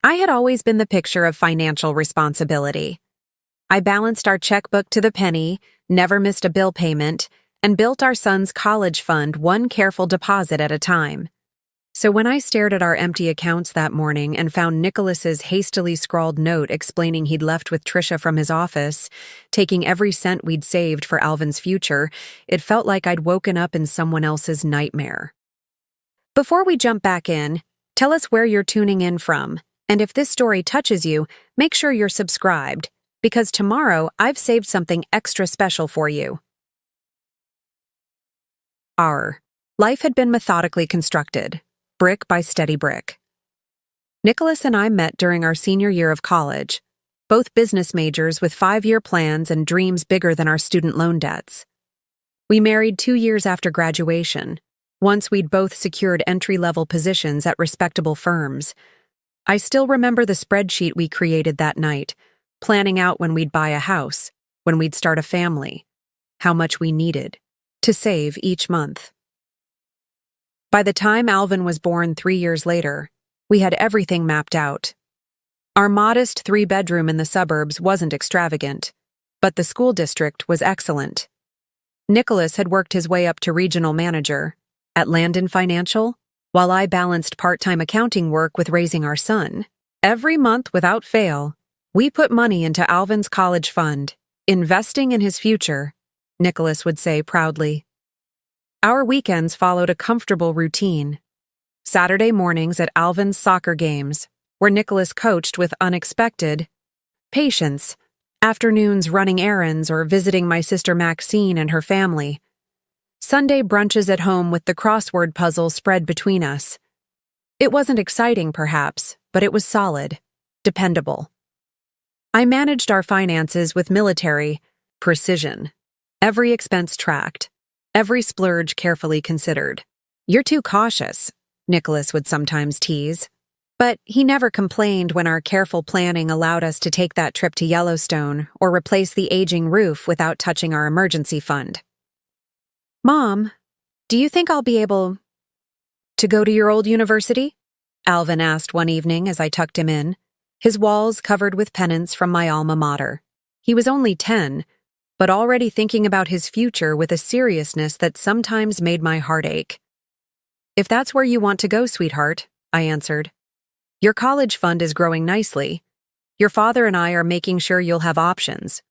I had always been the picture of financial responsibility. I balanced our checkbook to the penny, never missed a bill payment, and built our son's college fund one careful deposit at a time. So when I stared at our empty accounts that morning and found Nicholas's hastily scrawled note explaining he'd left with Trisha from his office, taking every cent we'd saved for Alvin's future, it felt like I'd woken up in someone else's nightmare. Before we jump back in, tell us where you're tuning in from, and if this story touches you, make sure you're subscribed, because tomorrow I've saved something extra special for you. Our life had been methodically constructed, brick by steady brick. Nicholas and I met during our senior year of college, both business majors with 5-year plans and dreams bigger than our student loan debts. We married 2 years after graduation, once we'd both secured entry-level positions at respectable firms. I still remember the spreadsheet we created that night, planning out when we'd buy a house, when we'd start a family, how much we needed to save each month. By the time Alvin was born 3 years later, we had everything mapped out. Our modest 3-bedroom in the suburbs wasn't extravagant, but the school district was excellent. Nicholas had worked his way up to regional manager at Landon Financial, while I balanced part-time accounting work with raising our son. Every month, without fail, we put money into Alvin's college fund, investing in his future, Nicholas would say proudly. Our weekends followed a comfortable routine. Saturday mornings at Alvin's soccer games, where Nicholas coached with unexpected patience, afternoons running errands or visiting my sister Maxine and her family. Sunday brunches at home with the crossword puzzle spread between us. It wasn't exciting, perhaps, but it was solid, dependable. I managed our finances with military precision. Every expense tracked, every splurge carefully considered. "You're too cautious," Nicholas would sometimes tease. But he never complained when our careful planning allowed us to take that trip to Yellowstone or replace the aging roof without touching our emergency fund. "Mom, do you think I'll be able to go to your old university?" Alvin asked one evening as I tucked him in, his walls covered with pennants from my alma mater. He was only 10, but already thinking about his future with a seriousness that sometimes made my heart ache. "If that's where you want to go, sweetheart," I answered. "Your college fund is growing nicely. Your father and I are making sure you'll have options."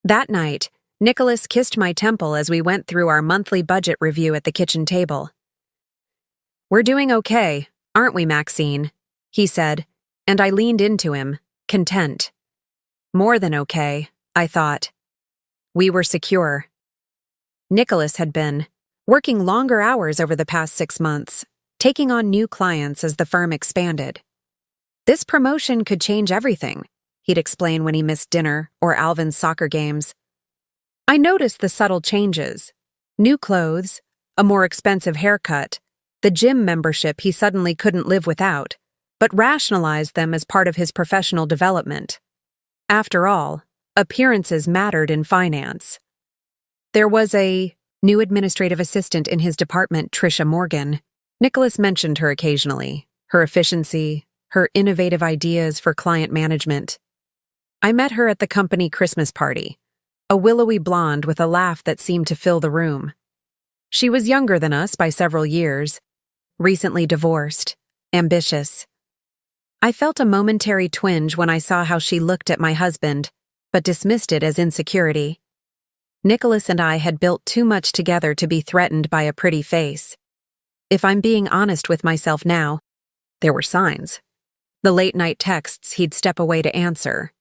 That night, Nicholas kissed my temple as we went through our monthly budget review at the kitchen table. "We're doing okay, aren't we, Maxine?" he said, and I leaned into him, content. More than okay, I thought. We were secure. Nicholas had been working longer hours over the past 6 months, taking on new clients as the firm expanded. "This promotion could change everything," he'd explain when he missed dinner or Alvin's soccer games. I noticed the subtle changes: new clothes, a more expensive haircut, the gym membership he suddenly couldn't live without, but rationalized them as part of his professional development. After all, appearances mattered in finance. There was a new administrative assistant in his department, Trisha Morgan. Nicholas mentioned her occasionally, her efficiency, her innovative ideas for client management. I met her at the company Christmas party, a willowy blonde with a laugh that seemed to fill the room. She was younger than us by several years, recently divorced, ambitious. I felt a momentary twinge when I saw how she looked at my husband, but dismissed it as insecurity. Nicholas and I had built too much together to be threatened by a pretty face. If I'm being honest with myself now, there were signs. The late-night texts he'd step away to answer.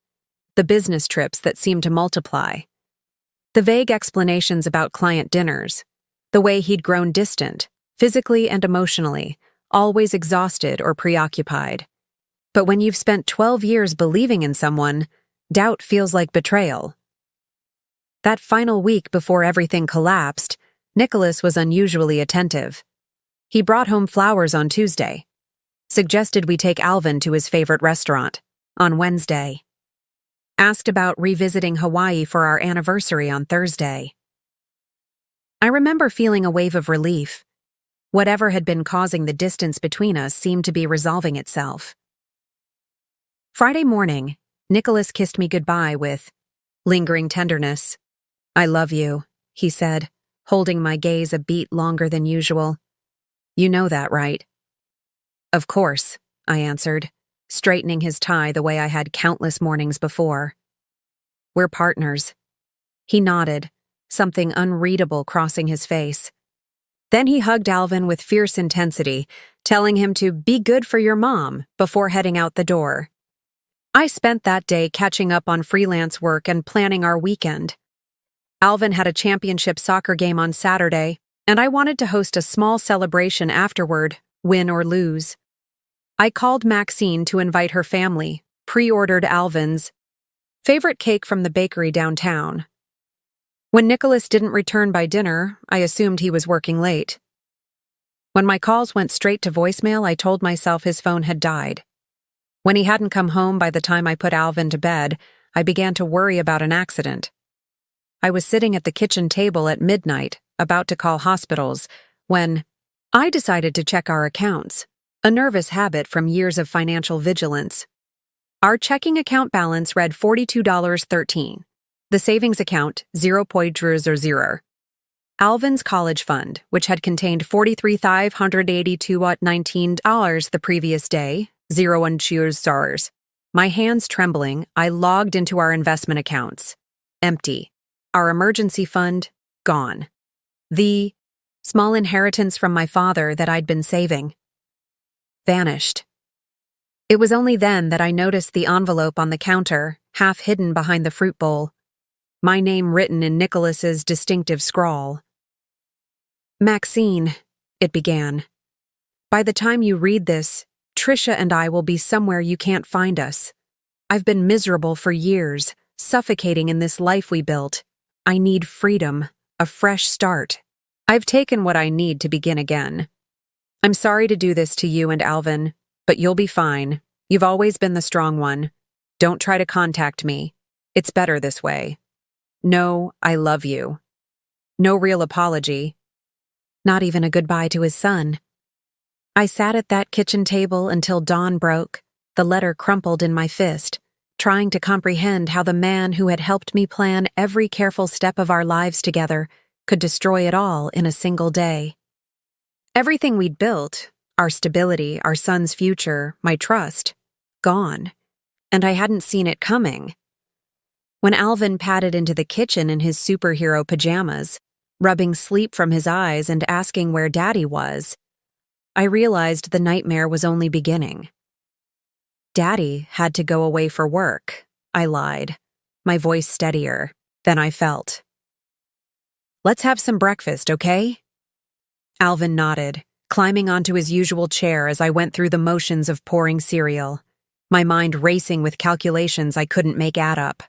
The business trips that seemed to multiply. The vague explanations about client dinners. The way he'd grown distant, physically and emotionally, always exhausted or preoccupied. But when you've spent 12 years believing in someone, doubt feels like betrayal. That final week before everything collapsed, Nicholas was unusually attentive. He brought home flowers on Tuesday, suggested we take Alvin to his favorite restaurant on Wednesday, asked about revisiting Hawaii for our anniversary on Thursday. I remember feeling a wave of relief. Whatever had been causing the distance between us seemed to be resolving itself. Friday morning, Nicholas kissed me goodbye with lingering tenderness. "I love you," he said, holding my gaze a beat longer than usual. "You know that, right?" "Of course," I answered, straightening his tie the way I had countless mornings before. "We're partners." He nodded, something unreadable crossing his face. Then he hugged Alvin with fierce intensity, telling him to be good for your mom before heading out the door. I spent that day catching up on freelance work and planning our weekend. Alvin had a championship soccer game on Saturday, and I wanted to host a small celebration afterward, win or lose. I called Maxine to invite her family, pre-ordered Alvin's favorite cake from the bakery downtown. When Nicholas didn't return by dinner, I assumed he was working late. When my calls went straight to voicemail, I told myself his phone had died. When he hadn't come home by the time I put Alvin to bed, I began to worry about an accident. I was sitting at the kitchen table at midnight, about to call hospitals, when I decided to check our accounts, a nervous habit from years of financial vigilance. Our checking account balance read $42.13. The savings account, 0.00. Alvin's college fund, which had contained $43,582.19 the previous day, 0.00. My hands trembling, I logged into our investment accounts. Empty. Our emergency fund, gone. The small inheritance from my father that I'd been saving, vanished. It was only then that I noticed the envelope on the counter, half hidden behind the fruit bowl. My name written in Nicholas's distinctive scrawl. "Maxine," it began. "By the time you read this, Trisha and I will be somewhere you can't find us. I've been miserable for years, suffocating in this life we built. I need freedom, a fresh start. I've taken what I need to begin again. I'm sorry to do this to you and Alvin, but you'll be fine. You've always been the strong one. Don't try to contact me. It's better this way. No, I love you." No real apology. Not even a goodbye to his son. I sat at that kitchen table until dawn broke, the letter crumpled in my fist, trying to comprehend how the man who had helped me plan every careful step of our lives together could destroy it all in a single day. Everything we'd built, our stability, our son's future, my trust, gone. And I hadn't seen it coming. When Alvin padded into the kitchen in his superhero pajamas, rubbing sleep from his eyes and asking where Daddy was, I realized the nightmare was only beginning. "Daddy had to go away for work," I lied, my voice steadier than I felt. "Let's have some breakfast, okay?" Alvin nodded, climbing onto his usual chair as I went through the motions of pouring cereal, my mind racing with calculations I couldn't make add up.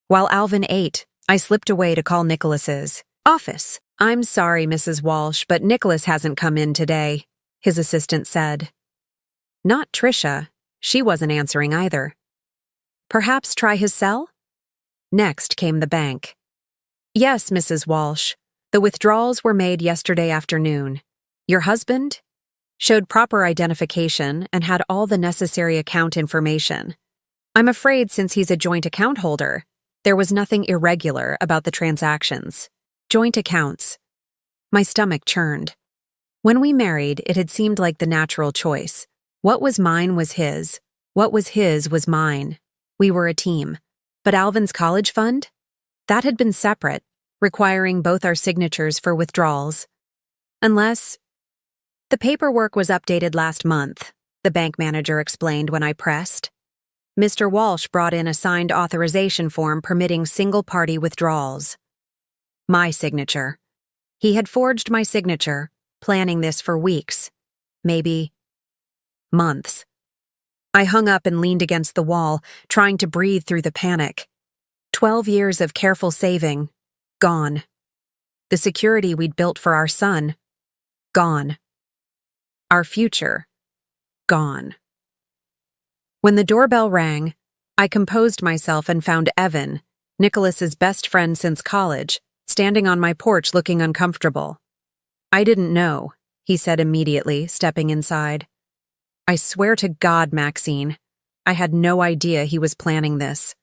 While Alvin ate, I slipped away to call Nicholas's office. "I'm sorry, Mrs. Walsh, but Nicholas hasn't come in today," his assistant said. Not Trisha. She wasn't answering either. "Perhaps try his cell?" Next came the bank. "Yes, Mrs. Walsh. The withdrawals were made yesterday afternoon. Your husband?" Showed proper identification and had all the necessary account information. I'm afraid since he's a joint account holder, there was nothing irregular about the transactions. Joint accounts. My stomach churned. When we married, it had seemed like the natural choice. What was mine was his. What was his was mine. We were a team. But Alvin's college fund? That had been separate, requiring both our signatures for withdrawals. Unless... The paperwork was updated last month, the bank manager explained when I pressed. Mr. Walsh brought in a signed authorization form permitting single-party withdrawals. My signature. He had forged my signature, planning this for weeks, maybe months. I hung up and leaned against the wall, trying to breathe through the panic. 12 years of careful saving, gone. The security we'd built for our son, gone. Our future, gone. When the doorbell rang, I composed myself and found Evan, Nicholas's best friend since college, standing on my porch looking uncomfortable. "I didn't know," he said immediately, stepping inside. "I swear to God, Maxine, I had no idea he was planning this.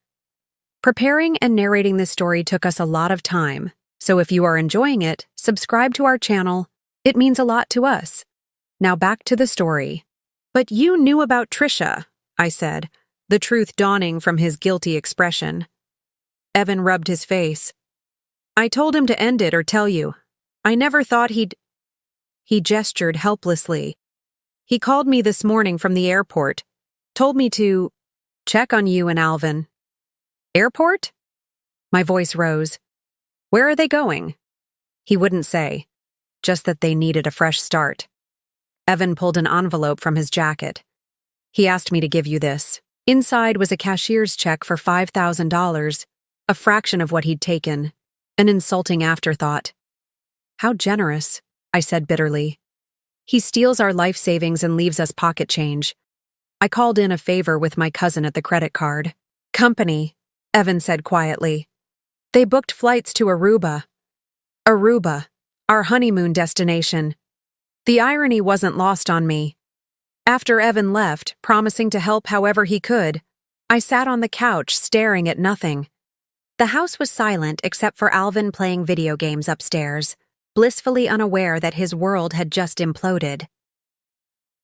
Preparing and narrating this story took us a lot of time, so if you are enjoying it, subscribe to our channel. It means a lot to us. Now back to the story. But you knew about Trisha, I said, the truth dawning from his guilty expression. Evan rubbed his face. I told him to end it or tell you. I never thought he'd... He gestured helplessly. He called me this morning from the airport, told me to check on you and Alvin. Airport? My voice rose. Where are they going? He wouldn't say, just that they needed a fresh start. Evan pulled an envelope from his jacket. He asked me to give you this. Inside was a cashier's check for $5,000, a fraction of what he'd taken, an insulting afterthought. How generous, I said bitterly. He steals our life savings and leaves us pocket change. I called in a favor with my cousin at the credit card. Company, Evan said quietly. They booked flights to Aruba. Aruba, our honeymoon destination. The irony wasn't lost on me. After Evan left, promising to help however he could, I sat on the couch staring at nothing. The house was silent except for Alvin playing video games upstairs, blissfully unaware that his world had just imploded.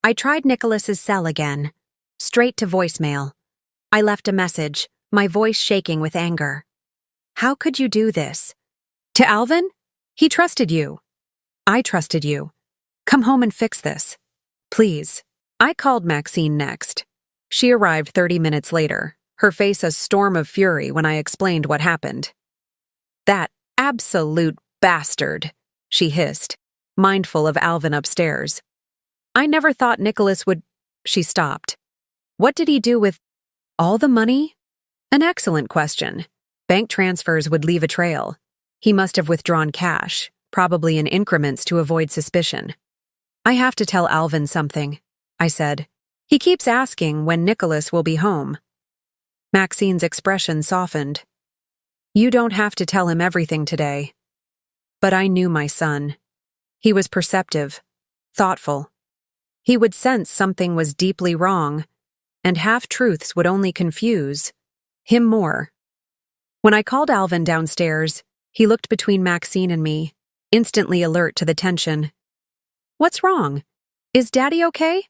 I tried Nicholas's cell again, straight to voicemail. I left a message, my voice shaking with anger. How could you do this? To Alvin? He trusted you. I trusted you. Come home and fix this. Please. I called Maxine next. She arrived 30 minutes later, her face a storm of fury when I explained what happened. That absolute bastard, she hissed, mindful of Alvin upstairs. I never thought Nicholas would... She stopped. What did he do with all the money? An excellent question. Bank transfers would leave a trail. He must have withdrawn cash, probably in increments to avoid suspicion. I have to tell Alvin something, I said. He keeps asking when Nicholas will be home. Maxine's expression softened. You don't have to tell him everything today. But I knew my son. He was perceptive, thoughtful. He would sense something was deeply wrong, and half-truths would only confuse him more. When I called Alvin downstairs, he looked between Maxine and me, instantly alert to the tension. What's wrong? Is Daddy okay?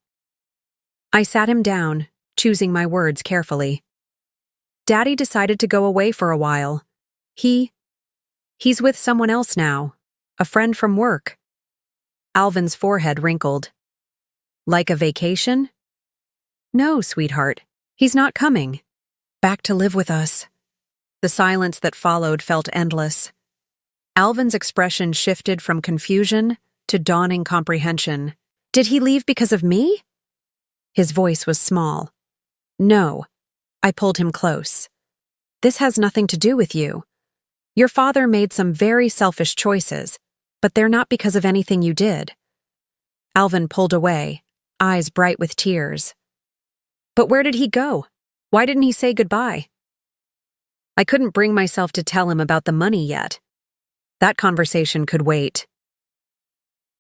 I sat him down, choosing my words carefully. Daddy decided to go away for a while. He's with someone else now, a friend from work. Alvin's forehead wrinkled. Like a vacation? No, sweetheart, he's not coming. Back to live with us. The silence that followed felt endless. Alvin's expression shifted from confusion to dawning comprehension. Did he leave because of me? His voice was small. No. I pulled him close. This has nothing to do with you. Your father made some very selfish choices, but they're not because of anything you did. Alvin pulled away, eyes bright with tears. But where did he go? Why didn't he say goodbye? I couldn't bring myself to tell him about the money yet. That conversation could wait.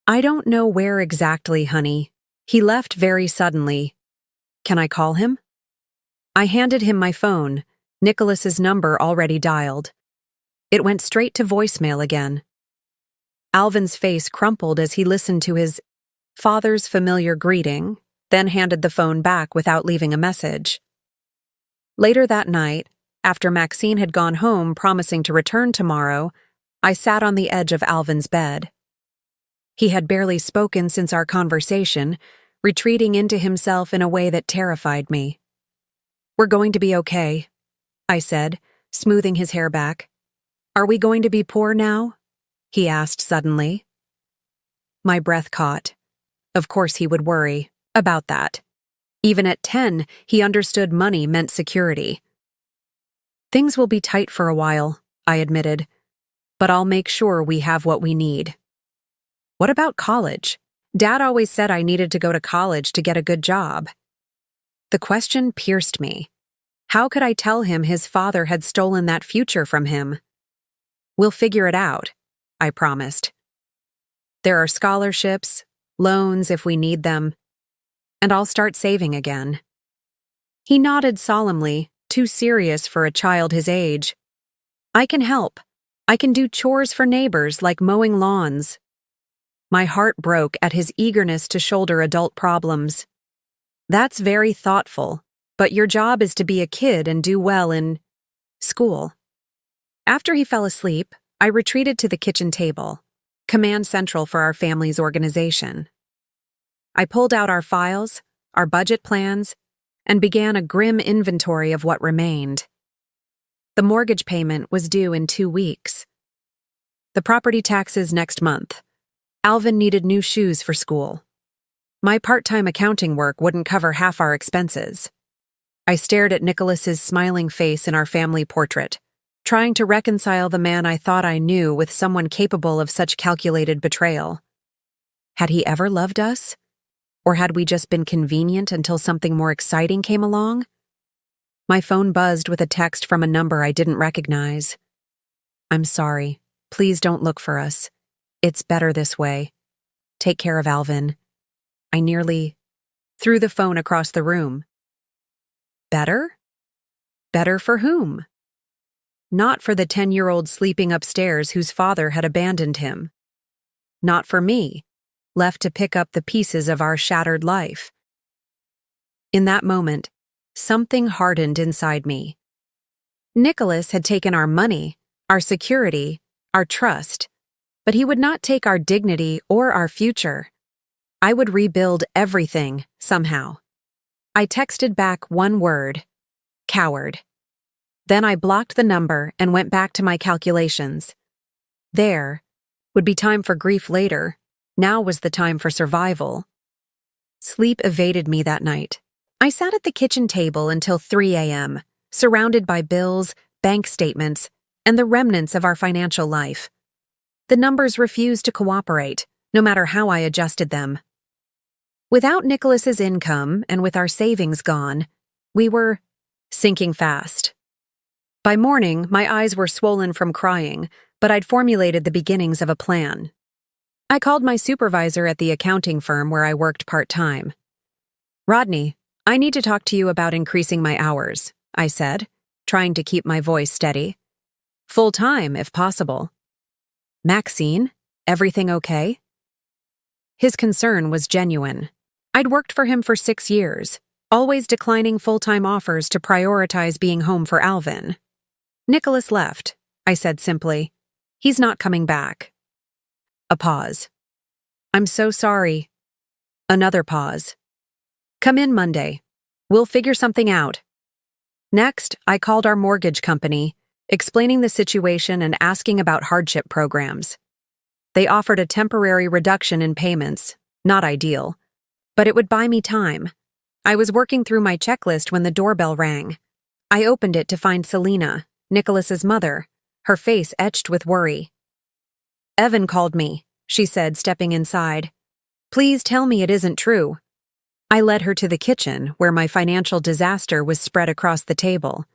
I don't know where exactly, honey. He left very suddenly. Can I call him? I handed him my phone, Nicholas's number already dialed. It went straight to voicemail again. Alvin's face crumpled as he listened to his father's familiar greeting, then handed the phone back without leaving a message. Later that night, after Maxine had gone home promising to return tomorrow, I sat on the edge of Alvin's bed. He had barely spoken since our conversation, retreating into himself in a way that terrified me. We're going to be okay, I said, smoothing his hair back. Are we going to be poor now? He asked suddenly. My breath caught. Of course he would worry about that. Even at 10, he understood money meant security. Things will be tight for a while, I admitted, but I'll make sure we have what we need. What about college? Dad always said I needed to go to college to get a good job. The question pierced me. How could I tell him his father had stolen that future from him? We'll figure it out, I promised. There are scholarships, loans if we need them, and I'll start saving again. He nodded solemnly, too serious for a child his age. I can help. I can do chores for neighbors like mowing lawns. My heart broke at his eagerness to shoulder adult problems. That's very thoughtful, but your job is to be a kid and do well in school. After he fell asleep, I retreated to the kitchen table, command central for our family's organization. I pulled out our files, our budget plans, and began a grim inventory of what remained. The mortgage payment was due in 2 weeks. The property taxes next month. Alvin needed new shoes for school. My part-time accounting work wouldn't cover half our expenses. I stared at Nicholas's smiling face in our family portrait, trying to reconcile the man I thought I knew with someone capable of such calculated betrayal. Had he ever loved us? Or had we just been convenient until something more exciting came along? My phone buzzed with a text from a number I didn't recognize. I'm sorry. Please don't look for us. It's better this way. Take care of Alvin. I nearly threw the phone across the room. Better? Better for whom? Not for the 10-year-old sleeping upstairs whose father had abandoned him. Not for me, left to pick up the pieces of our shattered life. In that moment, something hardened inside me. Nicholas had taken our money, our security, our trust, but he would not take our dignity or our future. I would rebuild everything, somehow. I texted back one word: coward. Then I blocked the number and went back to my calculations. There would be time for grief later. Now was the time for survival. Sleep evaded me that night. I sat at the kitchen table until 3 a.m., surrounded by bills, bank statements, and the remnants of our financial life. The numbers refused to cooperate, no matter how I adjusted them. Without Nicholas's income and with our savings gone, we were sinking fast. By morning, my eyes were swollen from crying, but I'd formulated the beginnings of a plan. I called my supervisor at the accounting firm where I worked part-time. Rodney, I need to talk to you about increasing my hours, I said, trying to keep my voice steady. Full-time, if possible. Maxine, everything okay? His concern was genuine. I'd worked for him for 6 years, always declining full-time offers to prioritize being home for Alvin. Nicholas left, I said simply. He's not coming back. A pause. I'm so sorry. Another pause. Come in Monday. We'll figure something out. Next, I called our mortgage company, explaining the situation and asking about hardship programs. They offered a temporary reduction in payments, not ideal, but it would buy me time. I was working through my checklist when the doorbell rang. I opened it to find Selena, Nicholas's mother, her face etched with worry. Evan called me, she said, stepping inside. Please tell me it isn't true. I led her to the kitchen, where my financial disaster was spread across the table.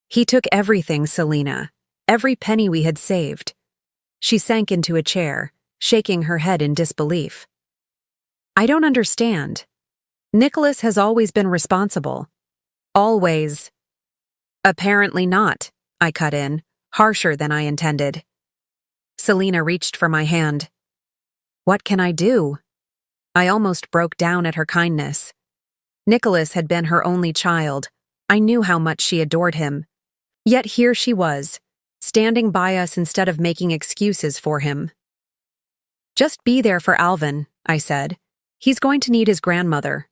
He took everything, Selena, every penny we had saved. She sank into a chair, shaking her head in disbelief. I don't understand. Nicholas has always been responsible. Always. Apparently not, I cut in, harsher than I intended. Selena reached for my hand. What can I do? I almost broke down at her kindness. Nicholas had been her only child. I knew how much she adored him. Yet here she was, standing by us instead of making excuses for him. Just be there for Alvin, I said. He's going to need his grandmother.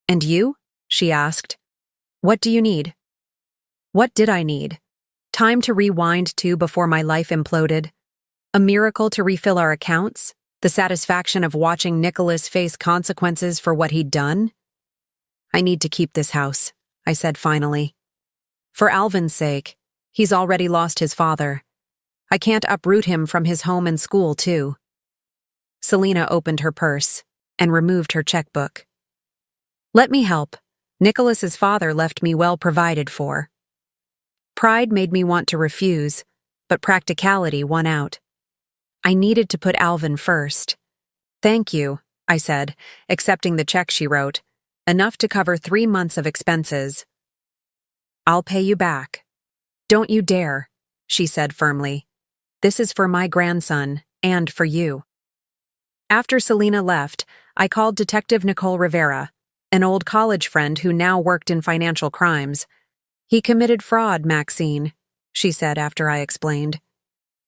And you? She asked. What do you need? What did I need? Time to rewind to before my life imploded? A miracle to refill our accounts? The satisfaction of watching Nicholas face consequences for what he'd done? I need to keep this house, I said finally. For Alvin's sake, he's already lost his father. I can't uproot him from his home and school, too. Selena opened her purse and removed her checkbook. Let me help. Nicholas's father left me well provided for. Pride made me want to refuse, but practicality won out. I needed to put Alvin first. Thank you, I said, accepting the check she wrote, enough to cover 3 months of expenses. I'll pay you back. Don't you dare, she said firmly. This is for my grandson, and for you. After Selena left, I called Detective Nicole Rivera, an old college friend who now worked in financial crimes. He committed fraud, Maxine, she said after I explained.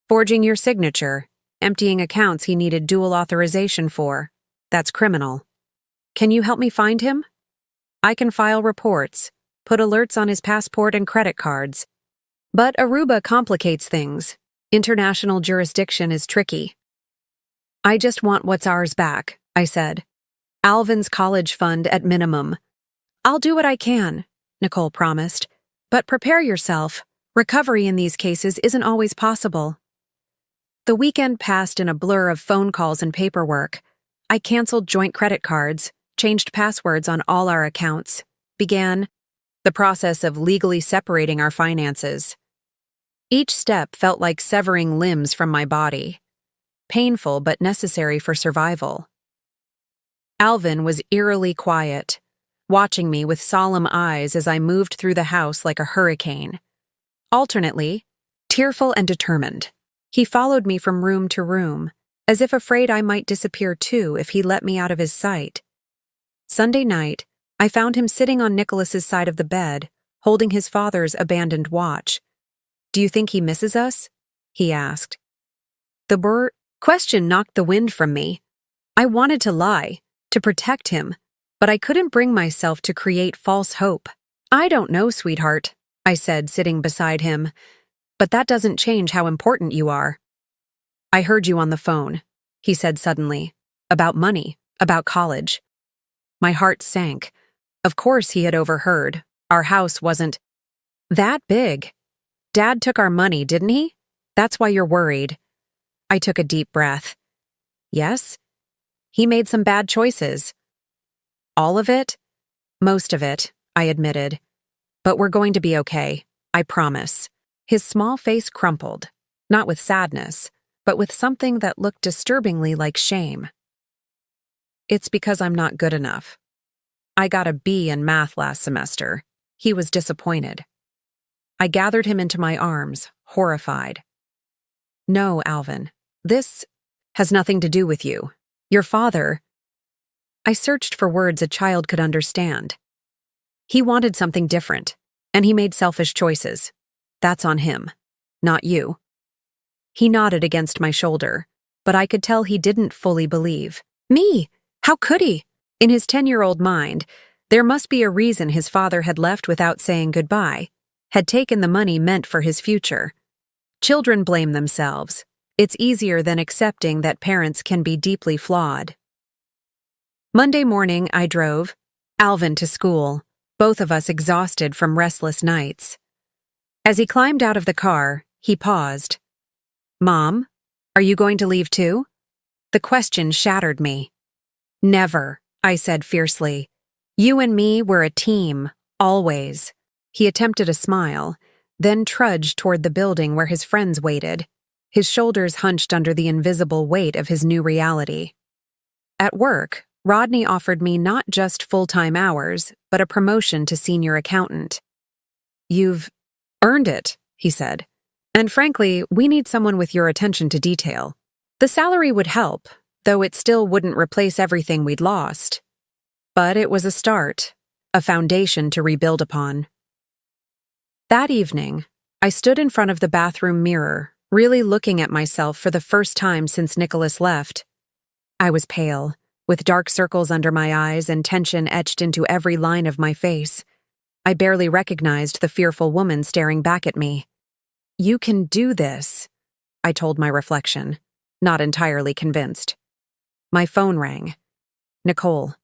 Forging your signature, emptying accounts he needed dual authorization for. That's criminal. Can you help me find him? I can file reports, put alerts on his passport and credit cards. But Aruba complicates things. International jurisdiction is tricky. I just want what's ours back, I said. Alvin's college fund at minimum. I'll do what I can, Nicole promised. But prepare yourself. Recovery in these cases isn't always possible. The weekend passed in a blur of phone calls and paperwork. I canceled joint credit cards, changed passwords on all our accounts, began the process of legally separating our finances. Each step felt like severing limbs from my body. Painful but necessary for survival. Alvin was eerily quiet, watching me with solemn eyes as I moved through the house like a hurricane. Alternately, tearful and determined, he followed me from room to room, as if afraid I might disappear too if he let me out of his sight. Sunday night, I found him sitting on Nicholas's side of the bed, holding his father's abandoned watch. Do you think he misses us? He asked. The question knocked the wind from me. I wanted to lie, to protect him, but I couldn't bring myself to create false hope. I don't know, sweetheart, I said, sitting beside him, but that doesn't change how important you are. I heard you on the phone, he said suddenly, about money, about college. My heart sank. Of course he had overheard. Our house wasn't that big. Dad took our money, didn't he? That's why you're worried. I took a deep breath. Yes? He made some bad choices. All of it? Most of it, I admitted. But we're going to be okay, I promise. His small face crumpled, not with sadness, but with something that looked disturbingly like shame. It's because I'm not good enough. I got a B in math last semester. He was disappointed. I gathered him into my arms, horrified. No, Alvin, this has nothing to do with you. Your father. I searched for words a child could understand. He wanted something different, and he made selfish choices. That's on him, not you. He nodded against my shoulder, but I could tell he didn't fully believe. Me? How could he? In his 10-year-old mind, there must be a reason his father had left without saying goodbye, had taken the money meant for his future. Children blame themselves. It's easier than accepting that parents can be deeply flawed. Monday morning, I drove Alvin to school, both of us exhausted from restless nights. As he climbed out of the car, he paused. Mom, are you going to leave too? The question shattered me. Never, I said fiercely. You and me were a team, always. He attempted a smile, then trudged toward the building where his friends waited, his shoulders hunched under the invisible weight of his new reality. At work, Rodney offered me not just full-time hours, but a promotion to senior accountant. You've earned it, he said. And frankly, we need someone with your attention to detail. The salary would help, though it still wouldn't replace everything we'd lost. But it was a start, a foundation to rebuild upon. That evening, I stood in front of the bathroom mirror, really looking at myself for the first time since Nicholas left. I was pale, with dark circles under my eyes and tension etched into every line of my face. I barely recognized the fearful woman staring back at me. You can do this, I told my reflection, not entirely convinced. My phone rang. Nicole.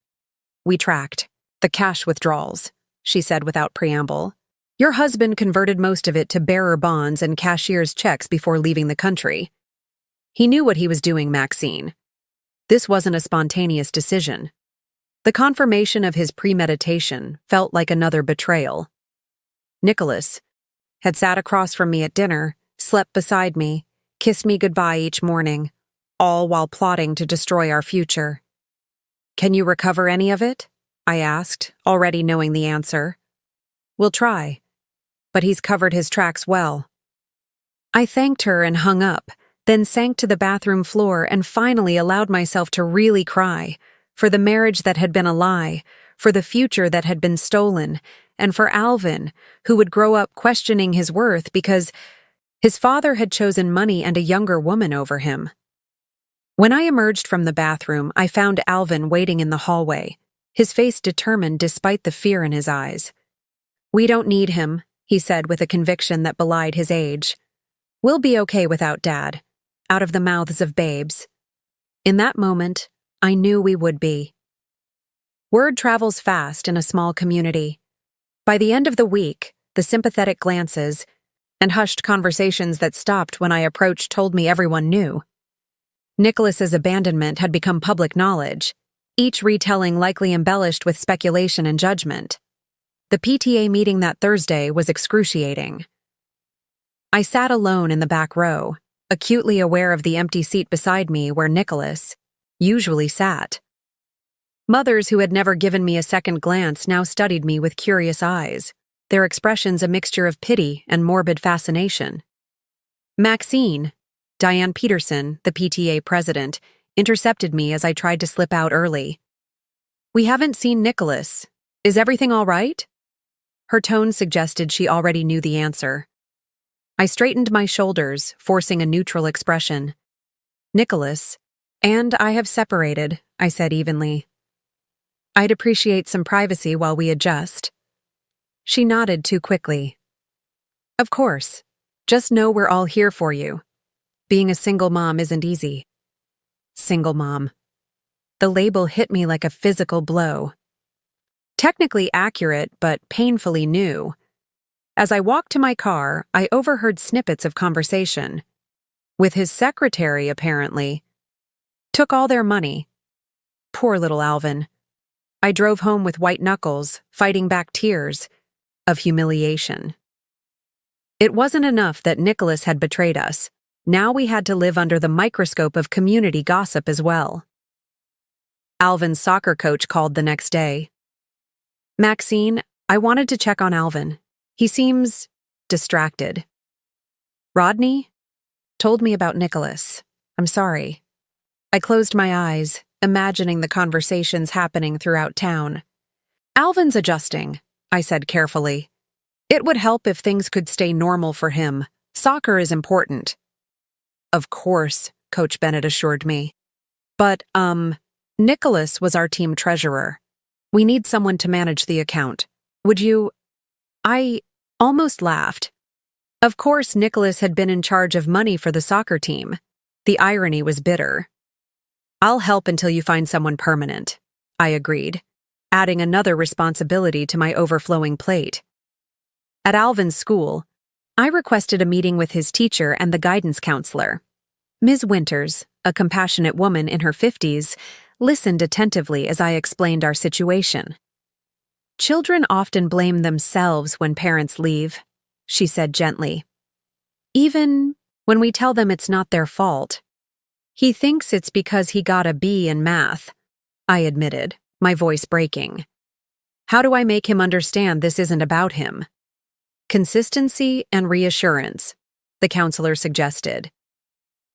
We tracked the cash withdrawals, she said without preamble. Your husband converted most of it to bearer bonds and cashier's checks before leaving the country. He knew what he was doing, Maxine. This wasn't a spontaneous decision. The confirmation of his premeditation felt like another betrayal. Nicholas had sat across from me at dinner, slept beside me, kissed me goodbye each morning, all while plotting to destroy our future. Can you recover any of it? I asked, already knowing the answer. We'll try. But he's covered his tracks well. I thanked her and hung up, then sank to the bathroom floor and finally allowed myself to really cry, for the marriage that had been a lie, for the future that had been stolen, and for Alvin, who would grow up questioning his worth because his father had chosen money and a younger woman over him. When I emerged from the bathroom, I found Alvin waiting in the hallway, his face determined despite the fear in his eyes. "We don't need him," he said with a conviction that belied his age. "We'll be okay without Dad," out of the mouths of babes. In that moment, I knew we would be. Word travels fast in a small community. By the end of the week, the sympathetic glances and hushed conversations that stopped when I approached told me everyone knew. Nicholas's abandonment had become public knowledge, each retelling likely embellished with speculation and judgment. The PTA meeting that Thursday was excruciating. I sat alone in the back row, acutely aware of the empty seat beside me where Nicholas usually sat. Mothers who had never given me a second glance now studied me with curious eyes, their expressions a mixture of pity and morbid fascination. Maxine, Diane Peterson, the PTA president, intercepted me as I tried to slip out early. "We haven't seen Nicholas. Is everything all right?" Her tone suggested she already knew the answer. I straightened my shoulders, forcing a neutral expression. "Nicholas and I have separated," I said evenly. "I'd appreciate some privacy while we adjust." She nodded too quickly. "Of course. Just know we're all here for you. Being a single mom isn't easy." Single mom. The label hit me like a physical blow. Technically accurate, but painfully new. As I walked to my car, I overheard snippets of conversation. With his secretary, apparently. Took all their money. Poor little Alvin. I drove home with white knuckles, fighting back tears of humiliation. It wasn't enough that Nicholas had betrayed us. Now we had to live under the microscope of community gossip as well. Alvin's soccer coach called the next day. "Maxine, I wanted to check on Alvin. He seems distracted." "Rodney told me about Nicholas. I'm sorry." I closed my eyes, imagining the conversations happening throughout town. "Alvin's adjusting," I said carefully. "It would help if things could stay normal for him. Soccer is important." "Of course," Coach Bennett assured me. "But, Nicholas was our team treasurer. We need someone to manage the account. Would you—" I almost laughed. Of course, Nicholas had been in charge of money for the soccer team. The irony was bitter. "I'll help until you find someone permanent," I agreed, adding another responsibility to my overflowing plate. At Alvin's school, I requested a meeting with his teacher and the guidance counselor. Ms. Winters, a compassionate woman in her 50s, listened attentively as I explained our situation. "Children often blame themselves when parents leave," she said gently. "Even when we tell them it's not their fault. He thinks it's because he got a B in math," I admitted, my voice breaking. "How do I make him understand this isn't about him?" "Consistency and reassurance," the counselor suggested.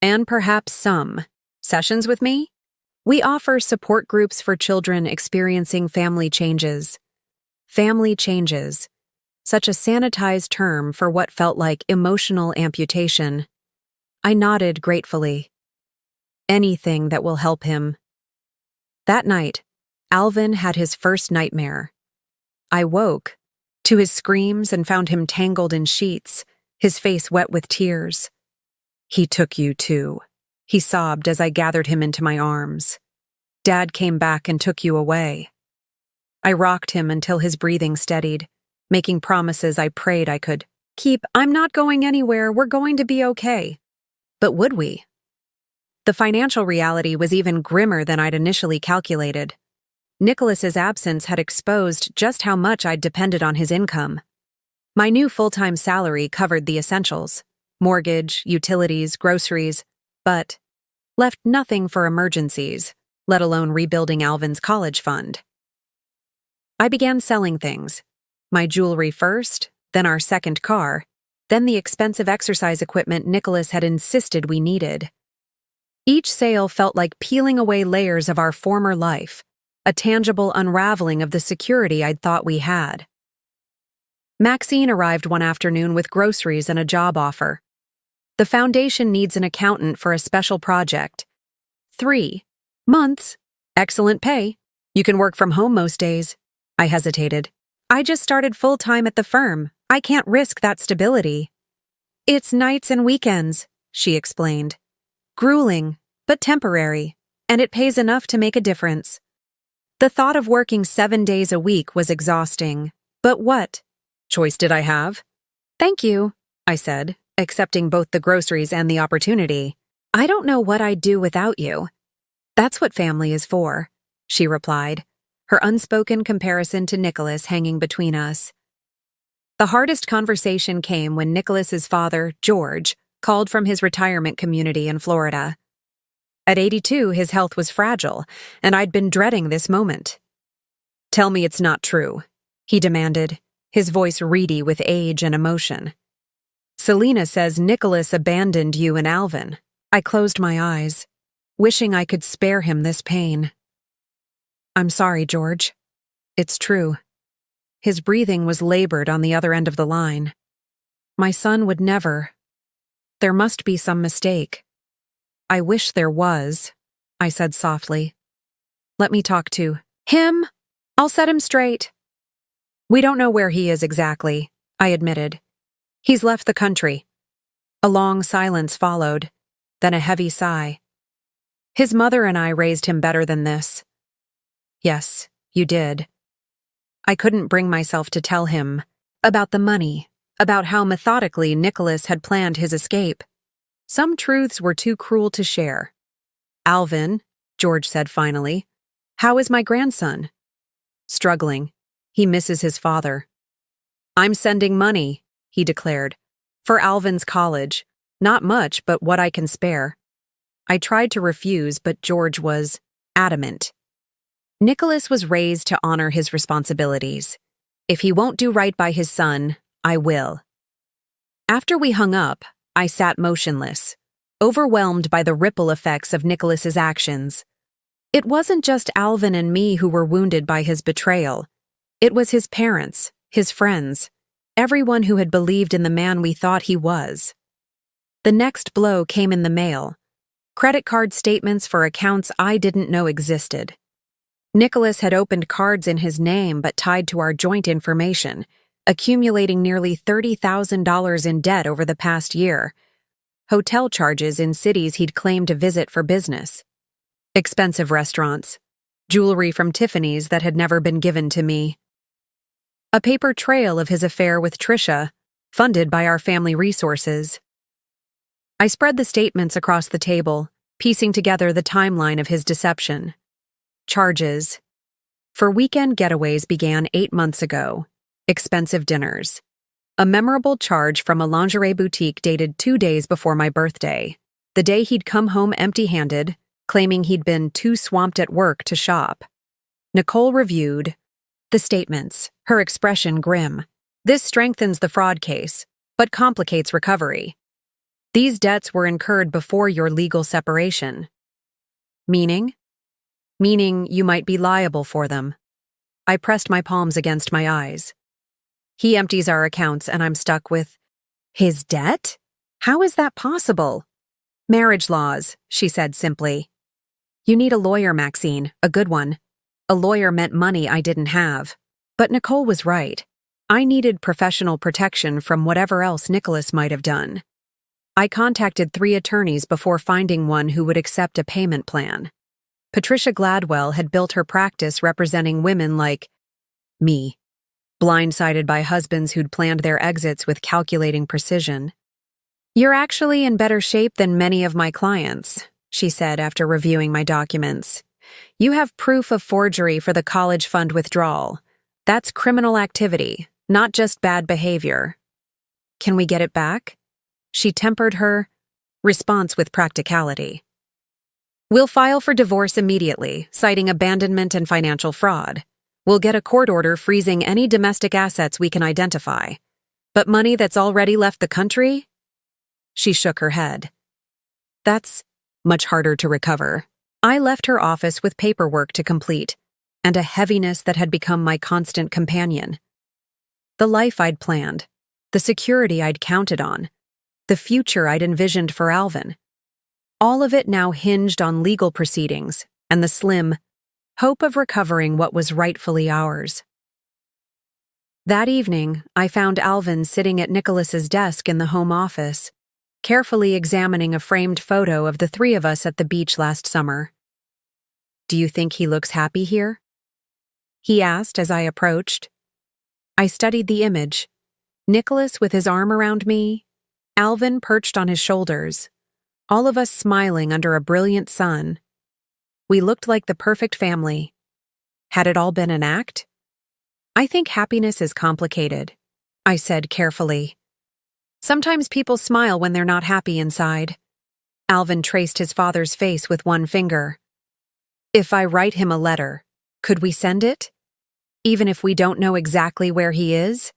"And perhaps some sessions with me? We offer support groups for children experiencing family changes." Family changes. Such a sanitized term for what felt like emotional amputation. I nodded gratefully. Anything that will help him. That night, Alvin had his first nightmare. I woke to his screams and found him tangled in sheets, his face wet with tears. "He took you too," he sobbed as I gathered him into my arms. "Dad came back and took you away." I rocked him until his breathing steadied, making promises I prayed I could keep. "I'm not going anywhere, we're going to be okay." But would we? The financial reality was even grimmer than I'd initially calculated. Nicholas's absence had exposed just how much I'd depended on his income. My new full-time salary covered the essentials: mortgage, utilities, groceries, but left nothing for emergencies, let alone rebuilding Alvin's college fund. I began selling things. My jewelry first, then our second car, then the expensive exercise equipment Nicholas had insisted we needed. Each sale felt like peeling away layers of our former life, a tangible unraveling of the security I'd thought we had. Maxine arrived one afternoon with groceries and a job offer. The foundation needs an accountant for a special project. 3 months. Excellent pay. You can work from home most days. I hesitated. I just started full-time at the firm. I can't risk that stability. It's nights and weekends, she explained. Grueling, but temporary, and it pays enough to make a difference. The thought of working 7 days a week was exhausting. But what choice did I have? Thank you, I said, accepting both the groceries and the opportunity. I don't know what I'd do without you. That's what family is for, she replied, her unspoken comparison to Nicholas hanging between us. The hardest conversation came when Nicholas's father, George, called from his retirement community in Florida. At 82, his health was fragile, and I'd been dreading this moment. Tell me it's not true, he demanded, his voice reedy with age and emotion. Selena says Nicholas abandoned you and Alvin. I closed my eyes, wishing I could spare him this pain. I'm sorry, George. It's true. His breathing was labored on the other end of the line. My son would never. There must be some mistake. I wish there was, I said softly. Let me talk to him. I'll set him straight. We don't know where he is exactly, I admitted. He's left the country. A long silence followed, then a heavy sigh. His mother and I raised him better than this. Yes, you did. I couldn't bring myself to tell him about the money, about how methodically Nicholas had planned his escape. Some truths were too cruel to share. Alvin, George said finally, how is my grandson? Struggling. He misses his father. I'm sending money, he declared, for Alvin's college. Not much, but what I can spare. I tried to refuse, but George was adamant. Nicholas was raised to honor his responsibilities. If he won't do right by his son, I will. After we hung up, I sat motionless, overwhelmed by the ripple effects of Nicholas's actions. It wasn't just Alvin and me who were wounded by his betrayal. It was his parents, his friends, everyone who had believed in the man we thought he was. The next blow came in the mail. Credit card statements for accounts I didn't know existed. Nicholas had opened cards in his name but tied to our joint information, accumulating nearly $30,000 in debt over the past year. Hotel charges in cities he'd claimed to visit for business. Expensive restaurants. Jewelry from Tiffany's that had never been given to me. A paper trail of his affair with Trisha, funded by our family resources. I spread the statements across the table, piecing together the timeline of his deception. Charges. For weekend getaways began 8 months ago. Expensive dinners. A memorable charge from a lingerie boutique dated 2 days before my birthday, the day he'd come home empty-handed, claiming he'd been too swamped at work to shop. Nicole reviewed the statements, her expression grim. This strengthens the fraud case, but complicates recovery. These debts were incurred before your legal separation. Meaning? Meaning you might be liable for them. I pressed my palms against my eyes. He empties our accounts and I'm stuck with his debt? How is that possible? Marriage laws, she said simply. You need a lawyer, Maxine, a good one. A lawyer meant money I didn't have. But Nicole was right. I needed professional protection from whatever else Nicholas might have done. I contacted 3 attorneys before finding one who would accept a payment plan. Patricia Gladwell had built her practice representing women like me, blindsided by husbands who'd planned their exits with calculating precision. You're actually in better shape than many of my clients, she said after reviewing my documents. You have proof of forgery for the college fund withdrawal. That's criminal activity, not just bad behavior. Can we get it back? She tempered her response with practicality. We'll file for divorce immediately, citing abandonment and financial fraud. We'll get a court order freezing any domestic assets we can identify. But money that's already left the country? She shook her head. That's much harder to recover. I left her office with paperwork to complete, and a heaviness that had become my constant companion. The life I'd planned, the security I'd counted on, the future I'd envisioned for Alvin. All of it now hinged on legal proceedings and the slim hope of recovering what was rightfully ours. That evening, I found Alvin sitting at Nicholas's desk in the home office, carefully examining a framed photo of the three of us at the beach last summer. "Do you think he looks happy here?" he asked as I approached. I studied the image. Nicholas with his arm around me, Alvin perched on his shoulders, all of us smiling under a brilliant sun. We looked like the perfect family. Had it all been an act? "I think happiness is complicated," I said carefully. "Sometimes people smile when they're not happy inside." Alvin traced his father's face with one finger. "If I write him a letter, could we send it? Even if we don't know exactly where he is?"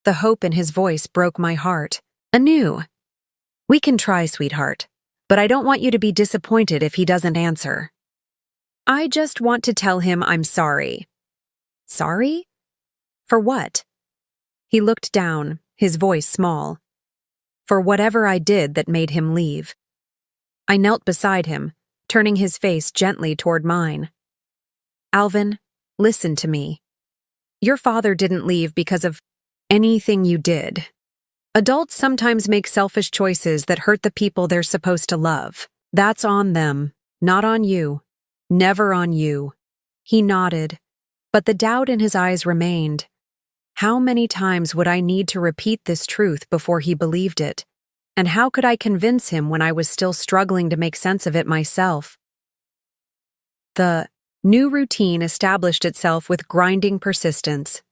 The hope in his voice broke my heart anew. "We can try, sweetheart, but I don't want you to be disappointed if he doesn't answer. I just want to tell him I'm sorry." "Sorry? For what?" He looked down, his voice small. "For whatever I did that made him leave." I knelt beside him, turning his face gently toward mine. "Alvin, listen to me. Your father didn't leave because of anything you did. Adults sometimes make selfish choices that hurt the people they're supposed to love. That's on them, not on you. Never on you." He nodded, but the doubt in his eyes remained. How many times would I need to repeat this truth before he believed it? And how could I convince him when I was still struggling to make sense of it myself? The new routine established itself with grinding persistence.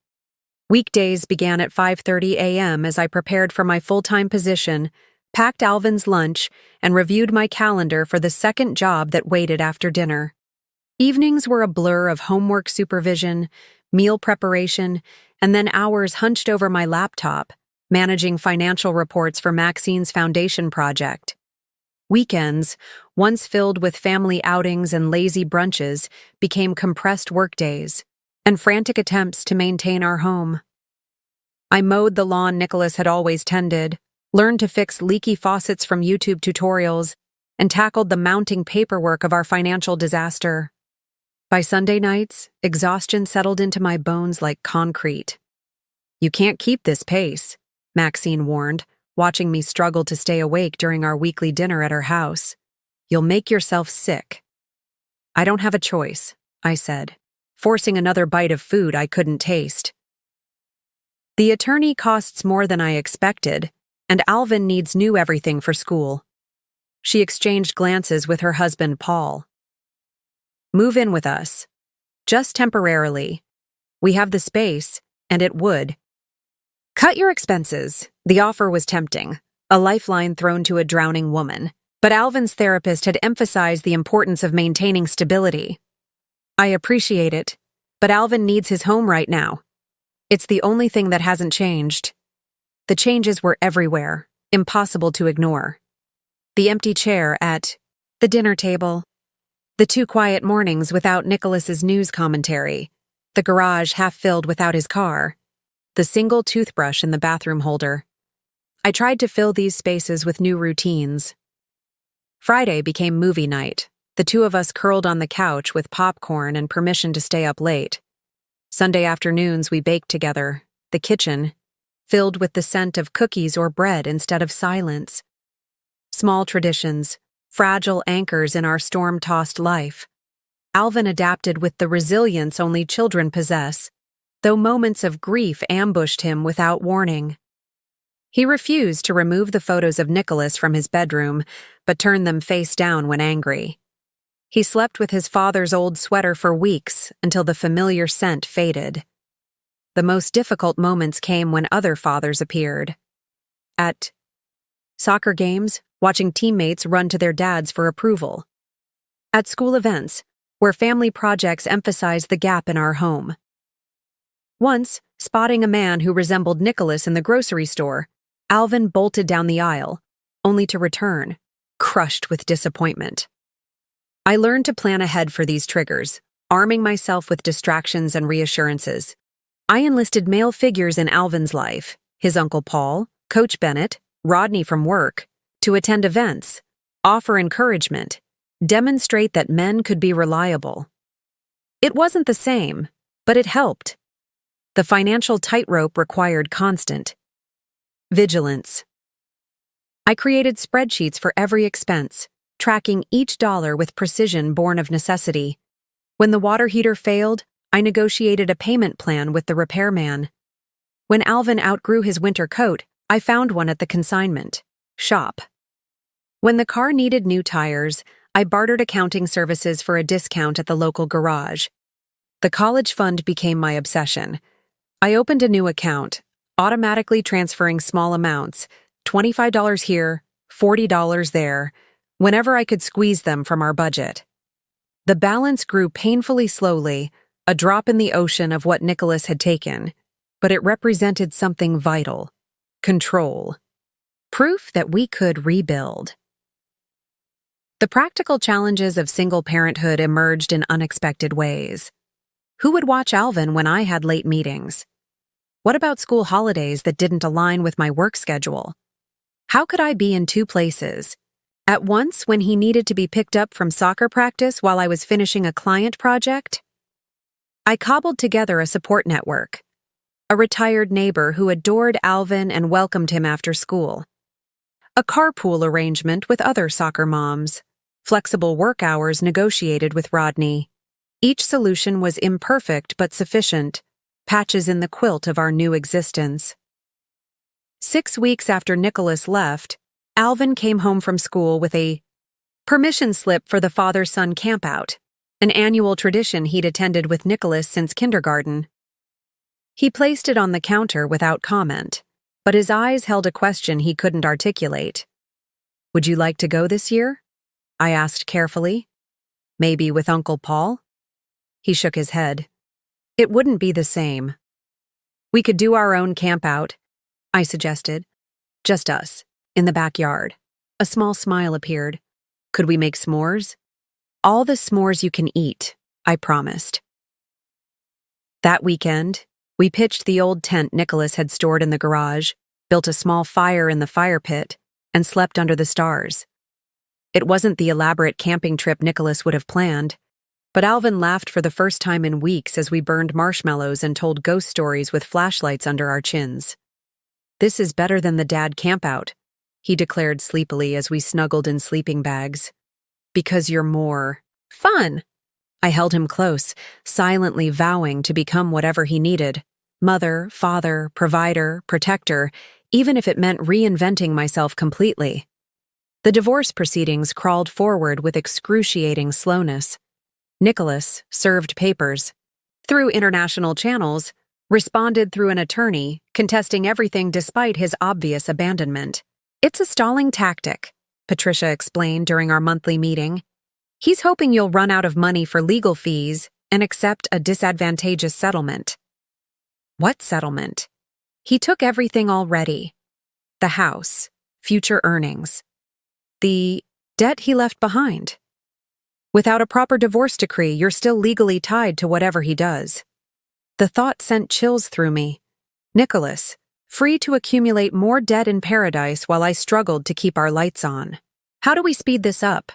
Weekdays began at 5:30 a.m. as I prepared for my full-time position, packed Alvin's lunch, and reviewed my calendar for the second job that waited after dinner. Evenings were a blur of homework supervision, meal preparation, and then hours hunched over my laptop, managing financial reports for Maxine's foundation project. Weekends, once filled with family outings and lazy brunches, became compressed workdays and frantic attempts to maintain our home. I mowed the lawn Nicholas had always tended, learned to fix leaky faucets from YouTube tutorials, and tackled the mounting paperwork of our financial disaster. By Sunday nights, exhaustion settled into my bones like concrete. "You can't keep this pace," Maxine warned, watching me struggle to stay awake during our weekly dinner at her house. "You'll make yourself sick." "I don't have a choice," I said, forcing another bite of food I couldn't taste. "The attorney costs more than I expected, and Alvin needs new everything for school." She exchanged glances with her husband, Paul. "Move in with us. Just temporarily. We have the space, and it would." "Cut your expenses." The offer was tempting, a lifeline thrown to a drowning woman. But Alvin's therapist had emphasized the importance of maintaining stability. "I appreciate it, but Alvin needs his home right now. It's the only thing that hasn't changed." The changes were everywhere, impossible to ignore. The empty chair at the dinner table, the 2 quiet mornings without Nicholas's news commentary, the garage half filled without his car, the single toothbrush in the bathroom holder. I tried to fill these spaces with new routines. Friday became movie night, the 2 of us curled on the couch with popcorn and permission to stay up late. Sunday afternoons we baked together, the kitchen filled with the scent of cookies or bread instead of silence. Small traditions, fragile anchors in our storm-tossed life. Alvin adapted with the resilience only children possess, though moments of grief ambushed him without warning. He refused to remove the photos of Nicholas from his bedroom, but turned them face down when angry. He slept with his father's old sweater for weeks until the familiar scent faded. The most difficult moments came when other fathers appeared. At soccer games, watching teammates run to their dads for approval. At school events, where family projects emphasized the gap in our home. Once, spotting a man who resembled Nicholas in the grocery store, Alvin bolted down the aisle, only to return, crushed with disappointment. I learned to plan ahead for these triggers, arming myself with distractions and reassurances. I enlisted male figures in Alvin's life, his Uncle Paul, Coach Bennett, Rodney from work, to attend events, offer encouragement, demonstrate that men could be reliable. It wasn't the same, but it helped. The financial tightrope required constant vigilance. I created spreadsheets for every expense, tracking each dollar with precision born of necessity. When the water heater failed, I negotiated a payment plan with the repairman. When Alvin outgrew his winter coat, I found one at the consignment shop. When the car needed new tires, I bartered accounting services for a discount at the local garage. The college fund became my obsession. I opened a new account, automatically transferring small amounts, $25 here, $40 there, whenever I could squeeze them from our budget. The balance grew painfully slowly, a drop in the ocean of what Nicholas had taken, but it represented something vital: control. Proof that we could rebuild. The practical challenges of single parenthood emerged in unexpected ways. Who would watch Alvin when I had late meetings? What about school holidays that didn't align with my work schedule? How could I be in two places at once when he needed to be picked up from soccer practice while I was finishing a client project? I cobbled together a support network. A retired neighbor who adored Alvin and welcomed him after school. A carpool arrangement with other soccer moms. Flexible work hours negotiated with Rodney. Each solution was imperfect but sufficient, patches in the quilt of our new existence. 6 weeks after Nicholas left, Alvin came home from school with a permission slip for the father-son campout, an annual tradition he'd attended with Nicholas since kindergarten. He placed it on the counter without comment, but his eyes held a question he couldn't articulate. "Would you like to go this year?" I asked carefully. "Maybe with Uncle Paul?" He shook his head. "It wouldn't be the same." "We could do our own campout," I suggested. "Just us, in the backyard." A small smile appeared. "Could we make s'mores?" "All the s'mores you can eat," I promised. That weekend, we pitched the old tent Nicholas had stored in the garage, built a small fire in the fire pit, and slept under the stars. It wasn't the elaborate camping trip Nicholas would have planned, but Alvin laughed for the first time in weeks as we burned marshmallows and told ghost stories with flashlights under our chins. "This is better than the dad campout," he declared sleepily as we snuggled in sleeping bags. "Because you're more fun." I held him close, silently vowing to become whatever he needed: mother, father, provider, protector, even if it meant reinventing myself completely. The divorce proceedings crawled forward with excruciating slowness. Nicholas served papers. Through international channels, responded through an attorney, contesting everything despite his obvious abandonment. "It's a stalling tactic," Patricia explained during our monthly meeting. "He's hoping you'll run out of money for legal fees and accept a disadvantageous settlement." What settlement? He took everything already. The house, future earnings, the debt he left behind. Without a proper divorce decree, you're still legally tied to whatever he does. The thought sent chills through me. Nicholas, free to accumulate more debt in paradise while I struggled to keep our lights on. How do we speed this up?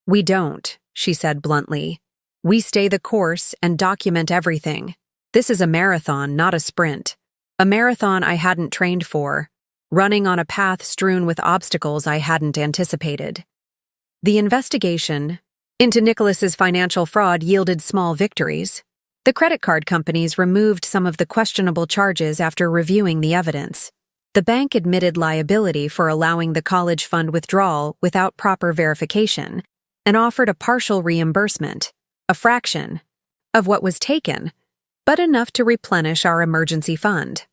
"We don't," she said bluntly. "We stay the course and document everything. This is a marathon, not a sprint. A marathon I hadn't trained for, running on a path strewn with obstacles I hadn't anticipated." The investigation into Nicholas's financial fraud yielded small victories. The credit card companies removed some of the questionable charges after reviewing the evidence. The bank admitted liability for allowing the college fund withdrawal without proper verification and offered a partial reimbursement, a fraction of what was taken, but enough to replenish our emergency fund.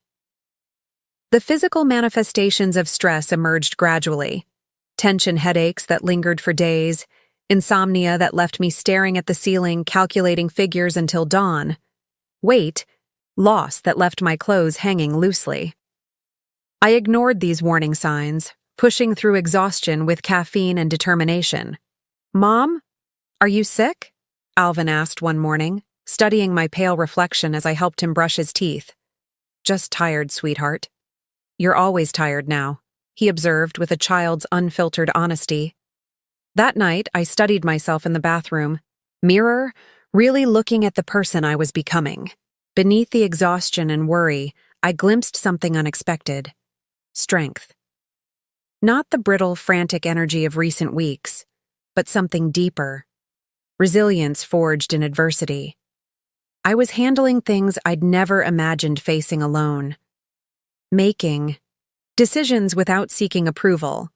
The physical manifestations of stress emerged gradually. Tension headaches that lingered for days, insomnia that left me staring at the ceiling, calculating figures until dawn, weight loss that left my clothes hanging loosely. I ignored these warning signs, pushing through exhaustion with caffeine and determination. "Mom, are you sick?" Alvin asked one morning, studying my pale reflection as I helped him brush his teeth. "Just tired, sweetheart." "You're always tired now," he observed with a child's unfiltered honesty. That night, I studied myself in the bathroom, mirror, really looking at the person I was becoming. Beneath the exhaustion and worry, I glimpsed something unexpected. Strength. Not the brittle, frantic energy of recent weeks, but something deeper. Resilience forged in adversity. I was handling things I'd never imagined facing alone. Making decisions without seeking approval,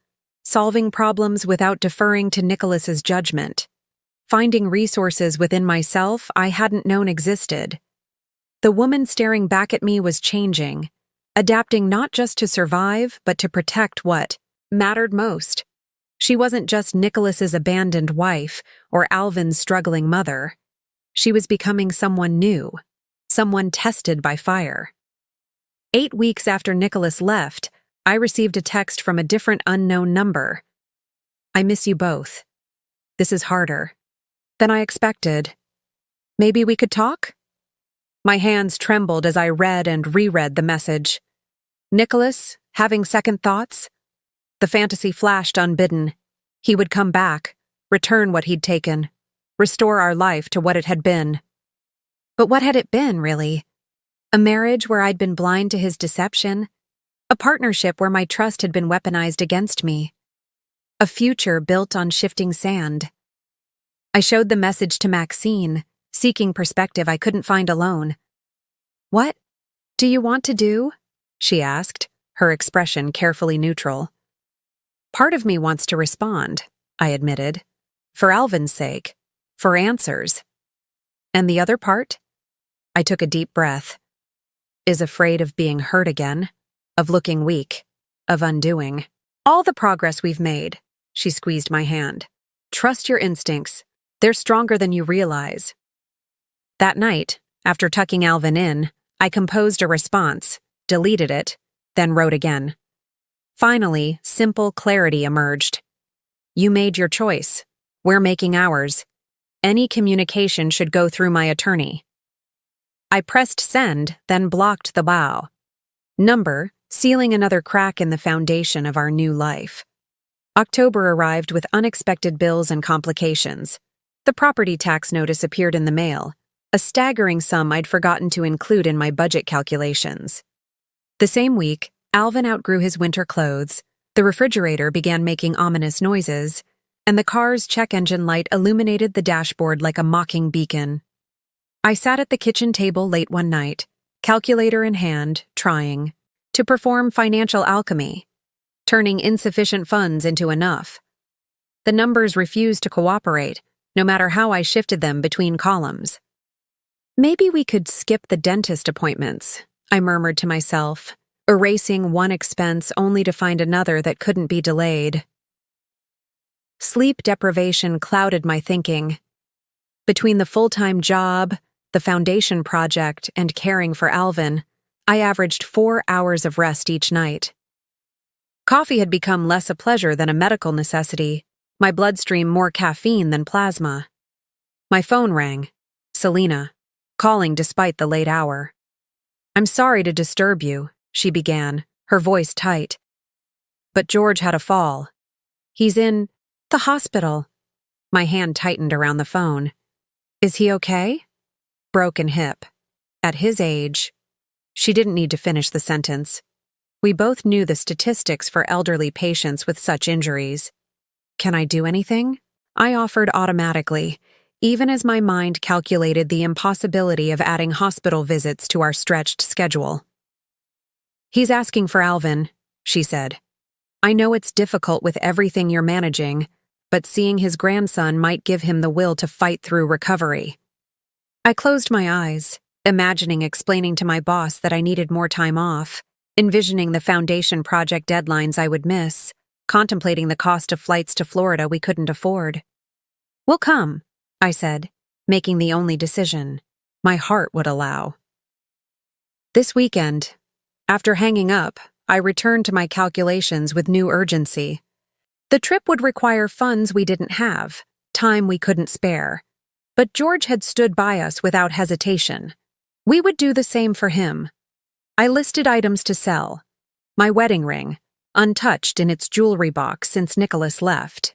solving problems without deferring to Nicholas's judgment, finding resources within myself I hadn't known existed. The woman staring back at me was changing, adapting not just to survive, but to protect what mattered most. She wasn't just Nicholas's abandoned wife or Alvin's struggling mother. She was becoming someone new, someone tested by fire. 8 weeks after Nicholas left, I received a text from a different unknown number. "I miss you both. This is harder than I expected. Maybe we could talk?" My hands trembled as I read and reread the message. Nicholas, having second thoughts? The fantasy flashed unbidden. He would come back, return what he'd taken, restore our life to what it had been. But what had it been, really? A marriage where I'd been blind to his deception? A partnership where my trust had been weaponized against me? A future built on shifting sand? I showed the message to Maxine, seeking perspective I couldn't find alone. "What do you want to do?" she asked, her expression carefully neutral. "Part of me wants to respond," I admitted. "For Alvin's sake. For answers. And the other part?" I took a deep breath. "Is afraid of being hurt again, of looking weak, of undoing all the progress we've made." She squeezed my hand. "Trust your instincts. They're stronger than you realize." That night, after tucking Alvin in, I composed a response, deleted it, then wrote again. Finally, simple clarity emerged. "You made your choice. We're making ours. Any communication should go through my attorney." I pressed send, then blocked the bow. Number, sealing another crack in the foundation of our new life. October arrived with unexpected bills and complications. The property tax notice appeared in the mail, a staggering sum I'd forgotten to include in my budget calculations. The same week, Alvin outgrew his winter clothes, the refrigerator began making ominous noises, and the car's check engine light illuminated the dashboard like a mocking beacon. I sat at the kitchen table late one night, calculator in hand, trying to perform financial alchemy, turning insufficient funds into enough. The numbers refused to cooperate, no matter how I shifted them between columns. "Maybe we could skip the dentist appointments," I murmured to myself, erasing one expense only to find another that couldn't be delayed. Sleep deprivation clouded my thinking. Between the full-time job, the foundation project, and caring for Alvin, I averaged 4 hours of rest each night. Coffee had become less a pleasure than a medical necessity, my bloodstream more caffeine than plasma. My phone rang. Selena, calling despite the late hour. "I'm sorry to disturb you," she began, her voice tight. "But George had a fall. He's in the hospital." My hand tightened around the phone. "Is he okay?" Broken hip. At his age. She didn't need to finish the sentence. We both knew the statistics for elderly patients with such injuries. "Can I do anything?" I offered automatically, even as my mind calculated the impossibility of adding hospital visits to our stretched schedule. "He's asking for Alvin," she said. "I know it's difficult with everything you're managing, but seeing his grandson might give him the will to fight through recovery." I closed my eyes, imagining explaining to my boss that I needed more time off, envisioning the foundation project deadlines I would miss, contemplating the cost of flights to Florida we couldn't afford. "We'll come," I said, making the only decision my heart would allow. This weekend, after hanging up, I returned to my calculations with new urgency. The trip would require funds we didn't have, time we couldn't spare. But George had stood by us without hesitation. We would do the same for him. I listed items to sell. My wedding ring, untouched in its jewelry box since Nicholas left.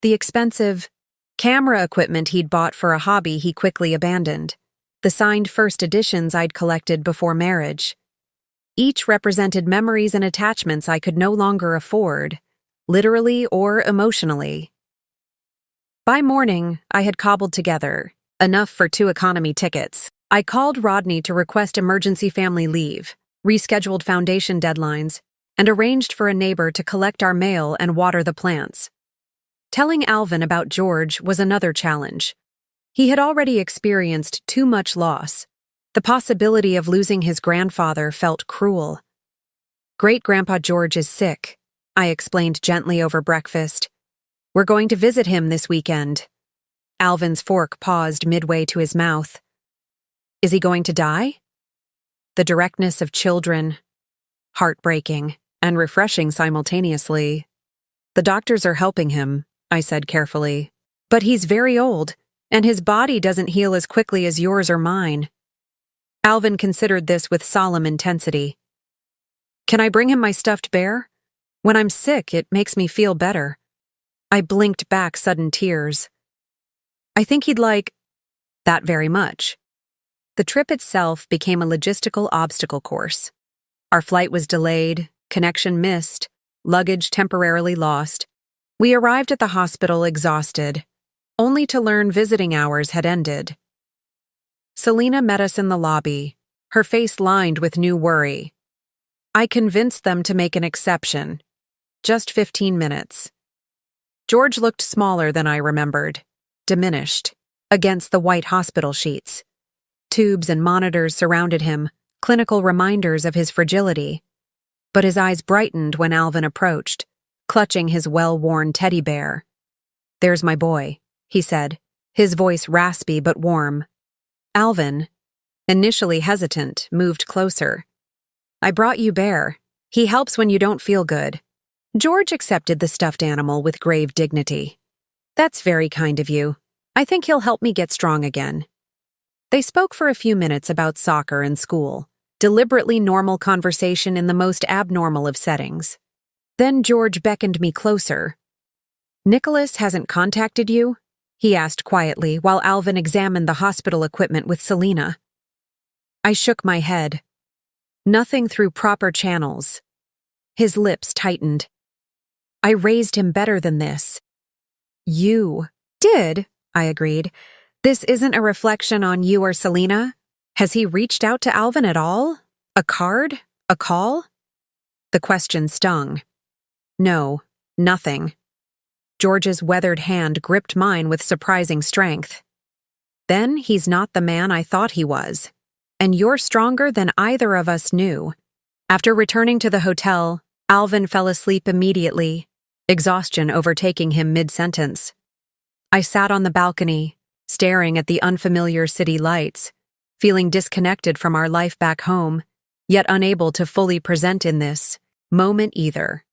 The expensive camera equipment he'd bought for a hobby he quickly abandoned. The signed first editions I'd collected before marriage. Each represented memories and attachments I could no longer afford, literally or emotionally. By morning, I had cobbled together enough for 2 economy tickets. I called Rodney to request emergency family leave, rescheduled foundation deadlines, and arranged for a neighbor to collect our mail and water the plants. Telling Alvin about George was another challenge. He had already experienced too much loss. The possibility of losing his grandfather felt cruel. Great-Grandpa George is sick, I explained gently over breakfast. We're going to visit him this weekend. Alvin's fork paused midway to his mouth. Is he going to die? The directness of children, heartbreaking and refreshing simultaneously. The doctors are helping him, I said carefully. But he's very old, and his body doesn't heal as quickly as yours or mine. Alvin considered this with solemn intensity. Can I bring him my stuffed bear? When I'm sick, it makes me feel better. I blinked back sudden tears. I think he'd like that very much. The trip itself became a logistical obstacle course. Our flight was delayed, connection missed, luggage temporarily lost. We arrived at the hospital exhausted, only to learn visiting hours had ended. Selena met us in the lobby, her face lined with new worry. I convinced them to make an exception. Just 15 minutes. George looked smaller than I remembered, diminished, against the white hospital sheets. Tubes and monitors surrounded him, clinical reminders of his fragility. But his eyes brightened when Alvin approached, clutching his well-worn teddy bear. There's my boy, he said, his voice raspy but warm. Alvin, initially hesitant, moved closer. I brought you Bear. He helps when you don't feel good. George accepted the stuffed animal with grave dignity. That's very kind of you. I think he'll help me get strong again. They spoke for a few minutes about soccer and school, deliberately normal conversation in the most abnormal of settings. Then George beckoned me closer. Nicholas hasn't contacted you? He asked quietly while Alvin examined the hospital equipment with Selena. I shook my head. Nothing through proper channels. His lips tightened. I raised him better than this. You did, I agreed. This isn't a reflection on you or Selena. Has he reached out to Alvin at all? A card? A call? The question stung. No, nothing. George's weathered hand gripped mine with surprising strength. Then he's not the man I thought he was. And you're stronger than either of us knew. After returning to the hotel, Alvin fell asleep immediately, exhaustion overtaking him mid-sentence. I sat on the balcony, staring at the unfamiliar city lights, feeling disconnected from our life back home, yet unable to fully present in this moment either.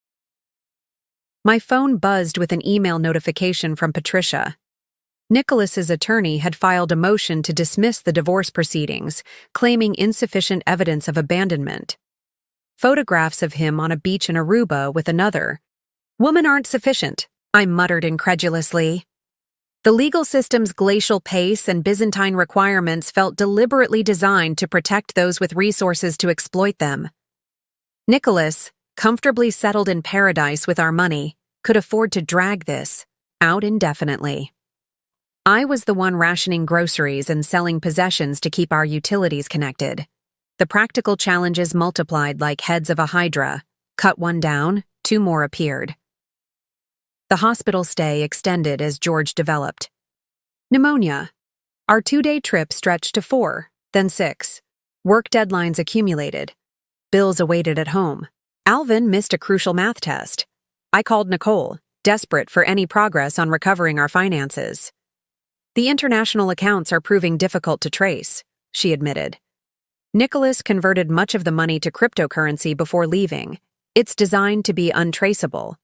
My phone buzzed with an email notification from Patricia. Nicholas's attorney had filed a motion to dismiss the divorce proceedings, claiming insufficient evidence of abandonment. Photographs of him on a beach in Aruba with another. Women aren't sufficient, I muttered incredulously. The legal system's glacial pace and Byzantine requirements felt deliberately designed to protect those with resources to exploit them. Nicholas, comfortably settled in paradise with our money, could afford to drag this out indefinitely. I was the one rationing groceries and selling possessions to keep our utilities connected. The practical challenges multiplied like heads of a hydra. Cut one down, 2 more appeared. The hospital stay extended as George developed. Pneumonia. Our 2-day trip stretched to 4, then 6. Work deadlines accumulated. Bills awaited at home. Alvin missed a crucial math test. I called Nicole, desperate for any progress on recovering our finances. The international accounts are proving difficult to trace, she admitted. Nicholas converted much of the money to cryptocurrency before leaving. It's designed to be untraceable.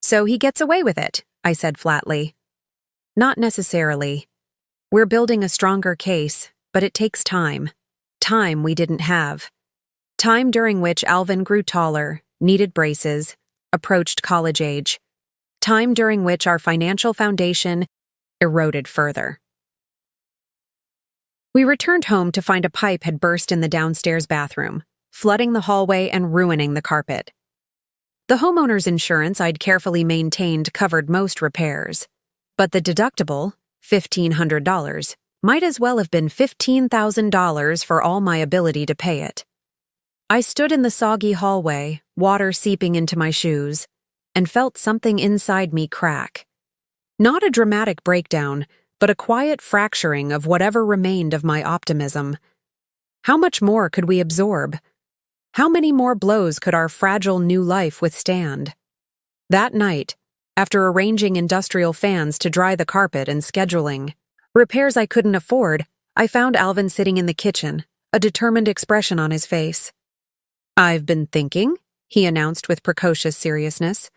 So he gets away with it, I said flatly. Not necessarily. We're building a stronger case, but it takes time. Time we didn't have. Time during which Alvin grew taller, needed braces, approached college age. Time during which our financial foundation eroded further. We returned home to find a pipe had burst in the downstairs bathroom, flooding the hallway and ruining the carpet. The homeowner's insurance I'd carefully maintained covered most repairs, but the deductible, $1,500, might as well have been $15,000 for all my ability to pay it. I stood in the soggy hallway, water seeping into my shoes, and felt something inside me crack. Not a dramatic breakdown, but a quiet fracturing of whatever remained of my optimism. How much more could we absorb? How many more blows could our fragile new life withstand? That night, after arranging industrial fans to dry the carpet and scheduling repairs I couldn't afford, I found Alvin sitting in the kitchen, a determined expression on his face. "I've been thinking," he announced with precocious seriousness.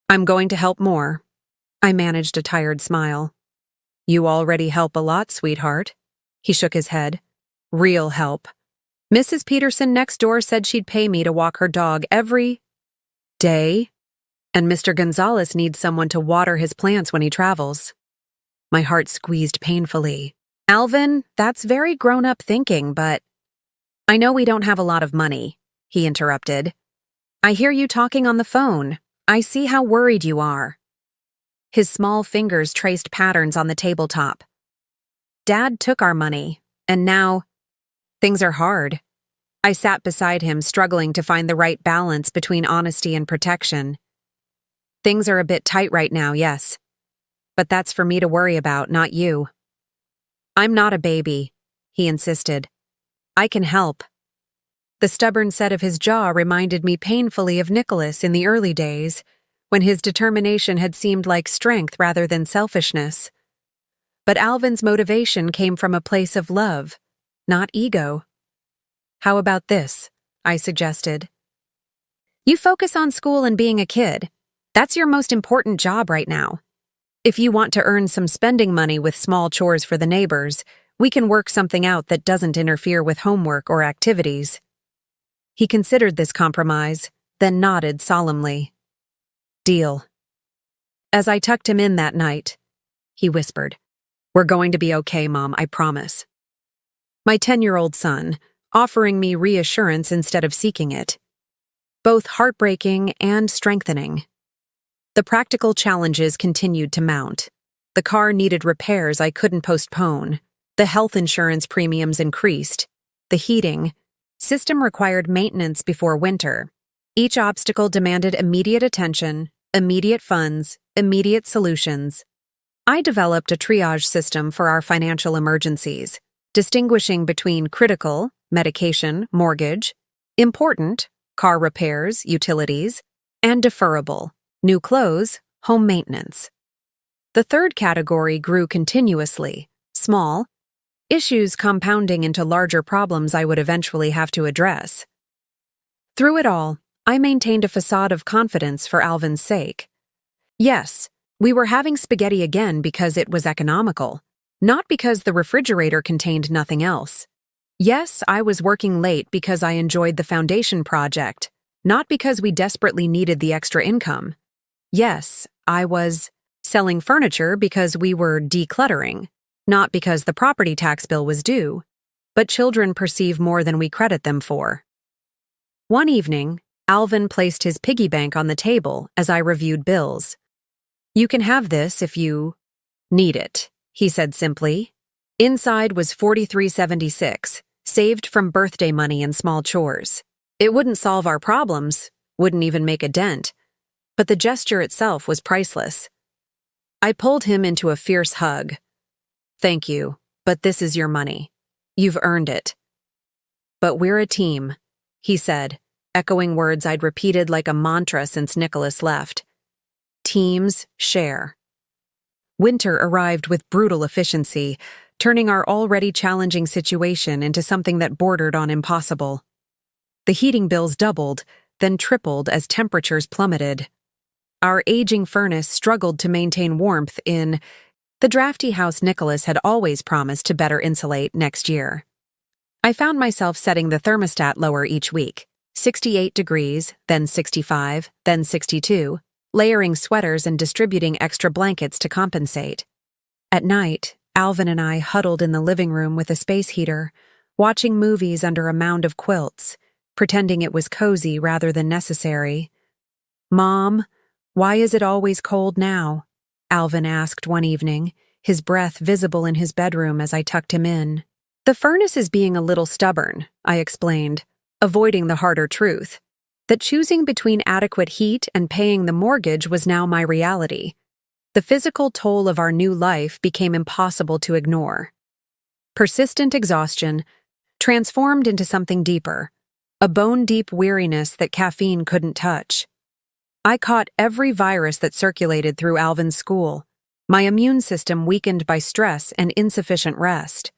"I'm going to help more." I managed a tired smile. "You already help a lot, sweetheart." He shook his head. "Real help. Mrs. Peterson next door said she'd pay me to walk her dog every day, and Mr. Gonzalez needs someone to water his plants when he travels." My heart squeezed painfully. "Alvin, that's very grown-up thinking, but—" "I know we don't have a lot of money," he interrupted. "I hear you talking on the phone. I see how worried you are." His small fingers traced patterns on the tabletop. "Dad took our money, and now things are hard." I sat beside him, struggling to find the right balance between honesty and protection. "Things are a bit tight right now, yes. But that's for me to worry about, not you." "I'm not a baby," he insisted. "I can help." The stubborn set of his jaw reminded me painfully of Nicholas in the early days, when his determination had seemed like strength rather than selfishness. But Alvin's motivation came from a place of love, not ego. "How about this?" I suggested. "You focus on school and being a kid. That's your most important job right now. If you want to earn some spending money with small chores for the neighbors, we can work something out that doesn't interfere with homework or activities." He considered this compromise, then nodded solemnly. "Deal." As I tucked him in that night, he whispered, "We're going to be okay, Mom, I promise." My 10-year-old son, offering me reassurance instead of seeking it. Both heartbreaking and strengthening. The practical challenges continued to mount. The car needed repairs I couldn't postpone. The health insurance premiums increased. The heating system required maintenance before winter. Each obstacle demanded immediate attention, immediate funds, immediate solutions. I developed a triage system for our financial emergencies, distinguishing between critical, medication, mortgage, important, car repairs, utilities, and deferrable, new clothes, home maintenance. The third category grew continuously, small, issues compounding into larger problems I would eventually have to address. Through it all, I maintained a facade of confidence for Alvin's sake. Yes, we were having spaghetti again because it was economical, not because the refrigerator contained nothing else. Yes, I was working late because I enjoyed the foundation project, not because we desperately needed the extra income. Yes, I was selling furniture because we were decluttering, not because the property tax bill was due. But children perceive more than we credit them for. One evening, Alvin placed his piggy bank on the table as I reviewed bills. "You can have this if you need it," he said simply. Inside was $43.76, saved from birthday money and small chores. It wouldn't solve our problems, wouldn't even make a dent, but the gesture itself was priceless. I pulled him into a fierce hug. "Thank you, but this is your money. You've earned it." "But we're a team," he said, echoing words I'd repeated like a mantra since Nicholas left. "Teams share." Winter arrived with brutal efficiency, turning our already challenging situation into something that bordered on impossible. The heating bills doubled, then tripled as temperatures plummeted. Our aging furnace struggled to maintain warmth in the drafty house Nicholas had always promised to better insulate next year. I found myself setting the thermostat lower each week, 68 degrees, then 65, then 62, layering sweaters and distributing extra blankets to compensate. At night, Alvin and I huddled in the living room with a space heater, watching movies under a mound of quilts, pretending it was cozy rather than necessary. "Mom, why is it always cold now?" Alvin asked one evening, his breath visible in his bedroom as I tucked him in. "The furnace is being a little stubborn," I explained, avoiding the harder truth, that choosing between adequate heat and paying the mortgage was now my reality. The physical toll of our new life became impossible to ignore. Persistent exhaustion transformed into something deeper, a bone-deep weariness that caffeine couldn't touch. I caught every virus that circulated through Alvin's school, my immune system weakened by stress and insufficient rest.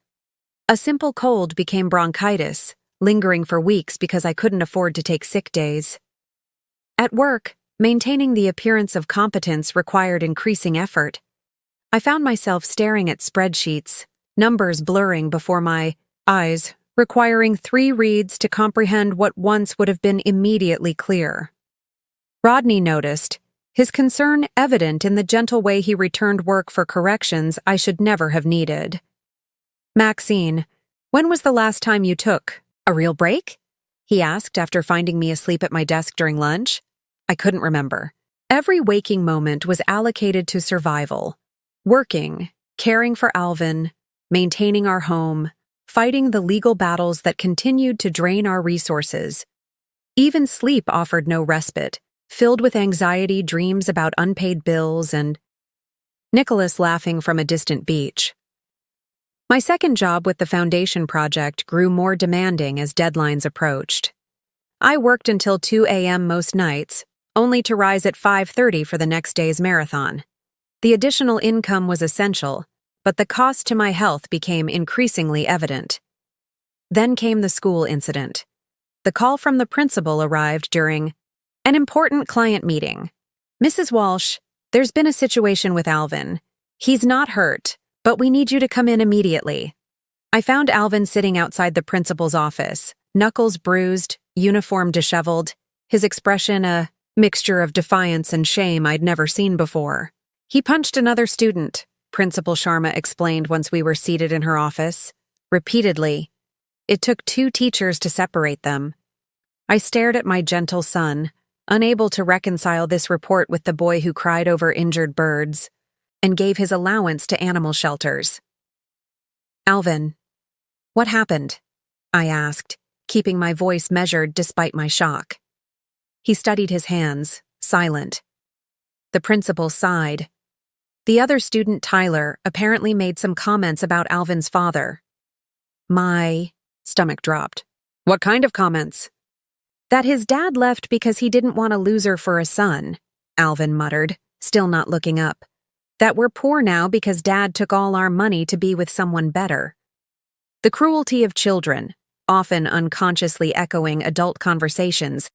A simple cold became bronchitis, lingering for weeks because I couldn't afford to take sick days. At work, maintaining the appearance of competence required increasing effort. I found myself staring at spreadsheets, numbers blurring before my eyes, requiring 3 reads to comprehend what once would have been immediately clear. Rodney noticed, his concern evident in the gentle way he returned work for corrections I should never have needed. "Maxine, when was the last time you took a real break?" he asked after finding me asleep at my desk during lunch. I couldn't remember. Every waking moment was allocated to survival. Working, caring for Alvin, maintaining our home, fighting the legal battles that continued to drain our resources. Even sleep offered no respite, filled with anxiety, dreams about unpaid bills, and Nicholas laughing from a distant beach. My second job with the foundation project grew more demanding as deadlines approached. I worked until 2 a.m. most nights, only to rise at 5:30 for the next day's marathon. The additional income was essential, but the cost to my health became increasingly evident. Then came the school incident. The call from the principal arrived during an important client meeting. "Mrs. Walsh, there's been a situation with Alvin. He's not hurt, but we need you to come in immediately." I found Alvin sitting outside the principal's office, knuckles bruised, uniform disheveled, his expression a mixture of defiance and shame I'd never seen before. "He punched another student," Principal Sharma explained once we were seated in her office. "Repeatedly. It took 2 teachers to separate them." I stared at my gentle son, unable to reconcile this report with the boy who cried over injured birds and gave his allowance to animal shelters. "Alvin, what happened?" I asked, keeping my voice measured despite my shock. He studied his hands, silent. The principal sighed. The other student, Tyler, apparently made some comments about Alvin's father. My stomach dropped. "What kind of comments?" "That his dad left because he didn't want a loser for a son," Alvin muttered, still not looking up. "That we're poor now because Dad took all our money to be with someone better." The cruelty of children, often unconsciously echoing adult conversations,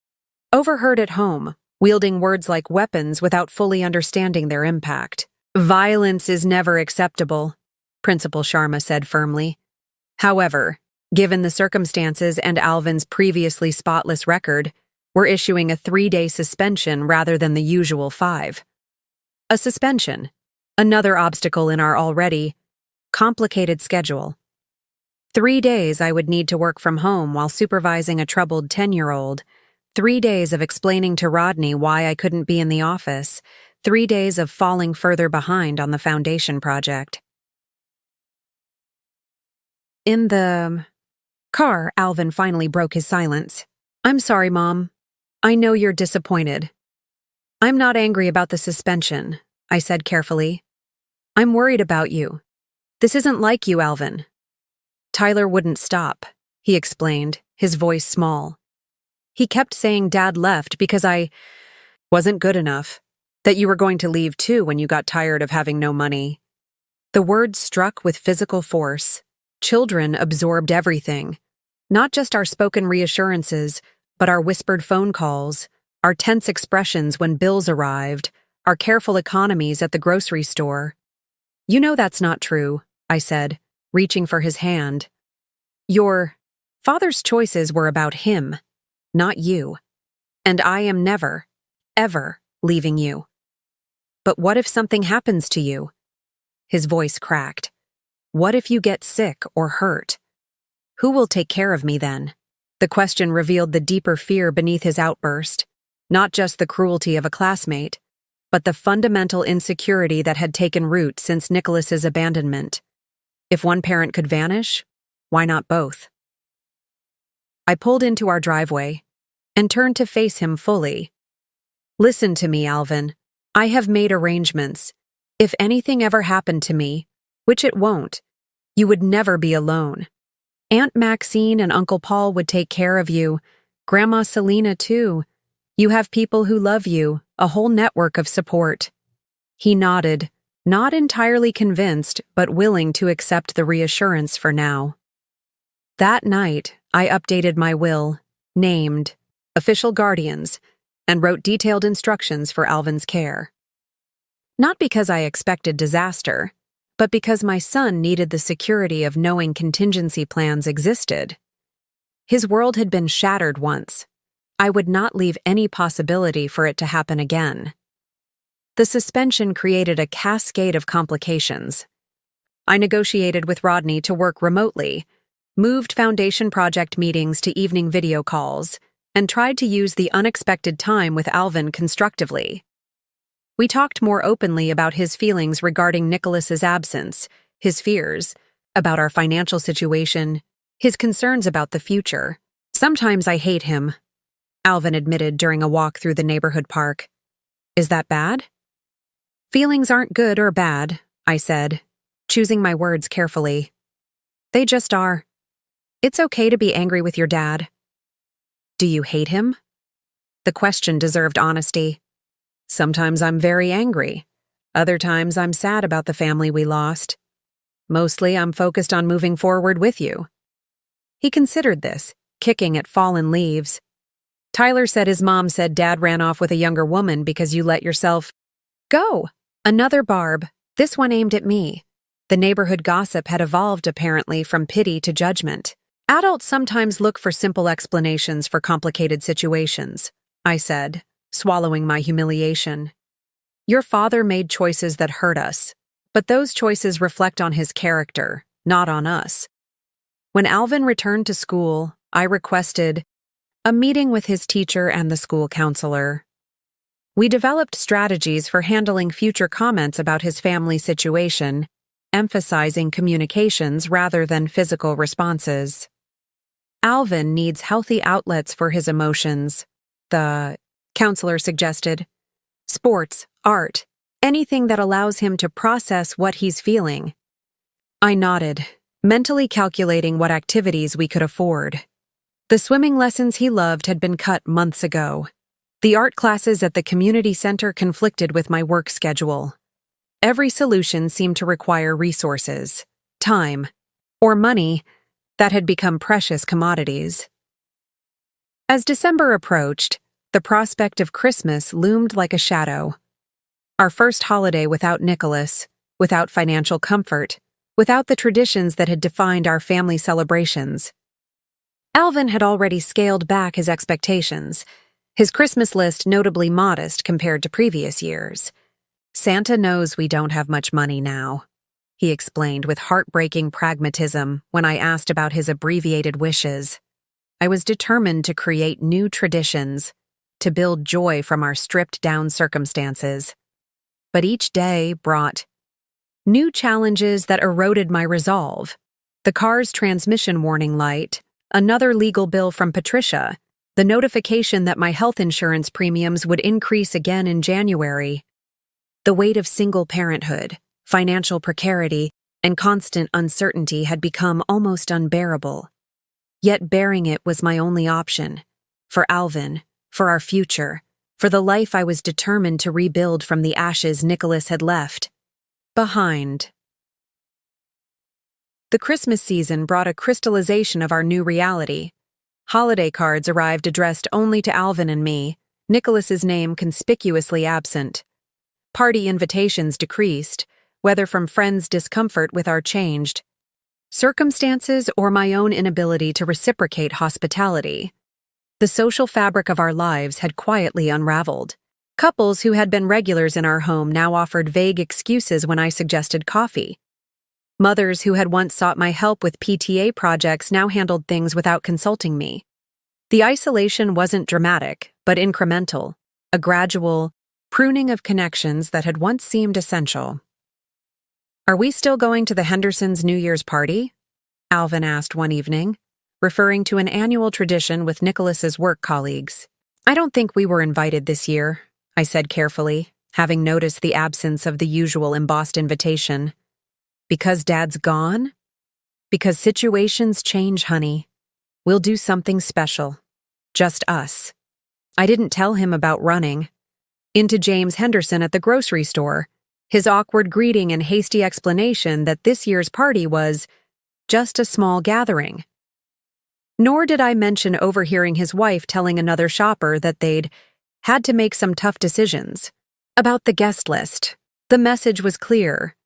overheard at home, wielding words like weapons without fully understanding their impact. "Violence is never acceptable," Principal Sharma said firmly. "However, given the circumstances and Alvin's previously spotless record, we're issuing a 3-day suspension rather than the usual 5. A suspension, another obstacle in our already complicated schedule. 3 days I would need to work from home while supervising a troubled 10-year-old, 3 days of explaining to Rodney why I couldn't be in the office, 3 days of falling further behind on the foundation project. In the car, Alvin finally broke his silence. "I'm sorry, Mom. I know you're disappointed." "I'm not angry about the suspension," I said carefully. "I'm worried about you. This isn't like you, Alvin." Tyler wouldn't stop, he explained, his voice small. "He kept saying Dad left because I wasn't good enough, that you were going to leave too when you got tired of having no money." The words struck with physical force. Children absorbed everything. Not just our spoken reassurances, but our whispered phone calls, our tense expressions when bills arrived, our careful economies at the grocery store. "You know that's not true," I said, reaching for his hand. "Your father's choices were about him, not you. And I am never, ever leaving you." "But what if something happens to you?" His voice cracked. "What if you get sick or hurt? Who will take care of me then?" The question revealed the deeper fear beneath his outburst, not just the cruelty of a classmate, but the fundamental insecurity that had taken root since Nicholas's abandonment. If one parent could vanish, why not both? I pulled into our driveway and turned to face him fully. "Listen to me, Alvin. I have made arrangements. If anything ever happened to me, which it won't, you would never be alone. Aunt Maxine and Uncle Paul would take care of you. Grandma Selena, too. You have people who love you, a whole network of support." He nodded, not entirely convinced, but willing to accept the reassurance for now. That night, I updated my will, named official guardians, and wrote detailed instructions for Alvin's care. Not because I expected disaster, but because my son needed the security of knowing contingency plans existed. His world had been shattered once. I would not leave any possibility for it to happen again. The suspension created a cascade of complications. I negotiated with Rodney to work remotely, moved foundation project meetings to evening video calls, and tried to use the unexpected time with Alvin constructively. We talked more openly about his feelings regarding Nicholas's absence, his fears, about our financial situation, his concerns about the future. "Sometimes I hate him," Alvin admitted during a walk through the neighborhood park. "Is that bad?" "Feelings aren't good or bad," I said, choosing my words carefully. "They just are. It's okay to be angry with your dad." "Do you hate him?" The question deserved honesty. "Sometimes I'm very angry. Other times I'm sad about the family we lost. Mostly I'm focused on moving forward with you." He considered this, kicking at fallen leaves. "Tyler said his mom said Dad ran off with a younger woman because you let yourself go." Another barb, this one aimed at me. The neighborhood gossip had evolved apparently from pity to judgment. "Adults sometimes look for simple explanations for complicated situations," I said, swallowing my humiliation. "Your father made choices that hurt us, but those choices reflect on his character, not on us." When Alvin returned to school, I requested a meeting with his teacher and the school counselor. We developed strategies for handling future comments about his family situation, emphasizing communications rather than physical responses. "Alvin needs healthy outlets for his emotions," the counselor suggested. "Sports, art, anything that allows him to process what he's feeling." I nodded, mentally calculating what activities we could afford. The swimming lessons he loved had been cut months ago. The art classes at the community center conflicted with my work schedule. Every solution seemed to require resources, time, or money that had become precious commodities. As December approached, the prospect of Christmas loomed like a shadow. Our first holiday without Nicholas, without financial comfort, without the traditions that had defined our family celebrations. Alvin had already scaled back his expectations, his Christmas list notably modest compared to previous years. "Santa knows we don't have much money now," he explained with heartbreaking pragmatism when I asked about his abbreviated wishes. I was determined to create new traditions, to build joy from our stripped-down circumstances. But each day brought new challenges that eroded my resolve. The car's transmission warning light, another legal bill from Patricia, the notification that my health insurance premiums would increase again in January. The weight of single parenthood, financial precarity, and constant uncertainty had become almost unbearable. Yet bearing it was my only option. For Alvin, for our future, for the life I was determined to rebuild from the ashes Nicholas had left behind. The Christmas season brought a crystallization of our new reality. Holiday cards arrived addressed only to Alvin and me, Nicholas's name conspicuously absent. Party invitations decreased, whether from friends' discomfort with our changed circumstances or my own inability to reciprocate hospitality. The social fabric of our lives had quietly unraveled. Couples who had been regulars in our home now offered vague excuses when I suggested coffee. Mothers who had once sought my help with PTA projects now handled things without consulting me. The isolation wasn't dramatic, but incremental, a gradual pruning of connections that had once seemed essential. "Are we still going to the Hendersons' New Year's party?" Alvin asked one evening, referring to an annual tradition with Nicholas's work colleagues. "I don't think we were invited this year," I said carefully, having noticed the absence of the usual embossed invitation. "Because Dad's gone? Because situations change, honey. We'll do something special. Just us." I didn't tell him about running into James Henderson at the grocery store, his awkward greeting and hasty explanation that this year's party was just a small gathering. Nor did I mention overhearing his wife telling another shopper that they'd had to make some tough decisions. About the guest list, the message was clear.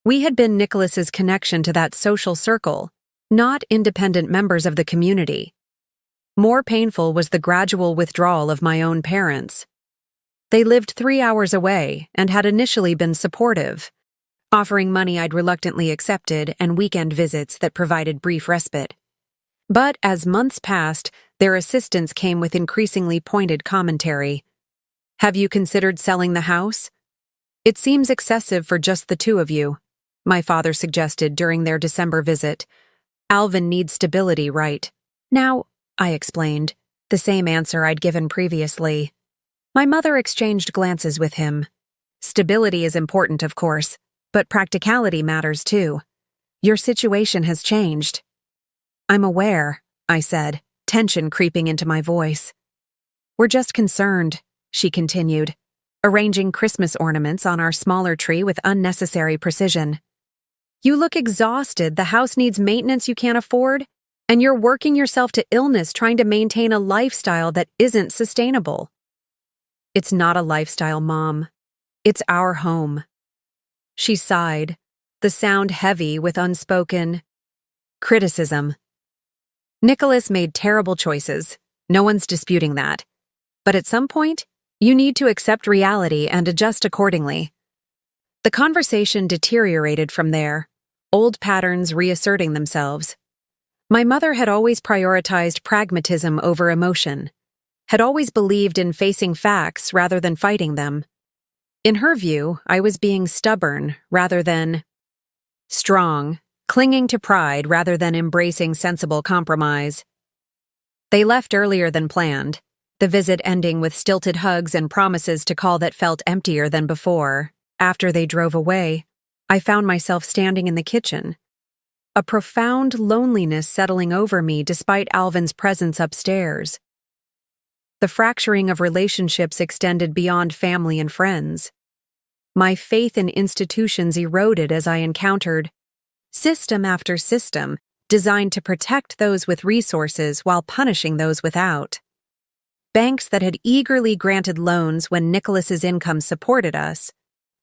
We had been Nicholas's connection to that social circle, not independent members of the community. More painful was the gradual withdrawal of my own parents. They lived 3 hours away and had initially been supportive, offering money I'd reluctantly accepted and weekend visits that provided brief respite. But as months passed, their assistance came with increasingly pointed commentary. "Have you considered selling the house? It seems excessive for just the two of you," my father suggested during their December visit. "Alvin needs stability, right?" "Now," I explained, the same answer I'd given previously. My mother exchanged glances with him. "Stability is important, of course, but practicality matters too. Your situation has changed." "I'm aware," I said, tension creeping into my voice. "We're just concerned," she continued, arranging Christmas ornaments on our smaller tree with unnecessary precision. "You look exhausted. The house needs maintenance you can't afford, and you're working yourself to illness trying to maintain a lifestyle that isn't sustainable." "It's not a lifestyle, Mom. It's our home." She sighed, the sound heavy with unspoken criticism. "Nicholas made terrible choices. No one's disputing that. But at some point, you need to accept reality and adjust accordingly." The conversation deteriorated from there, old patterns reasserting themselves. My mother had always prioritized pragmatism over emotion, had always believed in facing facts rather than fighting them. In her view, I was being stubborn rather than strong, clinging to pride rather than embracing sensible compromise. They left earlier than planned, the visit ending with stilted hugs and promises to call that felt emptier than before. After they drove away, I found myself standing in the kitchen, a profound loneliness settling over me despite Alvin's presence upstairs. The fracturing of relationships extended beyond family and friends. My faith in institutions eroded as I encountered system after system designed to protect those with resources while punishing those without. Banks that had eagerly granted loans when Nicholas's income supported us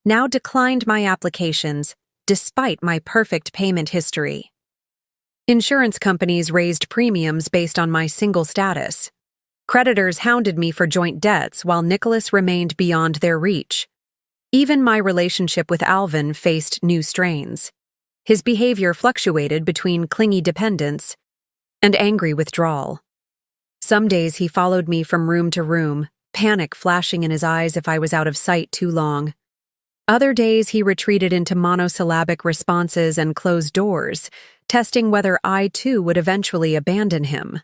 now declined my applications despite my perfect payment history. Insurance companies raised premiums based on my single status. Creditors hounded me for joint debts while Nicholas remained beyond their reach. Even my relationship with Alvin faced new strains. His behavior fluctuated between clingy dependence and angry withdrawal. Some days he followed me from room to room, panic flashing in his eyes if I was out of sight too long. Other days he retreated into monosyllabic responses and closed doors, testing whether I too would eventually abandon him.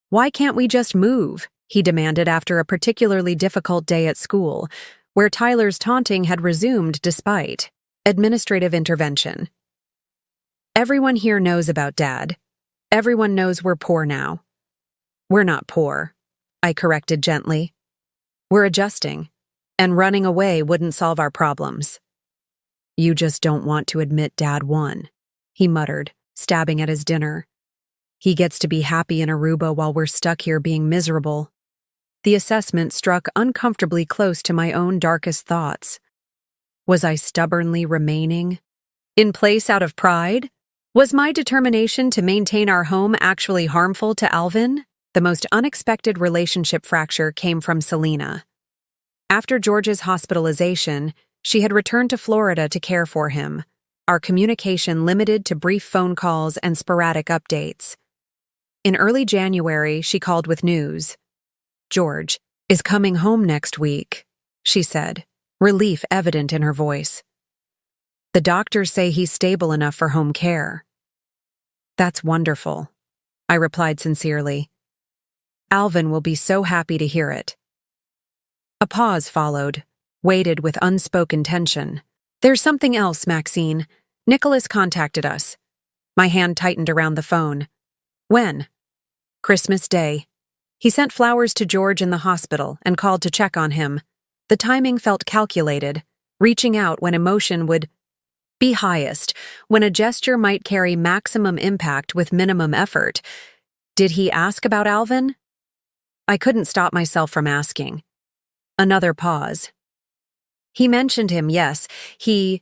"Why can't we just move?" he demanded after a particularly difficult day at school, where Tyler's taunting had resumed despite administrative intervention. "Everyone here knows about Dad. Everyone knows we're poor now." "We're not poor," I corrected gently. "We're adjusting, and running away wouldn't solve our problems." "You just don't want to admit Dad won," he muttered, stabbing at his dinner. He gets to be happy in Aruba while we're stuck here being miserable. The assessment struck uncomfortably close to my own darkest thoughts. Was I stubbornly remaining in place out of pride? Was my determination to maintain our home actually harmful to Alvin? The most unexpected relationship fracture came from Selena. After George's hospitalization, she had returned to Florida to care for him, our communication limited to brief phone calls and sporadic updates. In early January, she called with news. "George is coming home next week," she said, relief evident in her voice. "The doctors say he's stable enough for home care." "That's wonderful," I replied sincerely. "Alvin will be so happy to hear it." A pause followed, weighted with unspoken tension. "There's something else, Maxine. Nicholas contacted us." My hand tightened around the phone. "When?" "Christmas Day. He sent flowers to George in the hospital and called to check on him. The timing felt calculated, reaching out when emotion would be highest, when a gesture might carry maximum impact with minimum effort. Did he ask about Alvin? I couldn't stop myself from asking. Another pause. He mentioned him, yes. He'd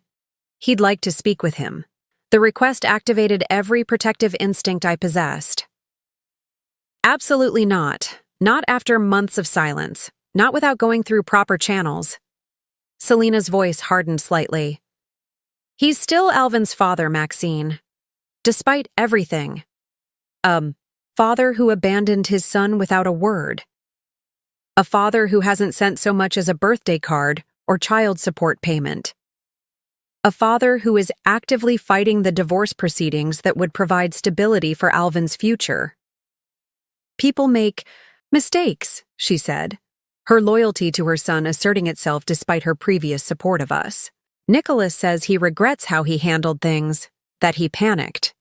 like to speak with him. The request activated every protective instinct I possessed. Absolutely not. Not after months of silence. Not without going through proper channels. Selena's voice hardened slightly. He's still Alvin's father, Maxine. Despite everything. Father who abandoned his son without a word. A father who hasn't sent so much as a birthday card or child support payment. A father who is actively fighting the divorce proceedings that would provide stability for Alvin's future. People make mistakes, she said, her loyalty to her son asserting itself despite her previous support of us. Nicholas says he regrets how he handled things, that he panicked.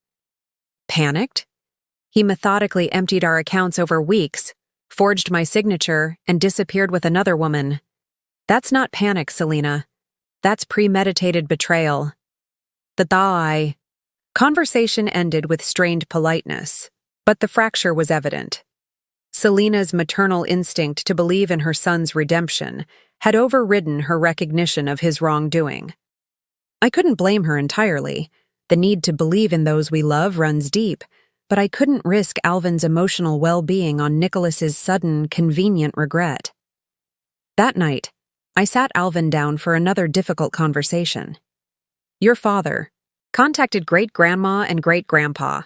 Panicked? He methodically emptied our accounts over weeks, forged my signature, and disappeared with another woman. That's not panic, Selena. That's premeditated betrayal. Conversation ended with strained politeness, but the fracture was evident. Selena's maternal instinct to believe in her son's redemption had overridden her recognition of his wrongdoing. I couldn't blame her entirely. The need to believe in those we love runs deep, but I couldn't risk Alvin's emotional well-being on Nicholas's sudden, convenient regret. That night, I sat Alvin down for another difficult conversation. Your father contacted great-grandma and great-grandpa,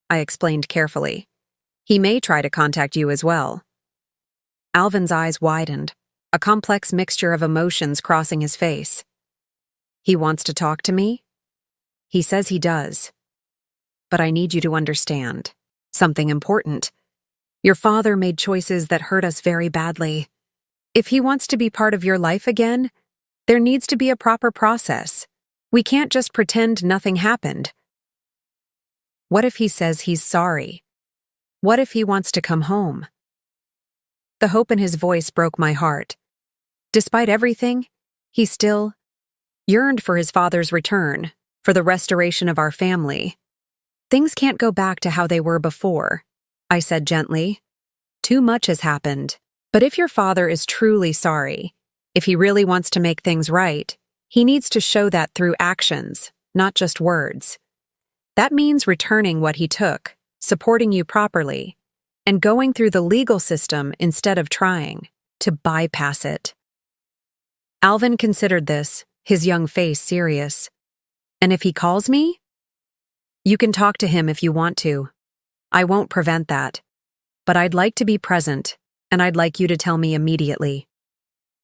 I explained carefully. He may try to contact you as well. Alvin's eyes widened, a complex mixture of emotions crossing his face. He wants to talk to me? He says he does. But I need you to understand something important. Your father made choices that hurt us very badly. If he wants to be part of your life again, there needs to be a proper process. We can't just pretend nothing happened. What if he says he's sorry? What if he wants to come home? The hope in his voice broke my heart. Despite everything, he still yearned for his father's return, for the restoration of our family. Things can't go back to how they were before, I said gently. Too much has happened. But if your father is truly sorry, if he really wants to make things right, he needs to show that through actions, not just words. That means returning what he took, supporting you properly, and going through the legal system instead of trying to bypass it. Alvin considered this, his young face serious. And if he calls me? You can talk to him if you want to. I won't prevent that. But I'd like to be present, and I'd like you to tell me immediately.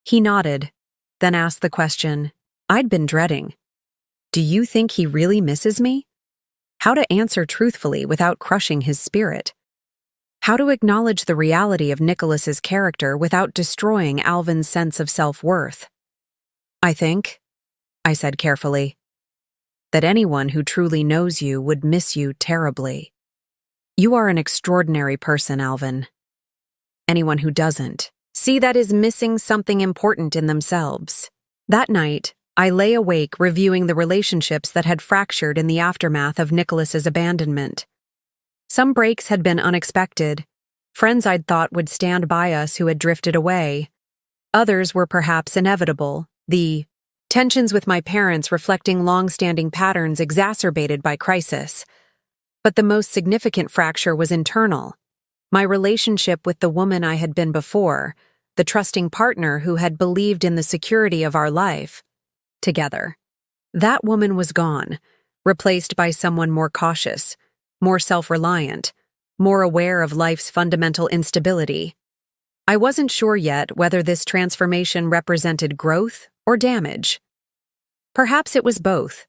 He nodded, then asked the question I'd been dreading. Do you think he really misses me? How to answer truthfully without crushing his spirit. How to acknowledge the reality of Nicholas's character without destroying Alvin's sense of self-worth. I think, I said carefully, that anyone who truly knows you would miss you terribly. You are an extraordinary person, Alvin. Anyone who doesn't, see that is missing something important in themselves. That night, I lay awake reviewing the relationships that had fractured in the aftermath of Nicholas's abandonment. Some breaks had been unexpected. Friends I'd thought would stand by us who had drifted away. Others were perhaps inevitable, the tensions with my parents reflecting long-standing patterns exacerbated by crisis. But the most significant fracture was internal. My relationship with the woman I had been before, the trusting partner who had believed in the security of our life together. That woman was gone, replaced by someone more cautious, more self-reliant, more aware of life's fundamental instability. I wasn't sure yet whether this transformation represented growth or damage. Perhaps it was both.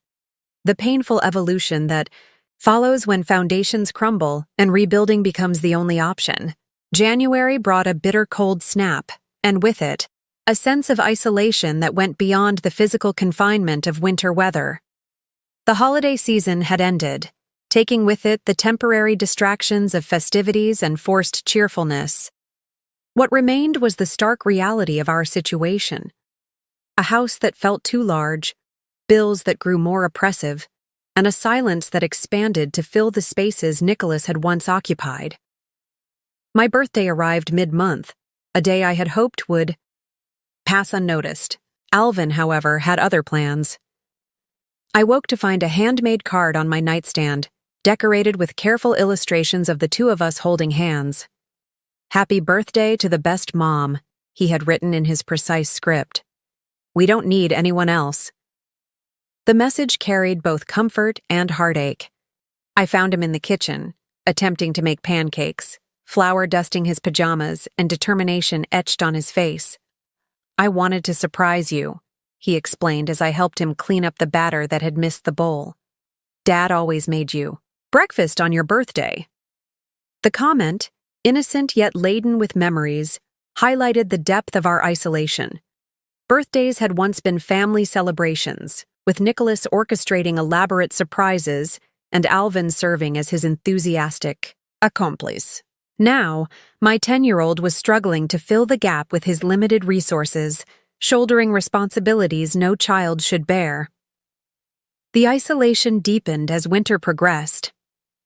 The painful evolution that follows when foundations crumble and rebuilding becomes the only option. January brought a bitter cold snap, and with it, a sense of isolation that went beyond the physical confinement of winter weather. The holiday season had ended, taking with it the temporary distractions of festivities and forced cheerfulness. What remained was the stark reality of our situation. A house that felt too large, bills that grew more oppressive, and a silence that expanded to fill the spaces Nicholas had once occupied. My birthday arrived mid-month, a day I had hoped would pass unnoticed. Alvin, however, had other plans. I woke to find a handmade card on my nightstand, decorated with careful illustrations of the two of us holding hands. "Happy birthday to the best mom," he had written in his precise script. "We don't need anyone else." The message carried both comfort and heartache. I found him in the kitchen, attempting to make pancakes, flour dusting his pajamas and determination etched on his face. "I wanted to surprise you," he explained as I helped him clean up the batter that had missed the bowl. "Dad always made you breakfast on your birthday." The comment, innocent yet laden with memories, highlighted the depth of our isolation. Birthdays had once been family celebrations, with Nicholas orchestrating elaborate surprises and Alvin serving as his enthusiastic accomplice. Now, my 10-year-old was struggling to fill the gap with his limited resources, shouldering responsibilities no child should bear. The isolation deepened as winter progressed.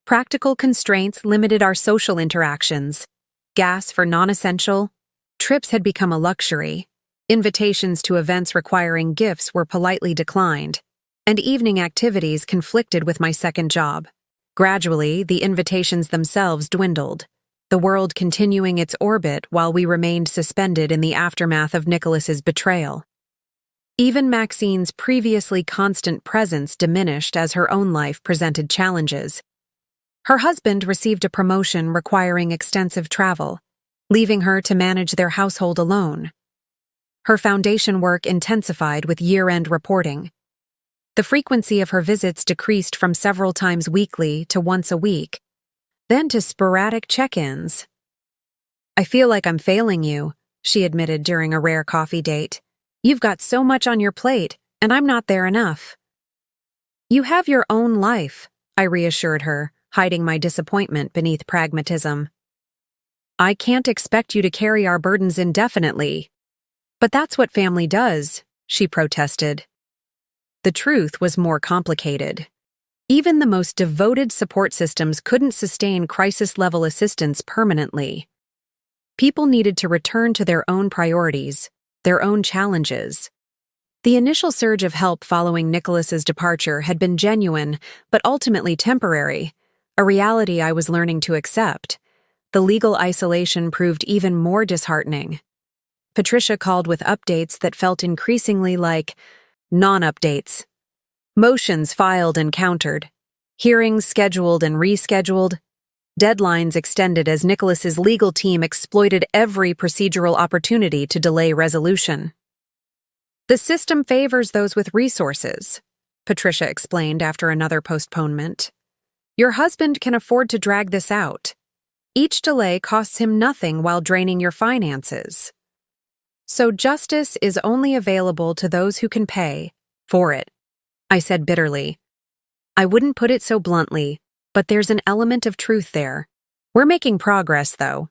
Practical constraints limited our social interactions. Gas for non-essential. Trips had become a luxury. Invitations to events requiring gifts were politely declined, and evening activities conflicted with my second job. Gradually, the invitations themselves dwindled, the world continuing its orbit while we remained suspended in the aftermath of Nicholas's betrayal. Even Maxine's previously constant presence diminished as her own life presented challenges. Her husband received a promotion requiring extensive travel, leaving her to manage their household alone. Her foundation work intensified with year-end reporting. The frequency of her visits decreased from several times weekly to once a week, then to sporadic check-ins. "I feel like I'm failing you," she admitted during a rare coffee date. "You've got so much on your plate, and I'm not there enough." "You have your own life," I reassured her, hiding my disappointment beneath pragmatism. "I can't expect you to carry our burdens indefinitely." "But that's what family does," she protested. The truth was more complicated. Even the most devoted support systems couldn't sustain crisis-level assistance permanently. People needed to return to their own priorities, their own challenges. The initial surge of help following Nicholas's departure had been genuine, but ultimately temporary, a reality I was learning to accept. The legal isolation proved even more disheartening. Patricia called with updates that felt increasingly like non-updates. Motions filed and countered. Hearings scheduled and rescheduled. Deadlines extended as Nicholas's legal team exploited every procedural opportunity to delay resolution. "The system favors those with resources," Patricia explained after another postponement. "Your husband can afford to drag this out. Each delay costs him nothing while draining your finances. So justice is only available to those who can pay for it," I said bitterly. "I wouldn't put it so bluntly, but there's an element of truth there. We're making progress, though."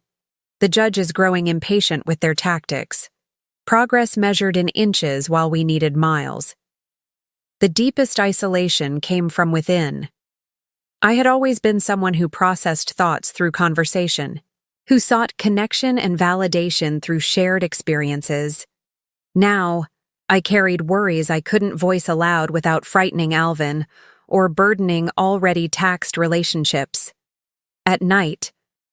The judge is growing impatient with their tactics. Progress measured in inches while we needed miles. The deepest isolation came from within. I had always been someone who processed thoughts through conversation, who sought connection and validation through shared experiences. Now, I carried worries I couldn't voice aloud without frightening Alvin or burdening already taxed relationships. At night,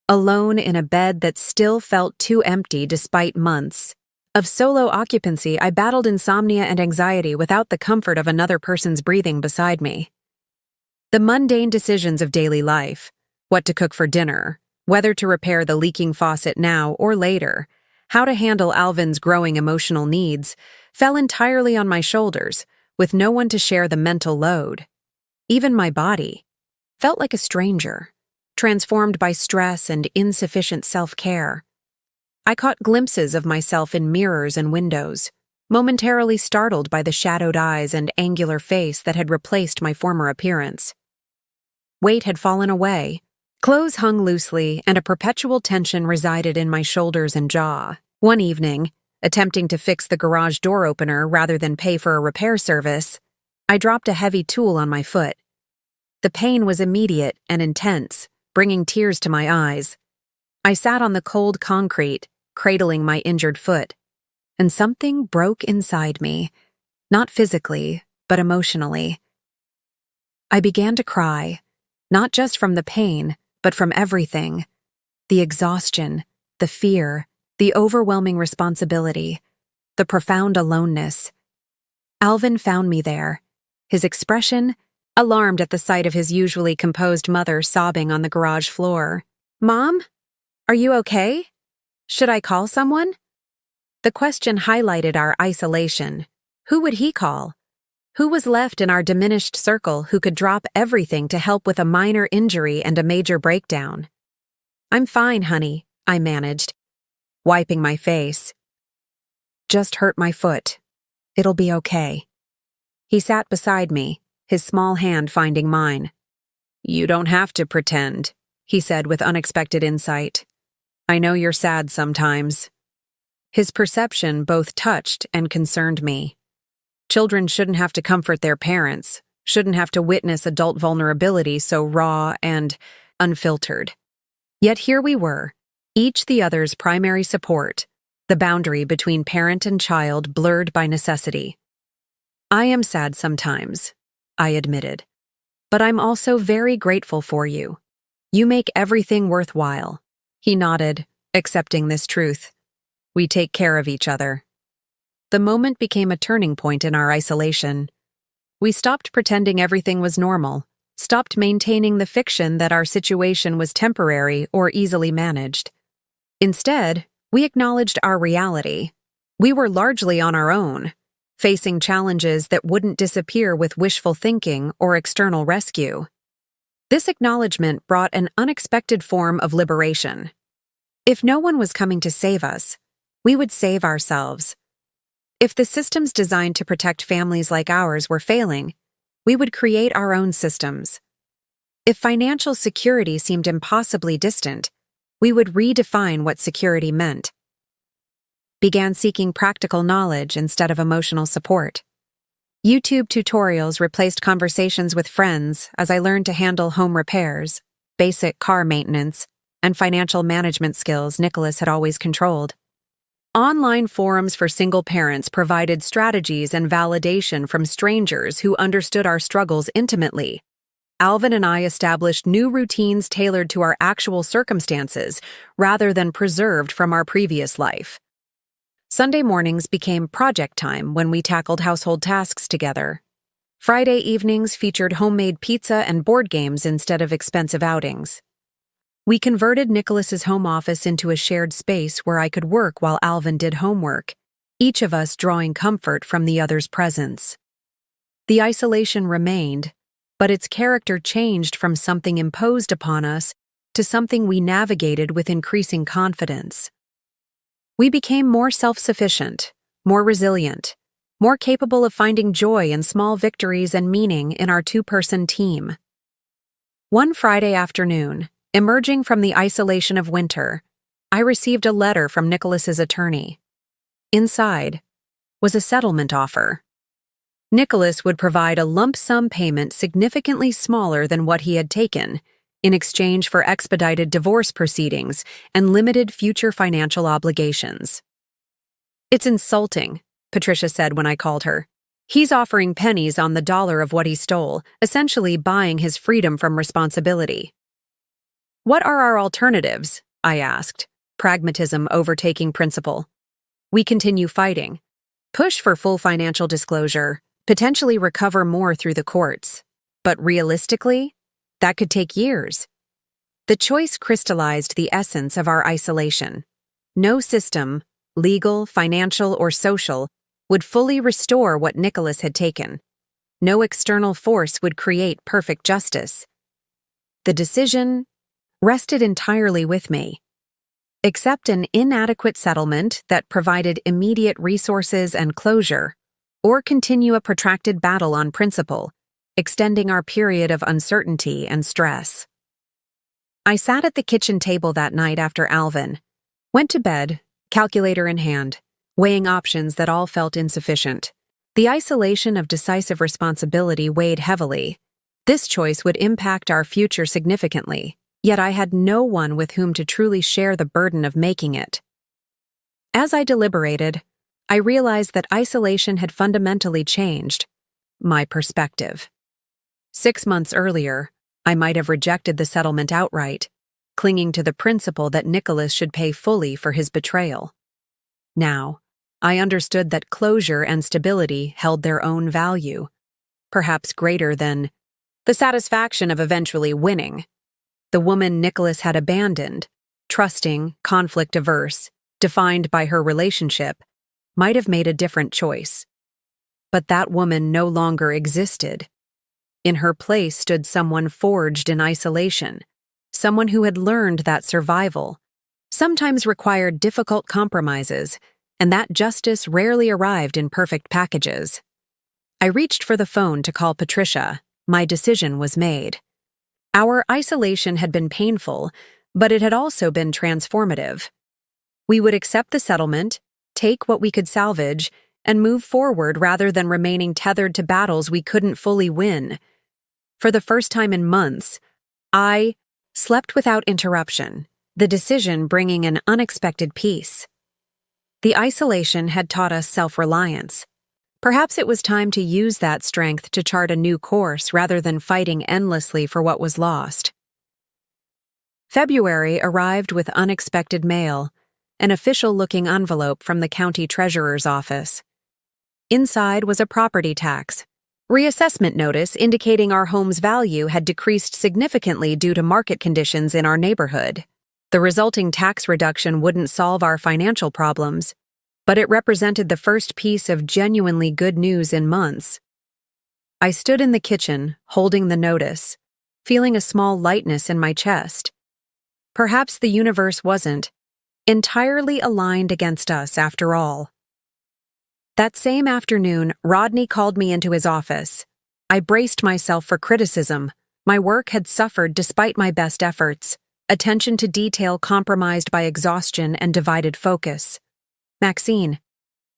alone in a bed that still felt too empty despite months of solo occupancy, I battled insomnia and anxiety without the comfort of another person's breathing beside me. The mundane decisions of daily life, what to cook for dinner, whether to repair the leaking faucet now or later, how to handle Alvin's growing emotional needs, fell entirely on my shoulders, with no one to share the mental load. Even my body felt like a stranger, transformed by stress and insufficient self-care. I caught glimpses of myself in mirrors and windows, momentarily startled by the shadowed eyes and angular face that had replaced my former appearance. Weight had fallen away, clothes hung loosely, and a perpetual tension resided in my shoulders and jaw. One evening, attempting to fix the garage door opener rather than pay for a repair service, I dropped a heavy tool on my foot. The pain was immediate and intense, bringing tears to my eyes. I sat on the cold concrete, cradling my injured foot, and something broke inside me, not physically, but emotionally. I began to cry, not just from the pain, but from everything. The exhaustion, the fear, the overwhelming responsibility, the profound aloneness. Alvin found me there, his expression alarmed at the sight of his usually composed mother sobbing on the garage floor. "Mom? Are you okay? Should I call someone?" The question highlighted our isolation. Who would he call? Who was left in our diminished circle who could drop everything to help with a minor injury and a major breakdown? "I'm fine, honey," I managed, wiping my face. "Just hurt my foot. It'll be okay." He sat beside me, his small hand finding mine. "You don't have to pretend," he said with unexpected insight. "I know you're sad sometimes." His perception both touched and concerned me. Children shouldn't have to comfort their parents, shouldn't have to witness adult vulnerability so raw and unfiltered. Yet here we were, each the other's primary support, the boundary between parent and child blurred by necessity. "I am sad sometimes," I admitted, "but I'm also very grateful for you. You make everything worthwhile." He nodded, accepting this truth. "We take care of each other." The moment became a turning point in our isolation. We stopped pretending everything was normal, stopped maintaining the fiction that our situation was temporary or easily managed. Instead, we acknowledged our reality. We were largely on our own, facing challenges that wouldn't disappear with wishful thinking or external rescue. This acknowledgement brought an unexpected form of liberation. If no one was coming to save us, we would save ourselves. If the systems designed to protect families like ours were failing, we would create our own systems. If financial security seemed impossibly distant, we would redefine what security meant. Began seeking practical knowledge instead of emotional support. YouTube tutorials replaced conversations with friends as I learned to handle home repairs, basic car maintenance, and financial management skills Nicholas had always controlled. Online forums for single parents provided strategies and validation from strangers who understood our struggles intimately. Alvin and I established new routines tailored to our actual circumstances rather than preserved from our previous life. Sunday mornings became project time when we tackled household tasks together. Friday evenings featured homemade pizza and board games instead of expensive outings. We converted Nicholas's home office into a shared space where I could work while Alvin did homework, each of us drawing comfort from the other's presence. The isolation remained, but its character changed from something imposed upon us to something we navigated with increasing confidence. We became more self-sufficient, more resilient, more capable of finding joy in small victories and meaning in our two-person team. One Friday afternoon, emerging from the isolation of winter, I received a letter from Nicholas's attorney. Inside was a settlement offer. Nicholas would provide a lump sum payment significantly smaller than what he had taken, in exchange for expedited divorce proceedings and limited future financial obligations. "It's insulting," Patricia said when I called her. "He's offering pennies on the dollar of what he stole, essentially buying his freedom from responsibility." "What are our alternatives?" I asked, pragmatism overtaking principle. "We continue fighting. Push for full financial disclosure, potentially recover more through the courts. But realistically, that could take years." The choice crystallized the essence of our isolation. No system, legal, financial, or social, would fully restore what Nicholas had taken. No external force would create perfect justice. The decision rested entirely with me. Accept an inadequate settlement that provided immediate resources and closure, or continue a protracted battle on principle, extending our period of uncertainty and stress. I sat at the kitchen table that night after Alvin, went to bed, calculator in hand, weighing options that all felt insufficient. The isolation of decisive responsibility weighed heavily. This choice would impact our future significantly, yet I had no one with whom to truly share the burden of making it. As I deliberated, I realized that isolation had fundamentally changed my perspective. 6 months earlier, I might have rejected the settlement outright, clinging to the principle that Nicholas should pay fully for his betrayal. Now, I understood that closure and stability held their own value, perhaps greater than the satisfaction of eventually winning. The woman Nicholas had abandoned, trusting, conflict-averse, defined by her relationship, might have made a different choice. But that woman no longer existed. In her place stood someone forged in isolation, someone who had learned that survival sometimes required difficult compromises, and that justice rarely arrived in perfect packages. I reached for the phone to call Patricia. My decision was made. Our isolation had been painful, but it had also been transformative. We would accept the settlement, take what we could salvage, and move forward rather than remaining tethered to battles we couldn't fully win. For the first time in months, I slept without interruption, the decision bringing an unexpected peace. The isolation had taught us self-reliance. Perhaps it was time to use that strength to chart a new course rather than fighting endlessly for what was lost. February arrived with unexpected mail, an official-looking envelope from the county treasurer's office. Inside was a property tax reassessment notice indicating our home's value had decreased significantly due to market conditions in our neighborhood. The resulting tax reduction wouldn't solve our financial problems, but it represented the first piece of genuinely good news in months. I stood in the kitchen, holding the notice, feeling a small lightness in my chest. Perhaps the universe wasn't entirely aligned against us after all. That same afternoon, Rodney called me into his office. I braced myself for criticism. My work had suffered despite my best efforts, attention to detail compromised by exhaustion and divided focus. "Maxine,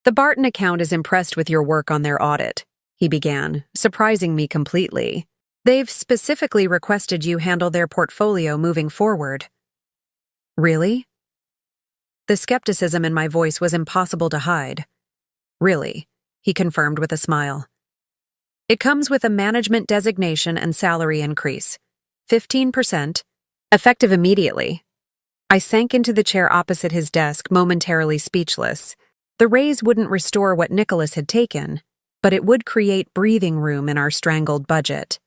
the Barton account is impressed with your work on their audit," he began, surprising me completely. "They've specifically requested you handle their portfolio moving forward." "Really?" The skepticism in my voice was impossible to hide. "Really," he confirmed with a smile. "It comes with a management designation and salary increase. 15%, effective immediately." I sank into the chair opposite his desk, momentarily speechless. The raise wouldn't restore what Nicholas had taken, but it would create breathing room in our strangled budget.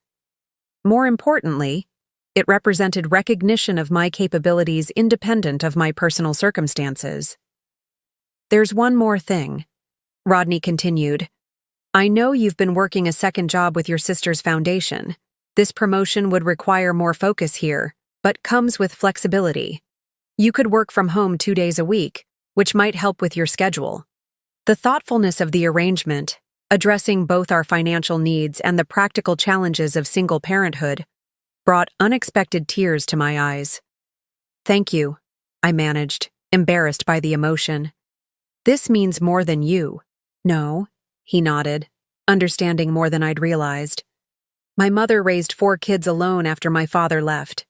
More importantly, it represented recognition of my capabilities independent of my personal circumstances. "There's one more thing," Rodney continued. "I know you've been working a second job with your sister's foundation. This promotion would require more focus here, but comes with flexibility. You could work from home 2 days a week, which might help with your schedule." The thoughtfulness of the arrangement, addressing both our financial needs and the practical challenges of single parenthood, brought unexpected tears to my eyes. "Thank you," I managed, embarrassed by the emotion. "This means more than you." "No," he nodded. understanding more than I'd realized. My mother raised 4 kids alone after my father left.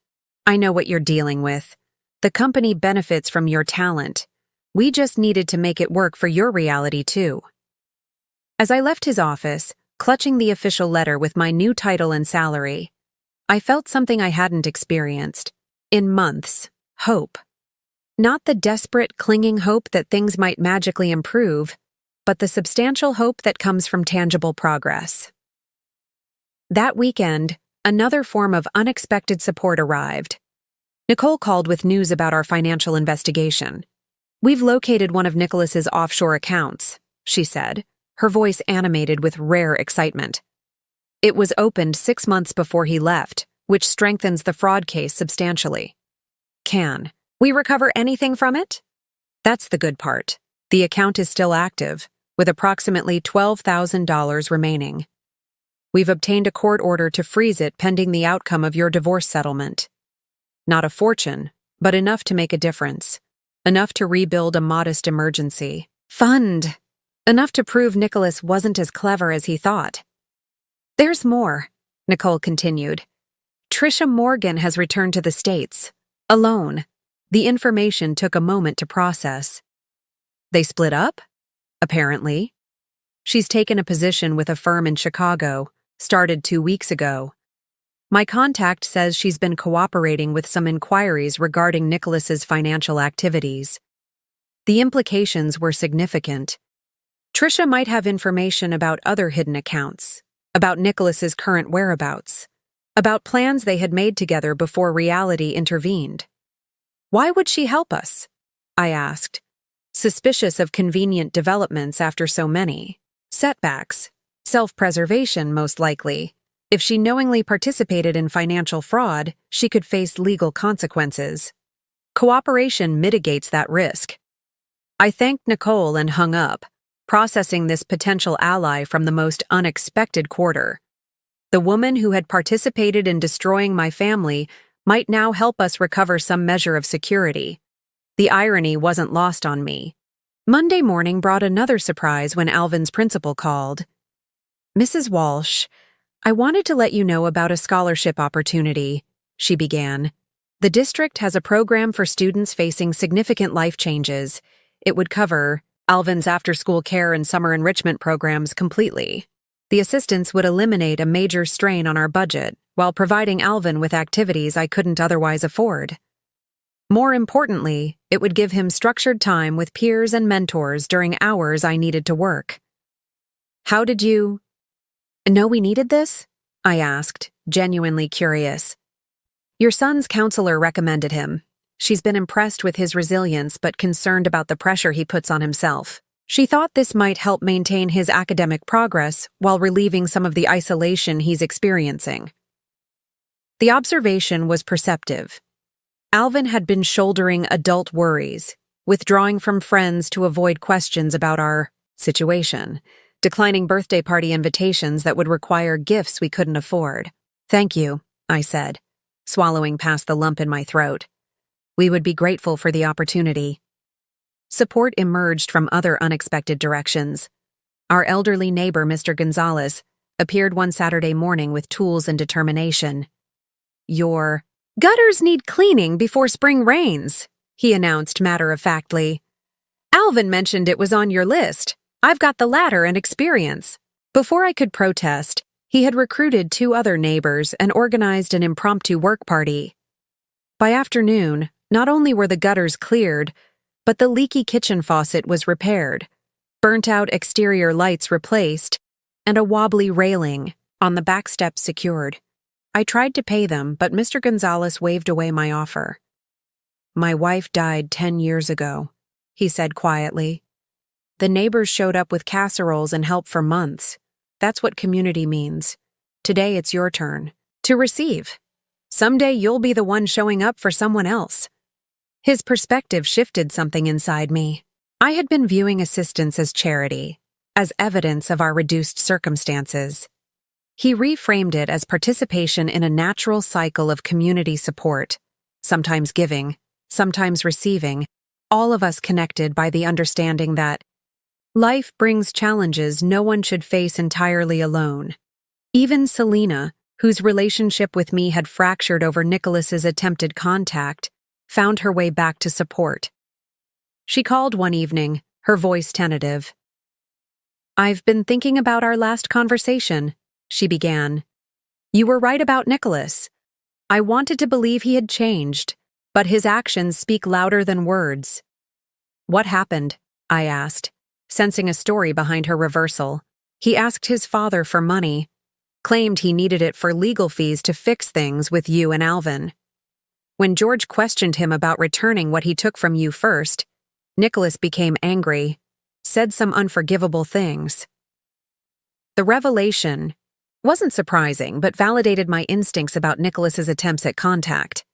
I know what you're dealing with. The company benefits from your talent. We just needed to make it work for your reality, too. As I left his office, clutching the official letter with my new title and salary, I felt something I hadn't experienced in months: hope. Not the desperate, clinging hope that things might magically improve, but the substantial hope that comes from tangible progress. That weekend, another form of unexpected support arrived. Nicole called with news about our financial investigation. "We've located one of Nicholas's offshore accounts," she said, her voice animated with rare excitement. "It was opened 6 months before he left, which strengthens the fraud case substantially. Can we recover anything from it?" That's the good part. The account is still active, with approximately $12,000 remaining. We've obtained a court order to freeze it pending the outcome of your divorce settlement. Not a fortune, but enough to make a difference. Enough to rebuild a modest emergency fund. Enough to prove Nicholas wasn't as clever as he thought. "There's more," Nicole continued. "Trisha Morgan has returned to the States. Alone." The information took a moment to process. "They split up?" "Apparently. She's taken a position with a firm in Chicago, started 2 weeks ago. My contact says she's been cooperating with some inquiries regarding Nicholas's financial activities. The implications were significant. Trisha might have information about other hidden accounts, about Nicholas's current whereabouts, about plans they had made together before reality intervened." "Why would she help us?" I asked, suspicious of convenient developments after so many. Setbacks. Self-preservation, most likely. If she knowingly participated in financial fraud, she could face legal consequences. Cooperation mitigates that risk. I thanked Nicole and hung up, processing this potential ally from the most unexpected quarter. The woman who had participated in destroying my family might now help us recover some measure of security. The irony wasn't lost on me. Monday morning brought another surprise when Alvin's principal called. "Mrs. Walsh, I wanted to let you know about a scholarship opportunity," she began. "The district has a program for students facing significant life changes. It would cover Alvin's after-school care and summer enrichment programs completely. The assistance would eliminate a major strain on our budget while providing Alvin with activities I couldn't otherwise afford. More importantly, it would give him structured time with peers and mentors during hours I needed to work." "How did you know we needed this?" I asked, genuinely curious. "Your son's counselor recommended him. She's been impressed with his resilience but concerned about the pressure he puts on himself. She thought this might help maintain his academic progress while relieving some of the isolation he's experiencing." The observation was perceptive. Alvin had been shouldering adult worries, withdrawing from friends to avoid questions about our situation, declining birthday party invitations that would require gifts we couldn't afford. "Thank you," I said, swallowing past the lump in my throat. "We would be grateful for the opportunity." Support emerged from other unexpected directions. Our elderly neighbor, Mr. Gonzalez, appeared one Saturday morning with tools and determination. "Your gutters need cleaning before spring rains," he announced matter-of-factly. "Alvin mentioned it was on your list. I've got the ladder and experience." Before I could protest, he had recruited 2 other neighbors and organized an impromptu work party. By afternoon, not only were the gutters cleared, but the leaky kitchen faucet was repaired, burnt-out exterior lights replaced, and a wobbly railing on the back steps secured. I tried to pay them, but Mr. Gonzalez waved away my offer. "My wife died 10 years ago," he said quietly. "The neighbors showed up with casseroles and help for months. That's what community means. Today it's your turn to receive. Someday you'll be the one showing up for someone else." His perspective shifted something inside me. I had been viewing assistance as charity, as evidence of our reduced circumstances. He reframed it as participation in a natural cycle of community support, sometimes giving, sometimes receiving, all of us connected by the understanding that Life brings challenges no one should face entirely alone. Even Selena, whose relationship with me had fractured over Nicholas's attempted contact, found her way back to support. She called one evening, her voice tentative. "I've been thinking about our last conversation," she began. "You were right about Nicholas. I wanted to believe he had changed, but his actions speak louder than words." "What happened?" I asked, sensing a story behind her reversal. "He asked his father for money, claimed he needed it for legal fees to fix things with you and Alvin. When George questioned him about returning what he took from you first, Nicholas became angry, said some unforgivable things. The revelation wasn't surprising, but validated my instincts about Nicholas's attempts at contact.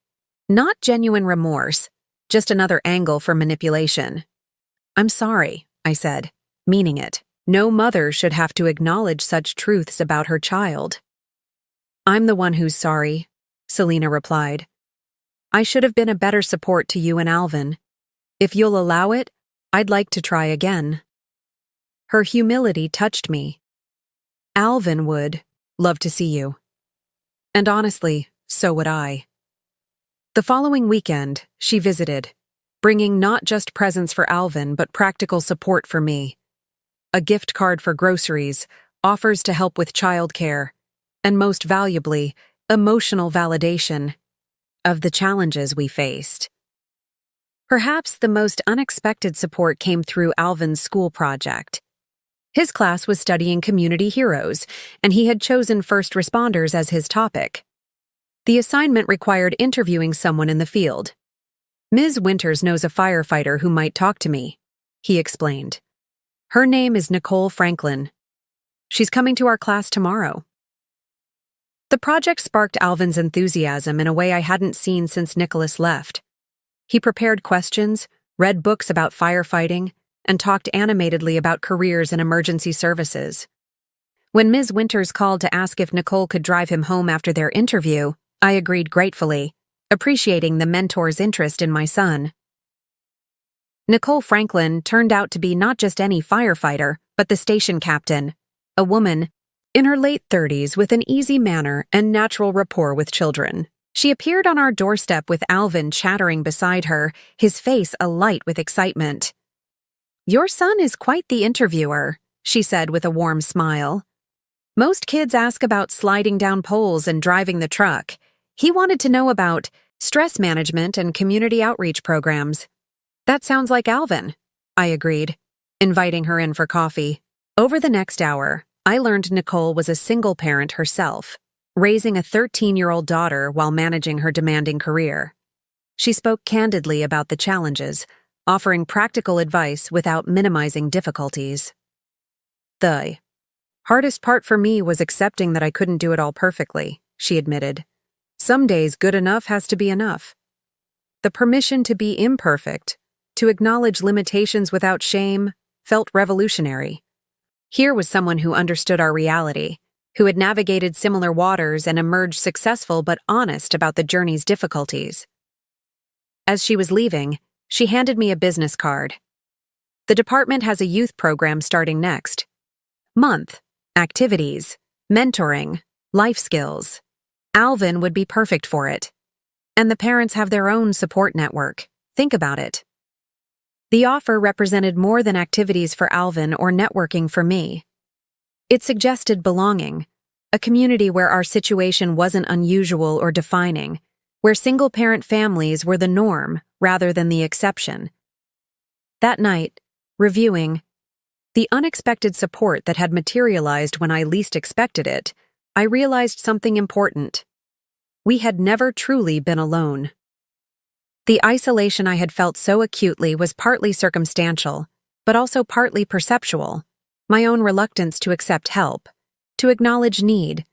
Not genuine remorse, just another angle for manipulation. "I'm sorry," I said, meaning it. No mother should have to acknowledge such truths about her child. "I'm the one who's sorry," Selena replied. "I should have been a better support to you and Alvin. If you'll allow it, I'd like to try again." Her humility touched me. "Alvin would love to see you." And honestly, so would I. The following weekend, she visited, bringing not just presents for Alvin but practical support for me. A gift card for groceries, offers to help with childcare, and most valuably, emotional validation of the challenges we faced. Perhaps the most unexpected support came through Alvin's school project. His class was studying community heroes, and he had chosen first responders as his topic. The assignment required interviewing someone in the field. "Ms. Winters knows a firefighter who might talk to me," he explained. "Her name is Nicole Franklin. She's coming to our class tomorrow." The project sparked Alvin's enthusiasm in a way I hadn't seen since Nicholas left. He prepared questions, read books about firefighting, and talked animatedly about careers in emergency services. When Ms. Winters called to ask if Nicole could drive him home after their interview, I agreed gratefully, appreciating the mentor's interest in my son. Nicole Franklin turned out to be not just any firefighter, but the station captain, a woman in her late 30s with an easy manner and natural rapport with children. She appeared on our doorstep with Alvin chattering beside her, his face alight with excitement. "Your son is quite the interviewer," she said with a warm smile. "Most kids ask about sliding down poles and driving the truck. He wanted to know about stress management and community outreach programs." "That sounds like Alvin," I agreed, inviting her in for coffee. Over the next hour, I learned Nicole was a single parent herself, raising a 13-year-old daughter while managing her demanding career. She spoke candidly about the challenges, offering practical advice without minimizing difficulties. "The hardest part for me was accepting that I couldn't do it all perfectly," she admitted. "Some days good enough has to be enough." The permission to be imperfect, to acknowledge limitations without shame, felt revolutionary. Here was someone who understood our reality, who had navigated similar waters and emerged successful but honest about the journey's difficulties. As she was leaving, she handed me a business card. "The department has a youth program starting next month. Activities, mentoring, life skills. Alvin would be perfect for it. And the parents have their own support network. Think about it." The offer represented more than activities for Alvin or networking for me. It suggested belonging, a community where our situation wasn't unusual or defining, where single-parent families were the norm rather than the exception. That night, reviewing the unexpected support that had materialized when I least expected it, I realized something important. We had never truly been alone. The isolation I had felt so acutely was partly circumstantial, but also partly perceptual. My own reluctance to accept help, to acknowledge need,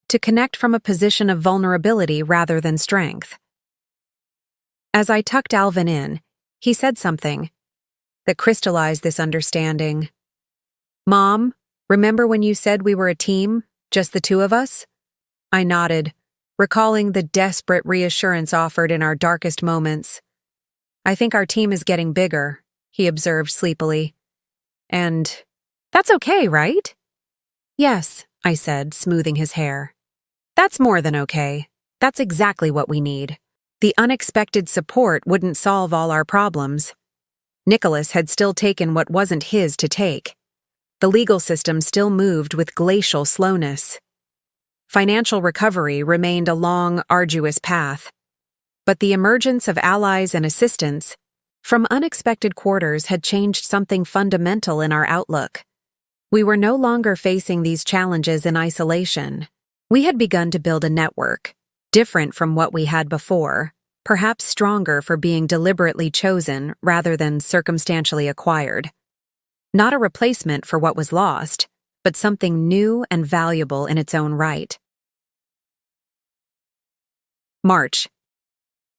to connect from a position of vulnerability rather than strength. As I tucked Alvin in, he said something that crystallized this understanding. "Mom, remember when you said we were a team, just the two of us?" I nodded, recalling the desperate reassurance offered in our darkest moments. "I think our team is getting bigger," he observed sleepily. And that's okay, right? Yes, I said, smoothing his hair. That's more than okay. That's exactly what we need. The unexpected support wouldn't solve all our problems. Nicholas had still taken what wasn't his to take. The legal system still moved with glacial slowness. Financial recovery remained a long, arduous path. But the emergence of allies and assistants from unexpected quarters had changed something fundamental in our outlook. We were no longer facing these challenges in isolation. We had begun to build a network, different from what we had before, perhaps stronger for being deliberately chosen rather than circumstantially acquired. Not a replacement for what was lost, but something new and valuable in its own right. March.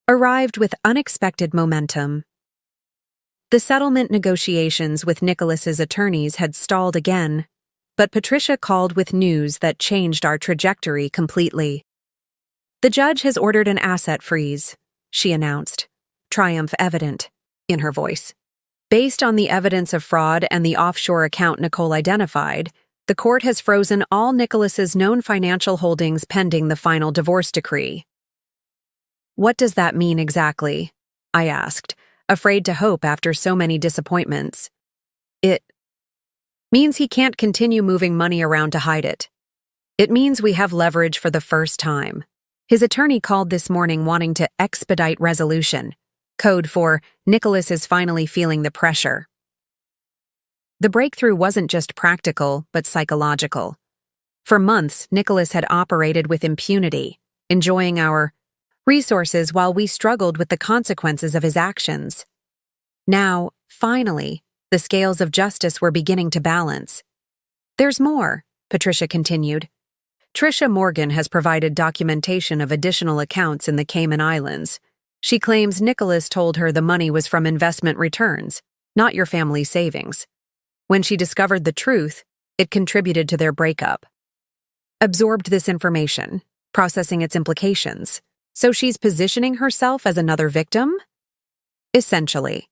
Arrived with unexpected momentum. The settlement negotiations with Nicholas's attorneys had stalled again, but Patricia called with news that changed our trajectory completely. The judge has ordered an asset freeze, she announced, triumph evident in her voice. Based on the evidence of fraud and the offshore account Nicole identified, the court has frozen all Nicholas's known financial holdings pending the final divorce decree. What does that mean exactly? I asked, afraid to hope after so many disappointments. It means he can't continue moving money around to hide it. It means we have leverage for the first time. His attorney called this morning wanting to expedite resolution, code for Nicholas is finally feeling the pressure. The breakthrough wasn't just practical, but psychological. For months, Nicholas had operated with impunity, enjoying our resources while we struggled with the consequences of his actions. Now, finally, the scales of justice were beginning to balance. There's more, Patricia continued. Tricia Morgan has provided documentation of additional accounts in the Cayman Islands. She claims Nicholas told her the money was from investment returns, not your family's savings. When she discovered the truth, it contributed to their breakup. Absorbed this information, processing its implications. So she's positioning herself as another victim? Essentially.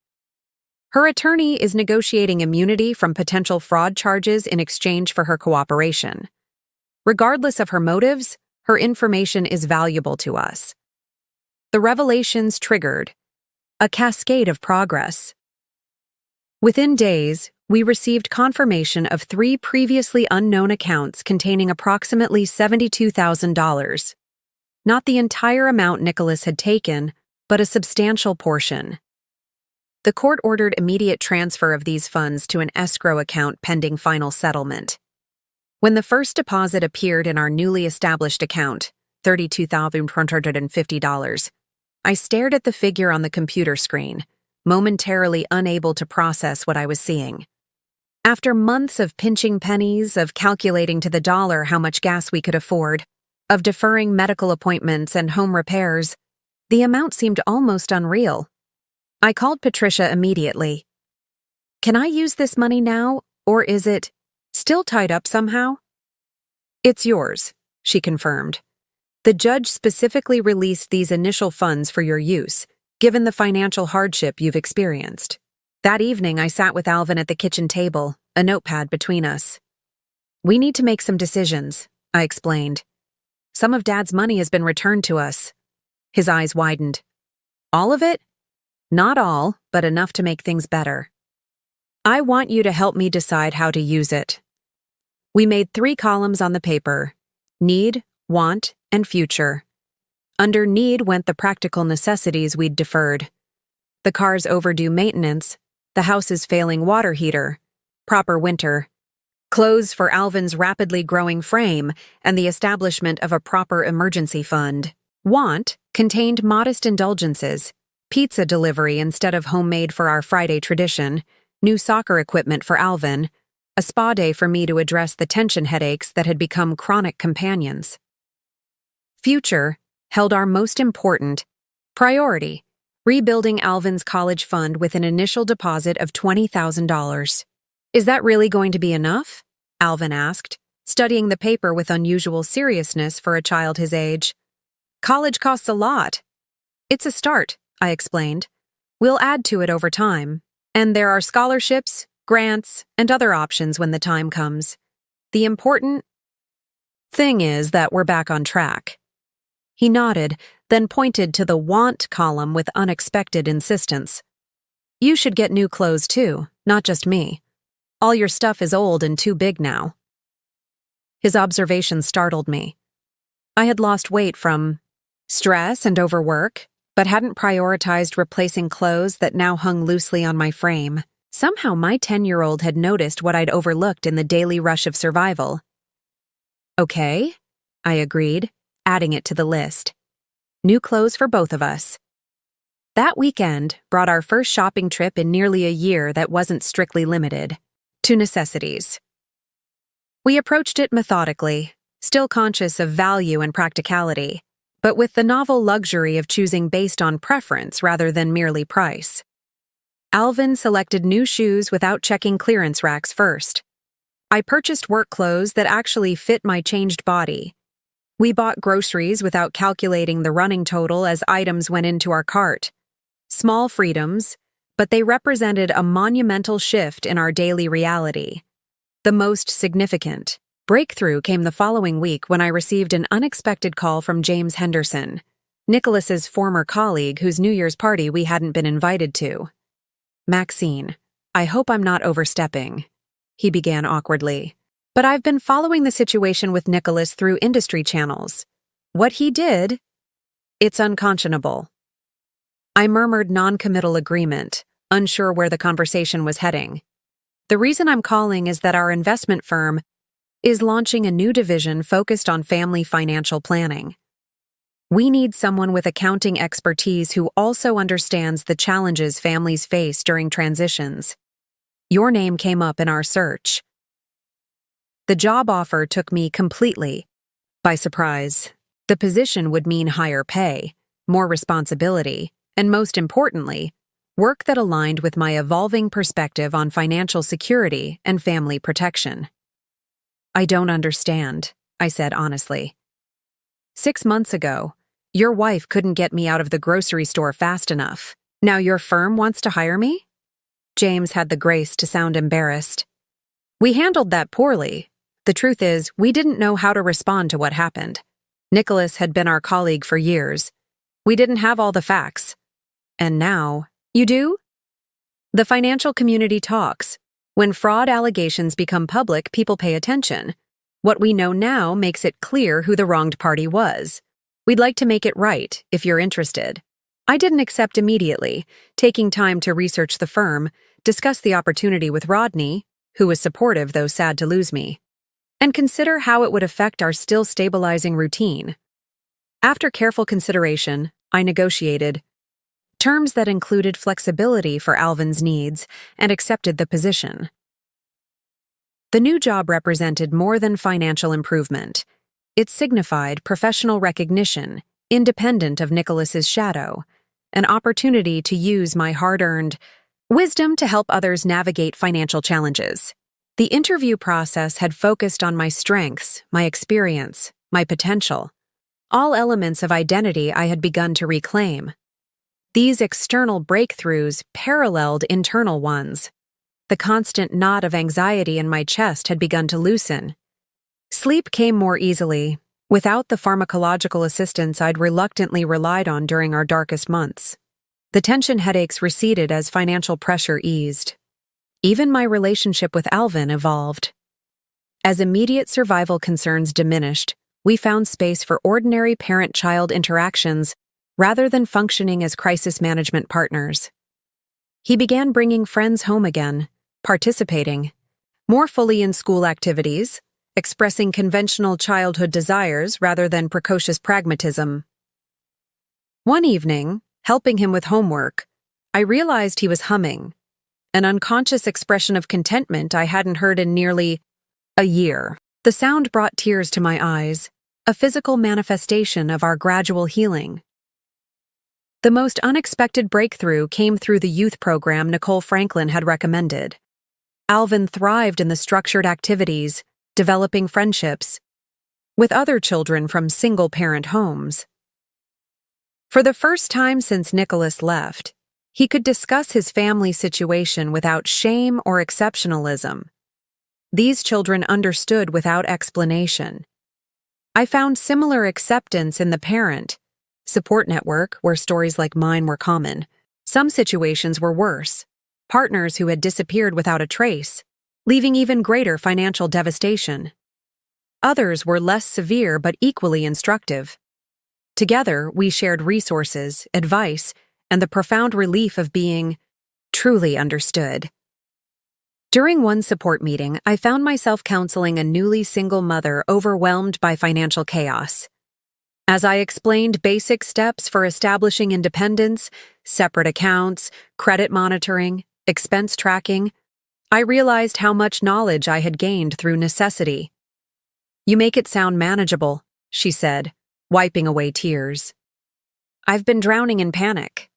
Her attorney is negotiating immunity from potential fraud charges in exchange for her cooperation. Regardless of her motives, her information is valuable to us. The revelations triggered a cascade of progress. Within days, we received confirmation of 3 previously unknown accounts containing approximately $72,000. Not the entire amount Nicholas had taken, but a substantial portion. The court ordered immediate transfer of these funds to an escrow account pending final settlement. When the first deposit appeared in our newly established account, $32,250, I stared at the figure on the computer screen, momentarily unable to process what I was seeing. After months of pinching pennies, of calculating to the dollar how much gas we could afford, of deferring medical appointments and home repairs, the amount seemed almost unreal. I called Patricia immediately. Can I use this money now, or is it still tied up somehow? It's yours, she confirmed. The judge specifically released these initial funds for your use, given the financial hardship you've experienced. That evening, I sat with Alvin at the kitchen table, a notepad between us. We need to make some decisions, I explained. Some of Dad's money has been returned to us. His eyes widened. All of it? Not all, but enough to make things better. I want you to help me decide how to use it. We made 3 columns on the paper: need, want, and future. Under need went the practical necessities we'd deferred. The car's overdue maintenance, the house's failing water heater, proper winter, clothes for Alvin's rapidly growing frame, and the establishment of a proper emergency fund. Want contained modest indulgences, pizza delivery instead of homemade for our Friday tradition, new soccer equipment for Alvin, a spa day for me to address the tension headaches that had become chronic companions. Future held our most important priority, rebuilding Alvin's college fund with an initial deposit of $20,000. Is that really going to be enough? Alvin asked, studying the paper with unusual seriousness for a child his age. College costs a lot. It's a start, I explained. We'll add to it over time. And there are scholarships, grants, and other options when the time comes. The important thing is that we're back on track." He nodded, then pointed to the want column with unexpected insistence. "You should get new clothes too, not just me. All your stuff is old and too big now." His observation startled me. I had lost weight from stress and overwork, but hadn't prioritized replacing clothes that now hung loosely on my frame. Somehow my 10-year-old had noticed what I'd overlooked in the daily rush of survival. "Okay," I agreed, adding it to the list. New clothes for both of us. That weekend brought our first shopping trip in nearly a year that wasn't strictly limited to necessities. We approached it methodically, still conscious of value and practicality, but with the novel luxury of choosing based on preference rather than merely price. Alvin selected new shoes without checking clearance racks first. I purchased work clothes that actually fit my changed body. We bought groceries without calculating the running total as items went into our cart. Small freedoms, but they represented a monumental shift in our daily reality. The most significant breakthrough came the following week when I received an unexpected call from James Henderson, Nicholas's former colleague whose New Year's party we hadn't been invited to. "Maxine, I hope I'm not overstepping," he began awkwardly. "But I've been following the situation with Nicholas through industry channels. What he did, it's unconscionable." I murmured non-committal agreement, unsure where the conversation was heading. "The reason I'm calling is that our investment firm is launching a new division focused on family financial planning. We need someone with accounting expertise who also understands the challenges families face during transitions. Your name came up in our search." The job offer took me completely by surprise. The position would mean higher pay, more responsibility, and most importantly, work that aligned with my evolving perspective on financial security and family protection. "I don't understand," I said honestly. 6 months ago, your wife couldn't get me out of the grocery store fast enough. Now your firm wants to hire me?" James had the grace to sound embarrassed. "We handled that poorly. The truth is, we didn't know how to respond to what happened. Nicholas had been our colleague for years. We didn't have all the facts. And now, you do? The financial community talks. When fraud allegations become public, people pay attention. What we know now makes it clear who the wronged party was. We'd like to make it right, if you're interested." I didn't accept immediately, taking time to research the firm, discuss the opportunity with Rodney, who was supportive though sad to lose me, and consider how it would affect our still stabilizing routine. After careful consideration, I negotiated terms that included flexibility for Alvin's needs and accepted the position. The new job represented more than financial improvement. It signified professional recognition, independent of Nicholas's shadow, an opportunity to use my hard-earned wisdom to help others navigate financial challenges. The interview process had focused on my strengths, my experience, my potential, all elements of identity I had begun to reclaim. These external breakthroughs paralleled internal ones. The constant knot of anxiety in my chest had begun to loosen. Sleep came more easily, without the pharmacological assistance I'd reluctantly relied on during our darkest months. The tension headaches receded as financial pressure eased. Even my relationship with Alvin evolved. As immediate survival concerns diminished, we found space for ordinary parent-child interactions rather than functioning as crisis management partners. He began bringing friends home again, participating more fully in school activities, expressing conventional childhood desires rather than precocious pragmatism. One evening, helping him with homework, I realized he was humming, an unconscious expression of contentment I hadn't heard in nearly a year. The sound brought tears to my eyes, a physical manifestation of our gradual healing. The most unexpected breakthrough came through the youth program Nicole Franklin had recommended. Alvin thrived in the structured activities, developing friendships with other children from single-parent homes. For the first time since Nicholas left, He could discuss his family situation without shame or exceptionalism. These children understood without explanation. I found similar acceptance in the parent support network, where stories like mine were common. Some situations were worse. Partners who had disappeared without a trace, leaving even greater financial devastation. Others were less severe but equally instructive. Together, we shared resources, advice, and the profound relief of being truly understood. During one support meeting, I found myself counseling a newly single mother overwhelmed by financial chaos. As I explained basic steps for establishing independence, separate accounts, credit monitoring, expense tracking, I realized how much knowledge I had gained through necessity. "You make it sound manageable," she said, wiping away tears. "I've been drowning in panic."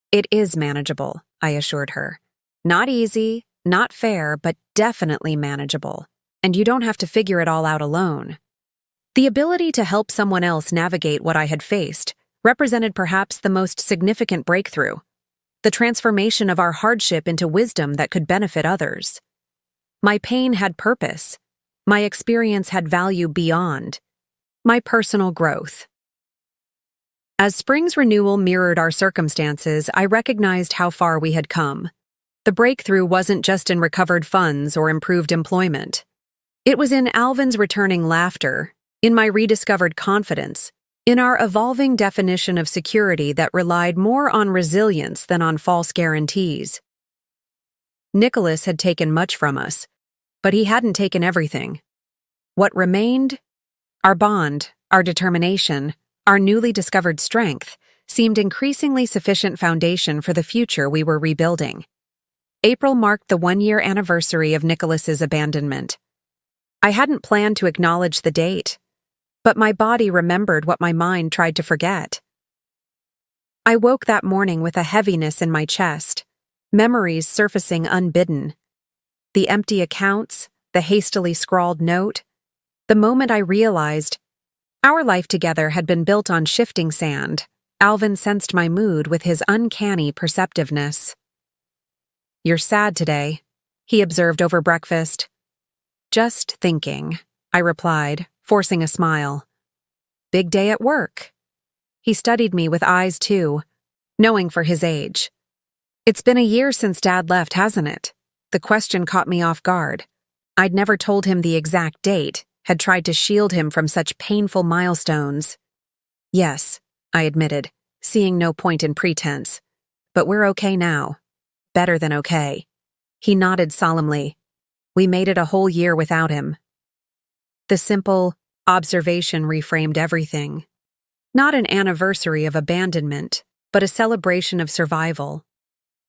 "It is manageable," I assured her. "Not easy, not fair, but definitely manageable. And you don't have to figure it all out alone." The ability to help someone else navigate what I had faced represented perhaps the most significant breakthrough, the transformation of our hardship into wisdom that could benefit others. My pain had purpose. My experience had value beyond my personal growth. As spring's renewal mirrored our circumstances, I recognized how far we had come. The breakthrough wasn't just in recovered funds or improved employment. It was in Alvin's returning laughter, in my rediscovered confidence, in our evolving definition of security that relied more on resilience than on false guarantees. Nicholas had taken much from us, but he hadn't taken everything. What remained? Our bond, our determination, our newly discovered strength, seemed increasingly sufficient foundation for the future we were rebuilding. April marked the 1-year anniversary of Nicholas's abandonment. I hadn't planned to acknowledge the date, but my body remembered what my mind tried to forget. I woke that morning with a heaviness in my chest, memories surfacing unbidden. The empty accounts, the hastily scrawled note. The moment I realized our life together had been built on shifting sand, Alvin sensed my mood with his uncanny perceptiveness. "You're sad today," he observed over breakfast. "Just thinking," I replied, forcing a smile. "Big day at work." He studied me with eyes too, knowing for his age. "It's been a year since Dad left, hasn't it?" The question caught me off guard. I'd never told him the exact date, had tried to shield him from such painful milestones. "Yes," I admitted, seeing no point in pretense. "But we're okay now. Better than okay." He nodded solemnly. "We made it a whole year without him." The simple observation reframed everything. Not an anniversary of abandonment, but a celebration of survival.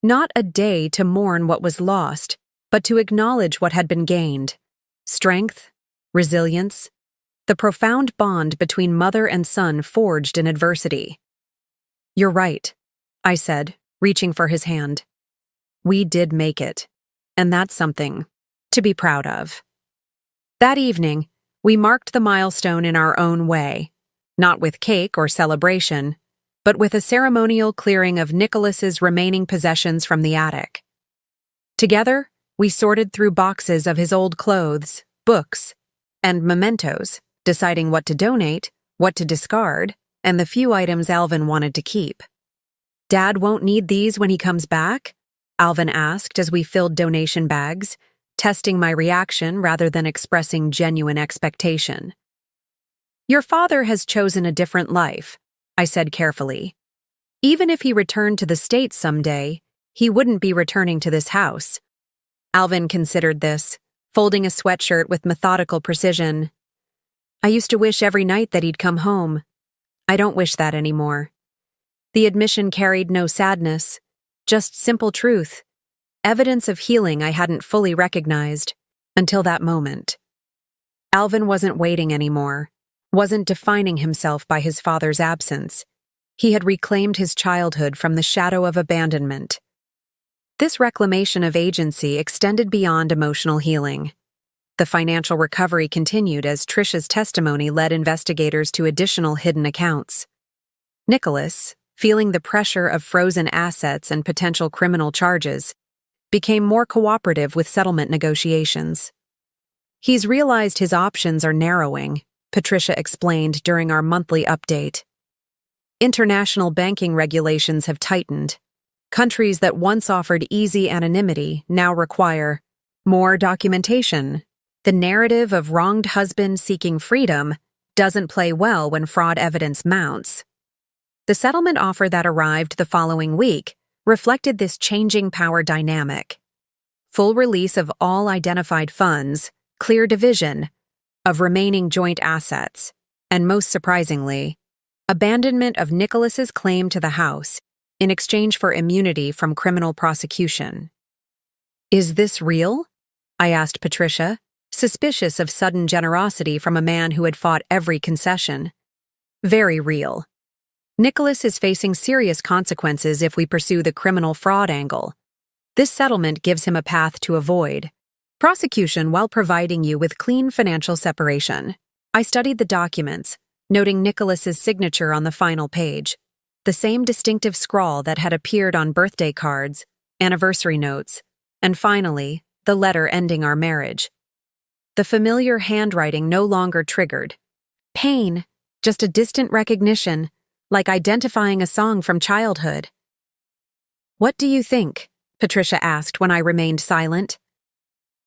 Not a day to mourn what was lost, but to acknowledge what had been gained. Strength, resilience, the profound bond between mother and son forged in adversity. "You're right," I said, reaching for his hand. "We did make it, and that's something to be proud of." That evening, we marked the milestone in our own way, not with cake or celebration, but with a ceremonial clearing of Nicholas's remaining possessions from the attic. Together, we sorted through boxes of his old clothes, books, and mementos, deciding what to donate, what to discard, and the few items Alvin wanted to keep. "Dad won't need these when he comes back?" Alvin asked as we filled donation bags, testing my reaction rather than expressing genuine expectation. "Your father has chosen a different life," I said carefully. "Even if he returned to the States someday, he wouldn't be returning to this house." Alvin considered this, folding a sweatshirt with methodical precision. "I used to wish every night that he'd come home. I don't wish that anymore." The admission carried no sadness, just simple truth, evidence of healing I hadn't fully recognized until that moment. Alvin wasn't waiting anymore, wasn't defining himself by his father's absence. He had reclaimed his childhood from the shadow of abandonment. This reclamation of agency extended beyond emotional healing. The financial recovery continued as Tricia's testimony led investigators to additional hidden accounts. Nicholas, feeling the pressure of frozen assets and potential criminal charges, became more cooperative with settlement negotiations. "He's realized his options are narrowing," Patricia explained during our monthly update. "International banking regulations have tightened. Countries that once offered easy anonymity now require more documentation. The narrative of wronged husband seeking freedom doesn't play well when fraud evidence mounts." The settlement offer that arrived the following week reflected this changing power dynamic. Full release of all identified funds, clear division of remaining joint assets, and most surprisingly, abandonment of Nicholas's claim to the house in exchange for immunity from criminal prosecution. "Is this real?" I asked Patricia, suspicious of sudden generosity from a man who had fought every concession. "Very real. Nicholas is facing serious consequences if we pursue the criminal fraud angle. This settlement gives him a path to avoid prosecution while providing you with clean financial separation." I studied the documents, noting Nicholas's signature on the final page, the same distinctive scrawl that had appeared on birthday cards, anniversary notes, and finally, the letter ending our marriage. The familiar handwriting no longer triggered pain, just a distant recognition, like identifying a song from childhood. "What do you think?" Patricia asked when I remained silent.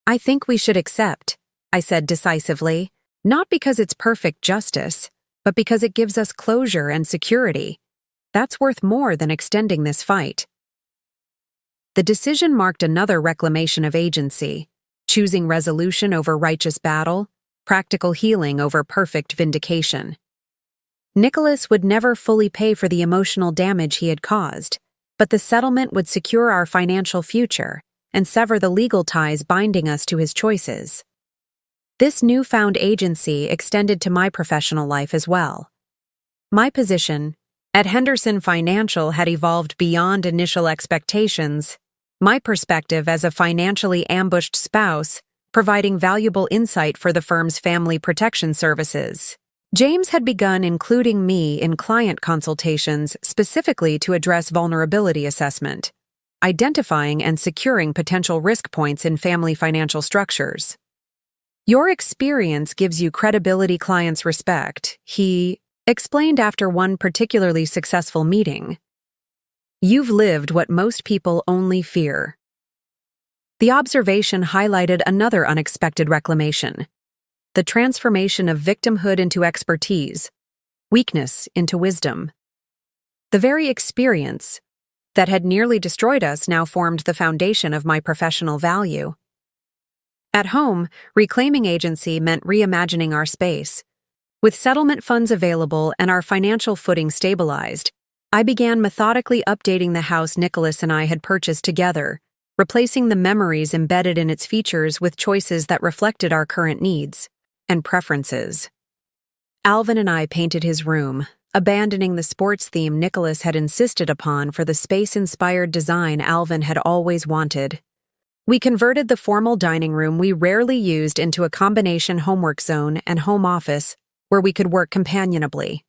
"I think we should accept," I said decisively, "not because it's perfect justice, but because it gives us closure and security. That's worth more than extending this fight." The decision marked another reclamation of agency, choosing resolution over righteous battle, practical healing over perfect vindication. Nicholas would never fully pay for the emotional damage he had caused, but the settlement would secure our financial future and sever the legal ties binding us to his choices. This newfound agency extended to my professional life as well. My position at Henderson Financial had evolved beyond initial expectations, my perspective as a financially ambushed spouse, providing valuable insight for the firm's family protection services. James had begun including me in client consultations specifically to address vulnerability assessment, identifying and securing potential risk points in family financial structures. "Your experience gives you credibility clients respect," he explained after one particularly successful meeting. "You've lived what most people only fear." The observation highlighted another unexpected reclamation: the transformation of victimhood into expertise, weakness into wisdom. The very experience that had nearly destroyed us now formed the foundation of my professional value. At home, reclaiming agency meant reimagining our space. With settlement funds available and our financial footing stabilized, I began methodically updating the house Nicholas and I had purchased together, replacing the memories embedded in its features with choices that reflected our current needs and preferences. Alvin and I painted his room, abandoning the sports theme Nicholas had insisted upon for the space-inspired design Alvin had always wanted. We converted the formal dining room we rarely used into a combination homework zone and home office where we could work companionably.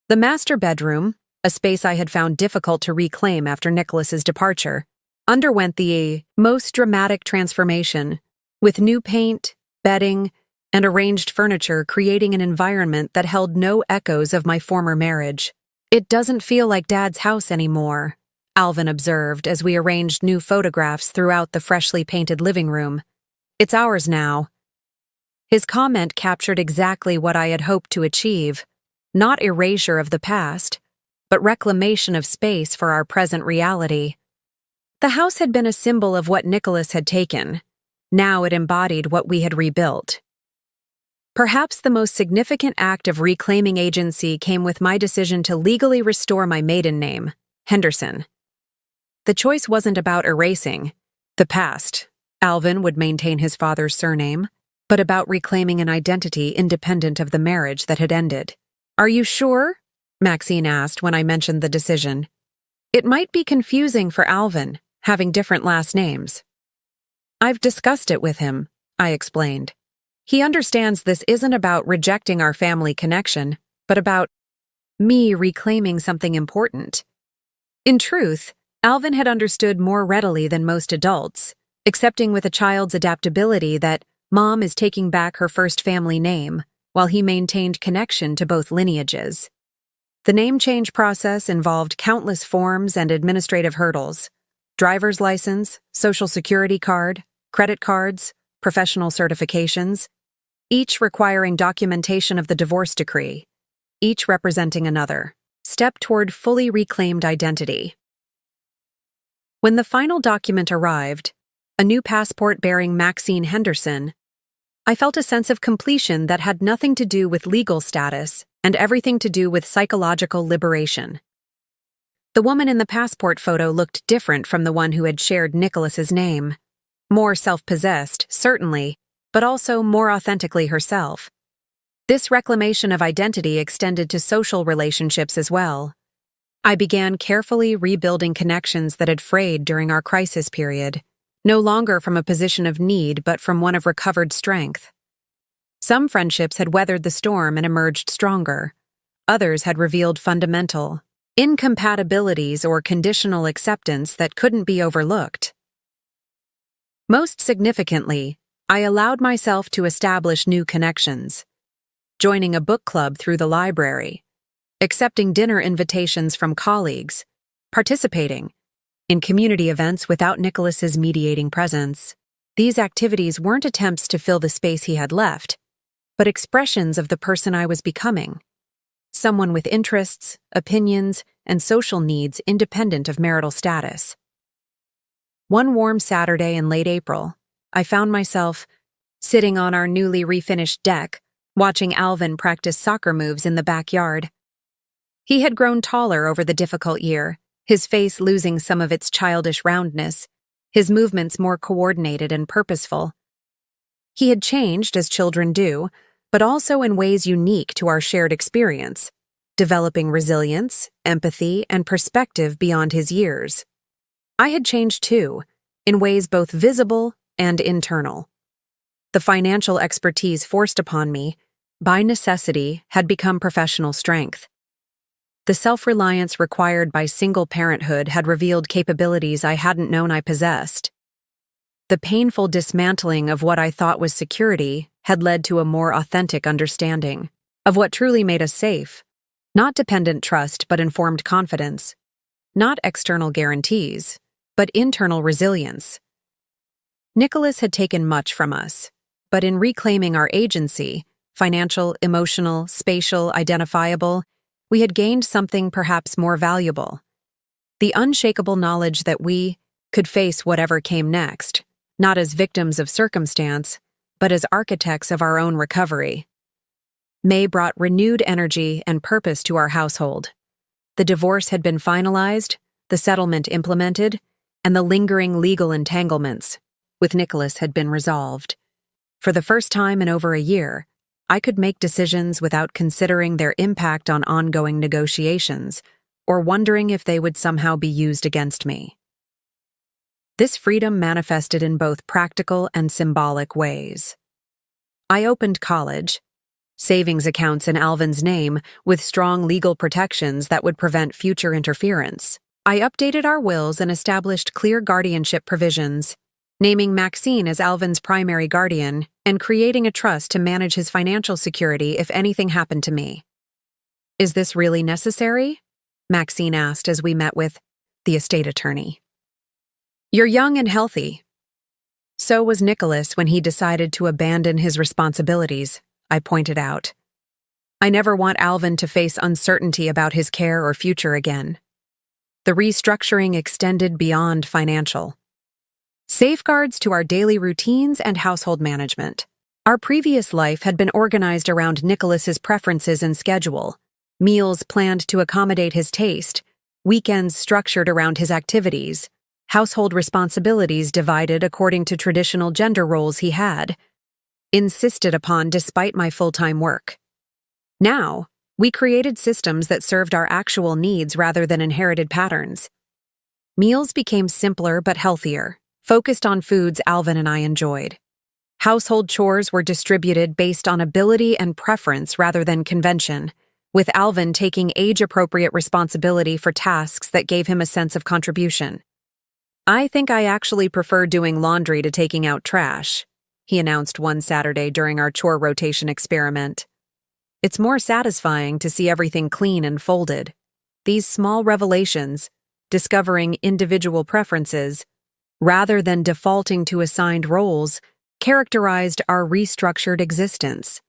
The master bedroom, a space I had found difficult to reclaim after Nicholas's departure, underwent the most dramatic transformation, with new paint, bedding, and arranged furniture creating an environment that held no echoes of my former marriage. "It doesn't feel like Dad's house anymore," Alvin observed as we arranged new photographs throughout the freshly painted living room. "It's ours now." His comment captured exactly what I had hoped to achieve: not erasure of the past, but reclamation of space for our present reality. The house had been a symbol of what Nicholas had taken. Now it embodied what we had rebuilt. Perhaps the most significant act of reclaiming agency came with my decision to legally restore my maiden name, Henderson. The choice wasn't about erasing the past. Alvin would maintain his father's surname, but about reclaiming an identity independent of the marriage that had ended. "Are you sure?" Maxine asked when I mentioned the decision. "It might be confusing for Alvin, having different last names." "I've discussed it with him," I explained. "He understands this isn't about rejecting our family connection, but about me reclaiming something important. In truth, Alvin had understood more readily than most adults, accepting with a child's adaptability that Mom is taking back her first family name, while he maintained connection to both lineages. The name change process involved countless forms and administrative hurdles: driver's license, social security card, credit cards, professional certifications, each requiring documentation of the divorce decree, each representing another step toward fully reclaimed identity. When the final document arrived, a new passport bearing Maxine Henderson, I felt a sense of completion that had nothing to do with legal status and everything to do with psychological liberation. The woman in the passport photo looked different from the one who had shared Nicholas's name. More self-possessed, certainly, but also more authentically herself. This reclamation of identity extended to social relationships as well. I began carefully rebuilding connections that had frayed during our crisis period, no longer from a position of need but from one of recovered strength. Some friendships had weathered the storm and emerged stronger. Others had revealed fundamental incompatibilities or conditional acceptance that couldn't be overlooked. Most significantly, I allowed myself to establish new connections, joining a book club through the library, accepting dinner invitations from colleagues, participating in community events without Nicholas's mediating presence. These activities weren't attempts to fill the space he had left, but expressions of the person I was becoming, someone with interests, opinions, and social needs independent of marital status. One warm Saturday in late April, I found myself sitting on our newly refinished deck, watching Alvin practice soccer moves in the backyard. He had grown taller over the difficult year, his face losing some of its childish roundness, his movements more coordinated and purposeful. He had changed, as children do, but also in ways unique to our shared experience, developing resilience, empathy, and perspective beyond his years. I had changed too, in ways both visible and internal. The financial expertise forced upon me, by necessity, had become professional strength. The self-reliance required by single parenthood had revealed capabilities I hadn't known I possessed. The painful dismantling of what I thought was security had led to a more authentic understanding of what truly made us safe. Not dependent trust, but informed confidence. Not external guarantees, but internal resilience. Nicholas had taken much from us, but in reclaiming our agency, financial, emotional, spatial, identifiable, we had gained something perhaps more valuable: the unshakable knowledge that we could face whatever came next, not as victims of circumstance, but as architects of our own recovery. May brought renewed energy and purpose to our household. The divorce had been finalized, the settlement implemented, and the lingering legal entanglements with Nicholas had been resolved. For the first time in over a year, I could make decisions without considering their impact on ongoing negotiations or wondering if they would somehow be used against me. This freedom manifested in both practical and symbolic ways. I opened college, savings accounts in Alvin's name with strong legal protections that would prevent future interference. I updated our wills and established clear guardianship provisions, naming Maxine as Alvin's primary guardian and creating a trust to manage his financial security if anything happened to me. "Is this really necessary?" Maxine asked as we met with the estate attorney. "You're young and healthy." So was Nicholas when he decided to abandon his responsibilities, I pointed out. I never want Alvin to face uncertainty about his care or future again. The restructuring extended beyond financial. Safeguards to our daily routines and household management. Our previous life had been organized around Nicholas's preferences and schedule, meals planned to accommodate his taste, weekends structured around his activities, household responsibilities divided according to traditional gender roles he had insisted upon despite my full-time work. Now, we created systems that served our actual needs rather than inherited patterns. Meals became simpler but healthier, focused on foods Alvin and I enjoyed. Household chores were distributed based on ability and preference rather than convention, with Alvin taking age-appropriate responsibility for tasks that gave him a sense of contribution. "I think I actually prefer doing laundry to taking out trash," he announced one Saturday during our chore rotation experiment. "It's more satisfying to see everything clean and folded." These small revelations, discovering individual preferences, rather than defaulting to assigned roles, characterized our restructured existence.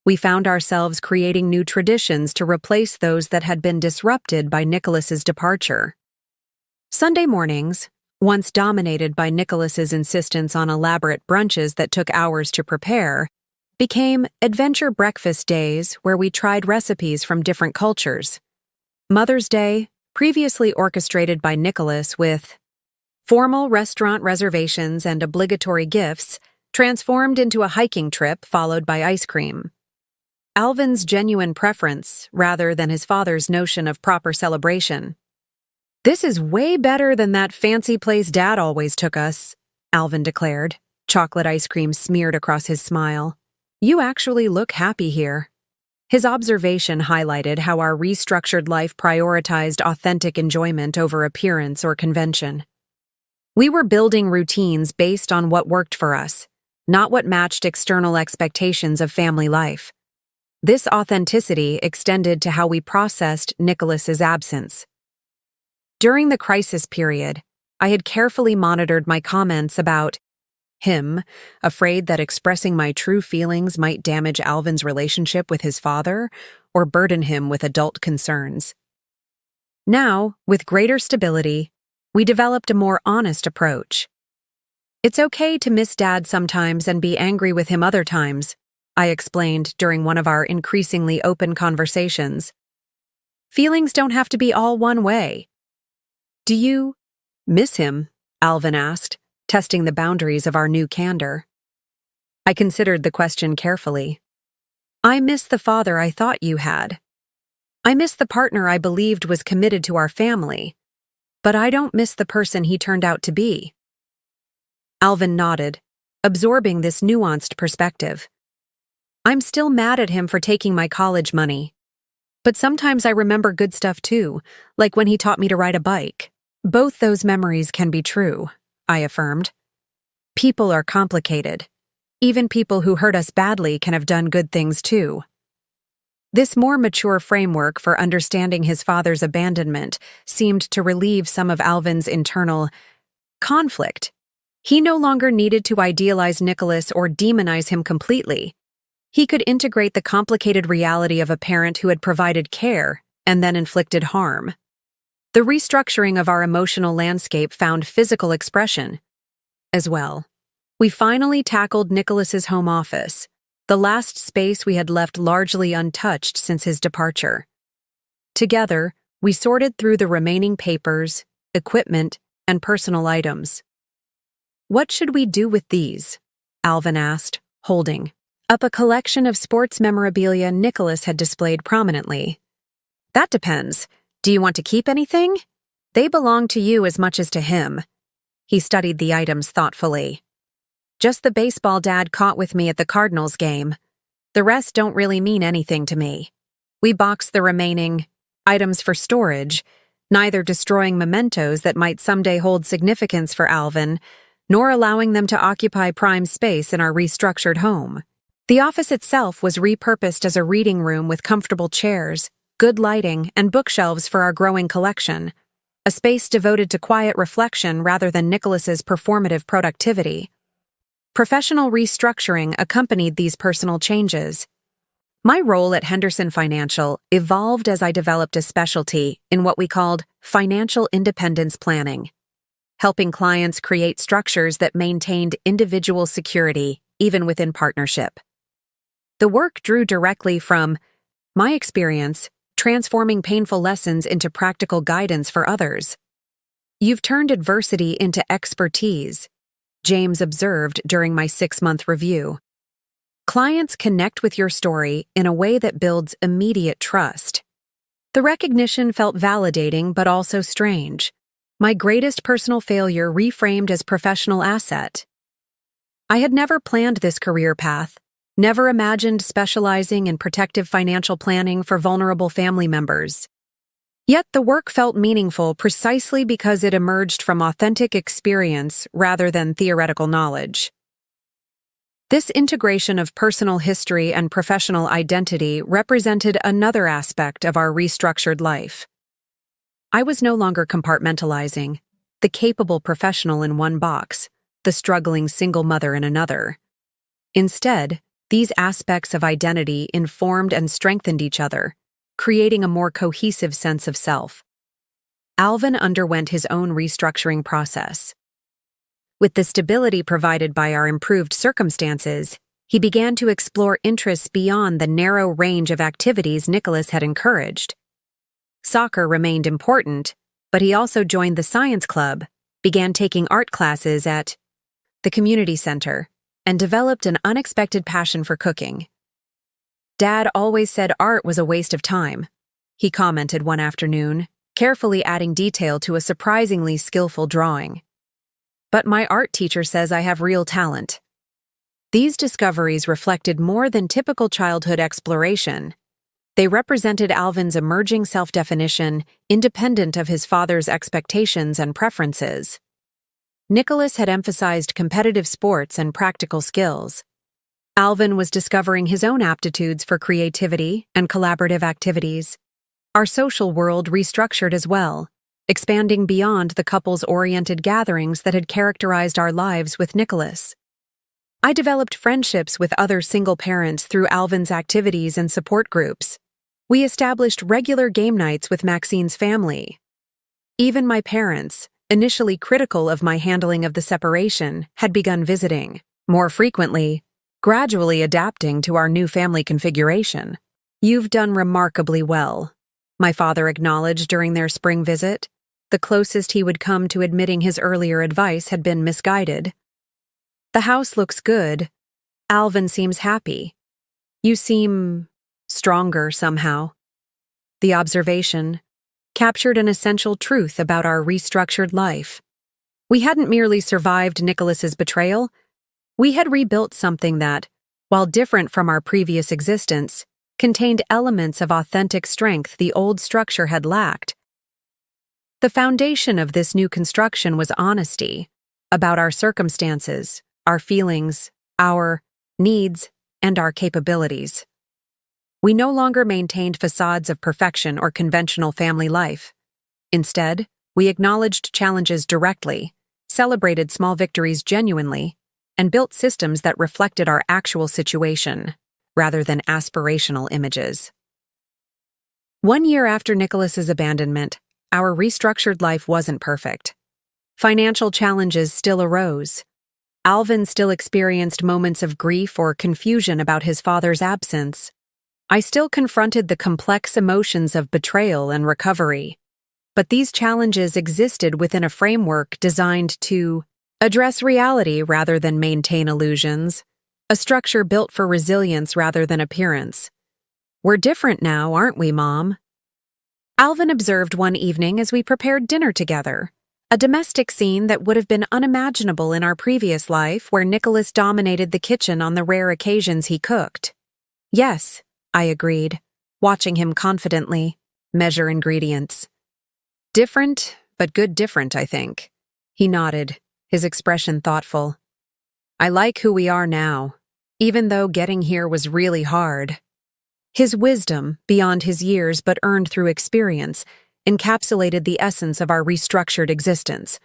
We found ourselves creating new traditions to replace those that had been disrupted by Nicholas's departure. Sunday mornings, once dominated by Nicholas's insistence on elaborate brunches that took hours to prepare, became adventure breakfast days where we tried recipes from different cultures. Mother's Day, previously orchestrated by Nicholas with formal restaurant reservations and obligatory gifts, transformed into a hiking trip followed by ice cream. Alvin's genuine preference, rather than his father's notion of proper celebration. "This is way better than that fancy place Dad always took us," Alvin declared, chocolate ice cream smeared across his smile. "You actually look happy here." His observation highlighted how our restructured life prioritized authentic enjoyment over appearance or convention. We were building routines based on what worked for us, not what matched external expectations of family life. This authenticity extended to how we processed Nicholas's absence. During the crisis period, I had carefully monitored my comments about him, afraid that expressing my true feelings might damage Alvin's relationship with his father or burden him with adult concerns. Now, with greater stability, we developed a more honest approach. "It's okay to miss Dad sometimes and be angry with him other times," I explained during one of our increasingly open conversations. "Feelings don't have to be all one way." "Do you miss him?" Alvin asked, testing the boundaries of our new candor. I considered the question carefully. "I miss the father I thought you had. I miss the partner I believed was committed to our family, but I don't miss the person he turned out to be." Alvin nodded, absorbing this nuanced perspective. "I'm still mad at him for taking my college money. But sometimes I remember good stuff too, like when he taught me to ride a bike." "Both those memories can be true," I affirmed. "People are complicated. Even people who hurt us badly can have done good things too." This more mature framework for understanding his father's abandonment seemed to relieve some of Alvin's internal conflict. He no longer needed to idealize Nicholas or demonize him completely. He could integrate the complicated reality of a parent who had provided care and then inflicted harm. The restructuring of our emotional landscape found physical expression as well. We finally tackled Nicholas's home office, the last space we had left largely untouched since his departure. Together, we sorted through the remaining papers, equipment, and personal items. "What should we do with these?" Alvin asked, holding up a collection of sports memorabilia Nicholas had displayed prominently. "That depends. Do you want to keep anything? They belong to you as much as to him." He studied the items thoughtfully. "Just the baseball Dad caught with me at the Cardinals game. The rest don't really mean anything to me." We boxed the remaining items for storage, neither destroying mementos that might someday hold significance for Alvin, nor allowing them to occupy prime space in our restructured home. The office itself was repurposed as a reading room with comfortable chairs, good lighting, and bookshelves for our growing collection, a space devoted to quiet reflection rather than Nicholas's performative productivity. Professional restructuring accompanied these personal changes. My role at Henderson Financial evolved as I developed a specialty in what we called financial independence planning, helping clients create structures that maintained individual security even within partnership. The work drew directly from my experience transforming painful lessons into practical guidance for others. "You've turned adversity into expertise," James observed during my 6-month review. "Clients connect with your story in a way that builds immediate trust." The recognition felt validating but also strange. My greatest personal failure reframed as professional asset. I had never planned this career path, never imagined specializing in protective financial planning for vulnerable family members. Yet the work felt meaningful precisely because it emerged from authentic experience rather than theoretical knowledge. This integration of personal history and professional identity represented another aspect of our restructured life. I was no longer compartmentalizing, the capable professional in one box, the struggling single mother in another. Instead, these aspects of identity informed and strengthened each other, creating a more cohesive sense of self. Alvin underwent his own restructuring process. With the stability provided by our improved circumstances, he began to explore interests beyond the narrow range of activities Nicholas had encouraged. Soccer remained important, but he also joined the science club, began taking art classes at the community center, and developed an unexpected passion for cooking. "Dad always said art was a waste of time," he commented one afternoon, carefully adding detail to a surprisingly skillful drawing. "But my art teacher says I have real talent." These discoveries reflected more than typical childhood exploration. They represented Alvin's emerging self-definition, independent of his father's expectations and preferences. Nicholas had emphasized competitive sports and practical skills. Alvin was discovering his own aptitudes for creativity and collaborative activities. Our social world restructured as well, expanding beyond the couples-oriented gatherings that had characterized our lives with Nicholas. I developed friendships with other single parents through Alvin's activities and support groups. We established regular game nights with Maxine's family. Even my parents, initially critical of my handling of the separation, had begun visiting more frequently, gradually adapting to our new family configuration. "You've done remarkably well," my father acknowledged during their spring visit. The closest he would come to admitting his earlier advice had been misguided. "The house looks good. Alvin seems happy. You seem stronger somehow." The observation captured an essential truth about our restructured life. We hadn't merely survived Nicholas's betrayal. We had rebuilt something that, while different from our previous existence, contained elements of authentic strength the old structure had lacked. The foundation of this new construction was honesty about our circumstances, our feelings, our needs, and our capabilities. We no longer maintained facades of perfection or conventional family life. Instead, we acknowledged challenges directly, celebrated small victories genuinely, and built systems that reflected our actual situation, rather than aspirational images. 1 year after Nicholas's abandonment, our restructured life wasn't perfect. Financial challenges still arose. Alvin still experienced moments of grief or confusion about his father's absence. I still confronted the complex emotions of betrayal and recovery. But these challenges existed within a framework designed to address reality rather than maintain illusions, a structure built for resilience rather than appearance. "We're different now, aren't we, Mom?" Alvin observed one evening as we prepared dinner together, a domestic scene that would have been unimaginable in our previous life where Nicholas dominated the kitchen on the rare occasions he cooked. "Yes," I agreed, watching him confidently measure ingredients. "Different, but good different, I think." He nodded, his expression thoughtful. "I like who we are now, even though getting here was really hard." His wisdom, beyond his years but earned through experience, encapsulated the essence of our restructured existence.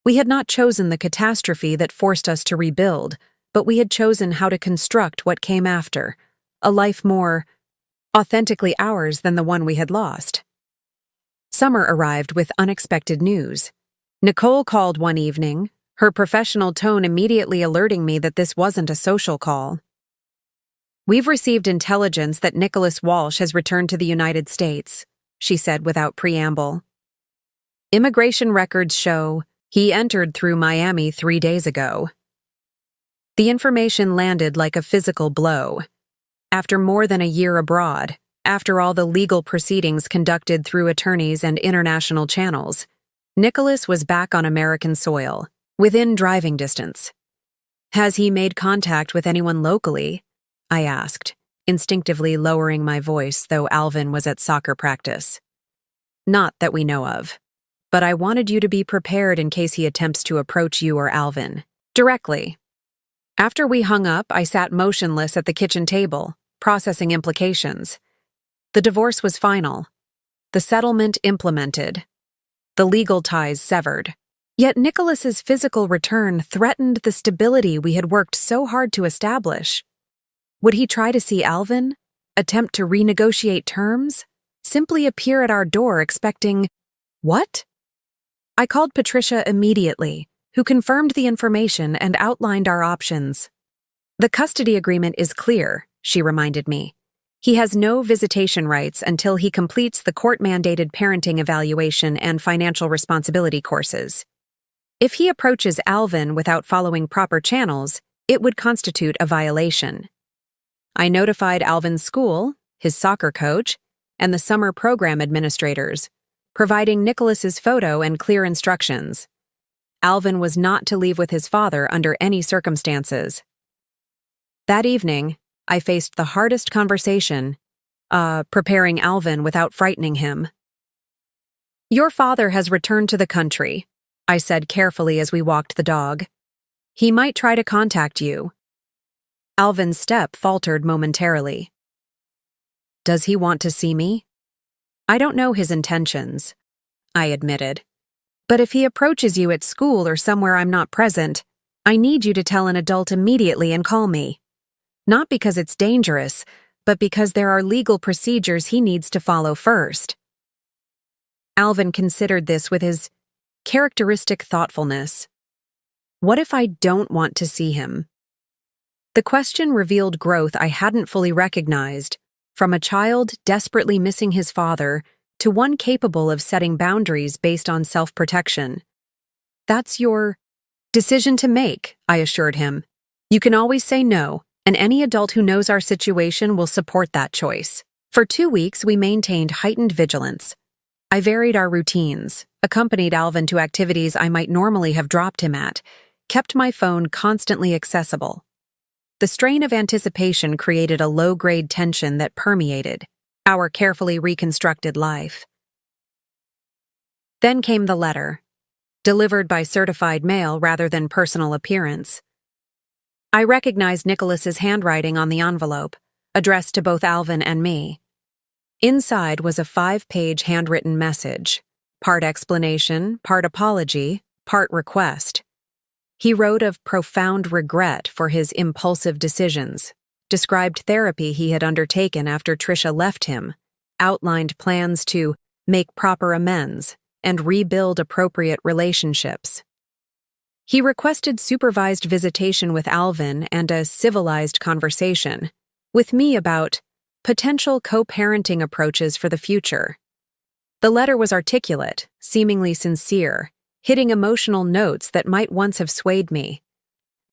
We had not chosen the catastrophe that forced us to rebuild, but we had chosen how to construct what came after, a life more authentically ours than the one we had lost. Summer arrived with unexpected news. Nicole called one evening, her professional tone immediately alerting me that this wasn't a social call. "We've received intelligence that Nicholas Walsh has returned to the United States," she said without preamble. "Immigration records show he entered through Miami 3 days ago." The information landed like a physical blow. After more than a year abroad, after all the legal proceedings conducted through attorneys and international channels, Nicholas was back on American soil, within driving distance. "Has he made contact with anyone locally?" I asked, instinctively lowering my voice though Alvin was at soccer practice. Not that we know of. But I wanted you to be prepared in case he attempts to approach you or Alvin. Directly. After we hung up, I sat motionless at the kitchen table, processing implications. The divorce was final. The settlement implemented. The legal ties severed. Yet Nicholas's physical return threatened the stability we had worked so hard to establish. Would he try to see Alvin? Attempt to renegotiate terms? Simply appear at our door expecting… what? I called Patricia immediately, who confirmed the information and outlined our options. The custody agreement is clear, she reminded me. He has no visitation rights until he completes the court-mandated parenting evaluation and financial responsibility courses. If he approaches Alvin without following proper channels, it would constitute a violation. I notified Alvin's school, his soccer coach, and the summer program administrators, providing Nicholas's photo and clear instructions. Alvin was not to leave with his father under any circumstances. That evening, I faced the hardest conversation, preparing Alvin without frightening him. "Your father has returned to the country," I said carefully as we walked the dog. "He might try to contact you." Alvin's step faltered momentarily. "Does he want to see me?" "I don't know his intentions," I admitted. "But if he approaches you at school or somewhere I'm not present, I need you to tell an adult immediately and call me. Not because it's dangerous, but because there are legal procedures he needs to follow first." Alvin considered this with his characteristic thoughtfulness. What if I don't want to see him? The question revealed growth I hadn't fully recognized, from a child desperately missing his father to one capable of setting boundaries based on self-protection. "That's your decision to make," I assured him. "You can always say no, and any adult who knows our situation will support that choice." For 2 weeks, we maintained heightened vigilance. I varied our routines, accompanied Alvin to activities I might normally have dropped him at, kept my phone constantly accessible. The strain of anticipation created a low-grade tension that permeated our carefully reconstructed life. Then came the letter, delivered by certified mail rather than personal appearance. I recognized Nicholas's handwriting on the envelope, addressed to both Alvin and me. Inside was a 5-page handwritten message, part explanation, part apology, part request. He wrote of profound regret for his impulsive decisions, described therapy he had undertaken after Trisha left him, outlined plans to make proper amends and rebuild appropriate relationships. He requested supervised visitation with Alvin and a civilized conversation with me about potential co-parenting approaches for the future. The letter was articulate, seemingly sincere, hitting emotional notes that might once have swayed me.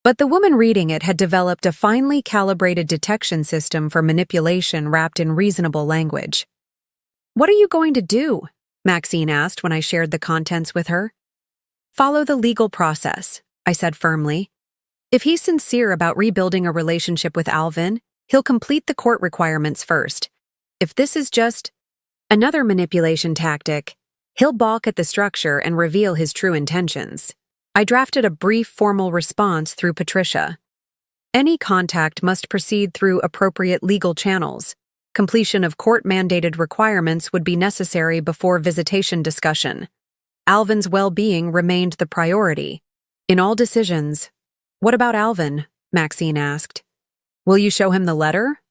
But the woman reading it had developed a finely calibrated detection system for manipulation wrapped in reasonable language. "What are you going to do?" Maxine asked when I shared the contents with her. "Follow the legal process," I said firmly. "If he's sincere about rebuilding a relationship with Alvin, he'll complete the court requirements first. If this is just another manipulation tactic, he'll balk at the structure and reveal his true intentions." I drafted a brief formal response through Patricia. Any contact must proceed through appropriate legal channels. Completion of court-mandated requirements would be necessary before visitation discussion. Alvin's well-being remained the priority. In all decisions, "What about Alvin?" Maxine asked. "Will you show him the letter?"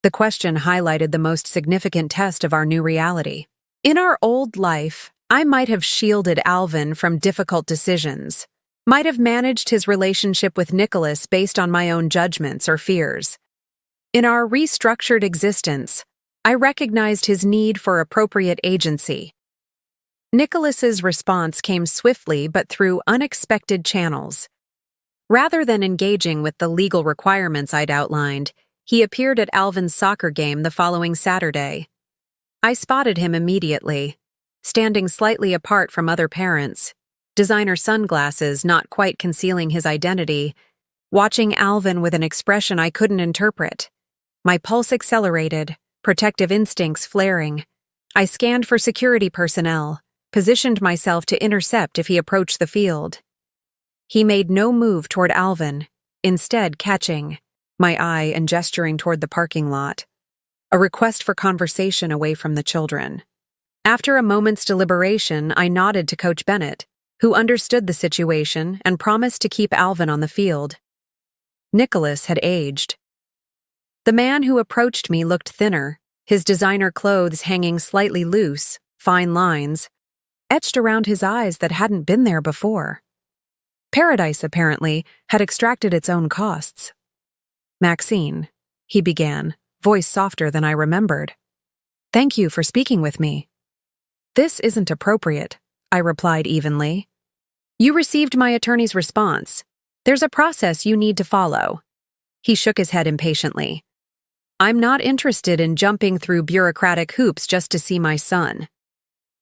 The question highlighted the most significant test of our new reality. In our old life, I might have shielded Alvin from difficult decisions, might have managed his relationship with Nicholas based on my own judgments or fears. In our restructured existence, I recognized his need for appropriate agency. Nicholas's response came swiftly but through unexpected channels. Rather than engaging with the legal requirements I'd outlined, he appeared at Alvin's soccer game the following Saturday. I spotted him immediately, standing slightly apart from other parents, designer sunglasses not quite concealing his identity, watching Alvin with an expression I couldn't interpret. My pulse accelerated, protective instincts flaring. I scanned for security personnel, positioned myself to intercept if he approached the field. He made no move toward Alvin, instead catching my eye and gesturing toward the parking lot, a request for conversation away from the children. After a moment's deliberation, I nodded to Coach Bennett, who understood the situation and promised to keep Alvin on the field. Nicholas had aged. The man who approached me looked thinner, his designer clothes hanging slightly loose, fine lines, etched around his eyes that hadn't been there before. Paradise, apparently, had extracted its own costs. "Maxine," he began, voice softer than I remembered. "Thank you for speaking with me." "This isn't appropriate," I replied evenly. "You received my attorney's response. There's a process you need to follow." He shook his head impatiently. "I'm not interested in jumping through bureaucratic hoops just to see my son.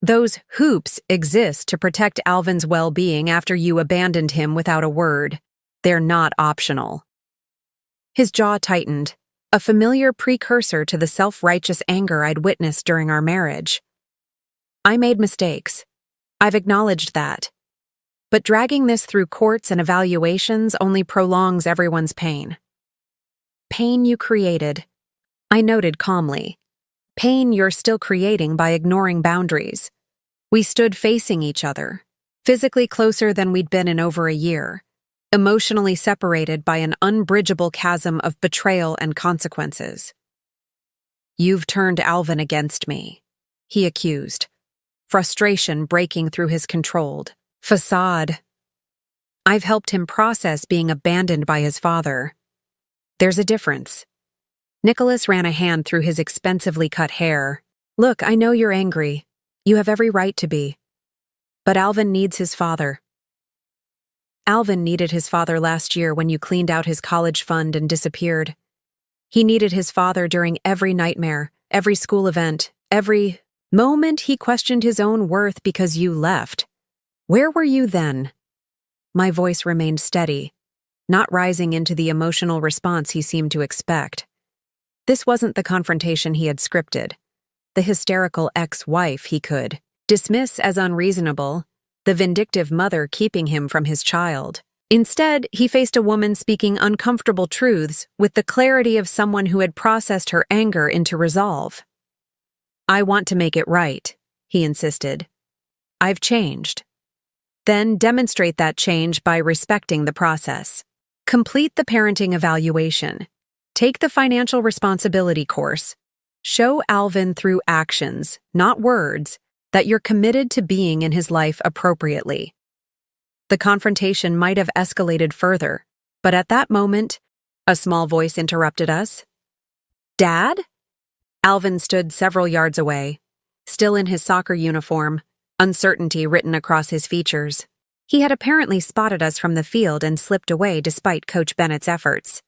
Those hoops exist to protect Alvin's well-being after you abandoned him without a word. They're not optional." His jaw tightened, a familiar precursor to the self-righteous anger I'd witnessed during our marriage. "I made mistakes. I've acknowledged that. But dragging this through courts and evaluations only prolongs everyone's pain." "Pain you created," I noted calmly. "Pain you're still creating by ignoring boundaries." We stood facing each other, physically closer than we'd been in over a year, emotionally separated by an unbridgeable chasm of betrayal and consequences. "You've turned Alvin against me," he accused, frustration breaking through his controlled facade. "I've helped him process being abandoned by his father. There's a difference." Nicholas ran a hand through his expensively cut hair. "Look, I know you're angry. You have every right to be. But Alvin needs his father. Alvin needed his father last year when you cleaned out his college fund and disappeared. He needed his father during every nightmare, every school event, every moment he questioned his own worth because you left. Where were you then?" My voice remained steady, not rising into the emotional response he seemed to expect. This wasn't the confrontation he had scripted. The hysterical ex-wife he could dismiss as unreasonable, the vindictive mother keeping him from his child. Instead, he faced a woman speaking uncomfortable truths with the clarity of someone who had processed her anger into resolve. "I want to make it right," he insisted. "I've changed." Then demonstrate that change by respecting the process. Complete the parenting evaluation. Take the financial responsibility course. Show Alvin through actions, not words, that you're committed to being in his life appropriately. The confrontation might have escalated further, but at that moment, a small voice interrupted us. "Dad?" Alvin stood several yards away, still in his soccer uniform, uncertainty written across his features. He had apparently spotted us from the field and slipped away despite Coach Bennett's efforts.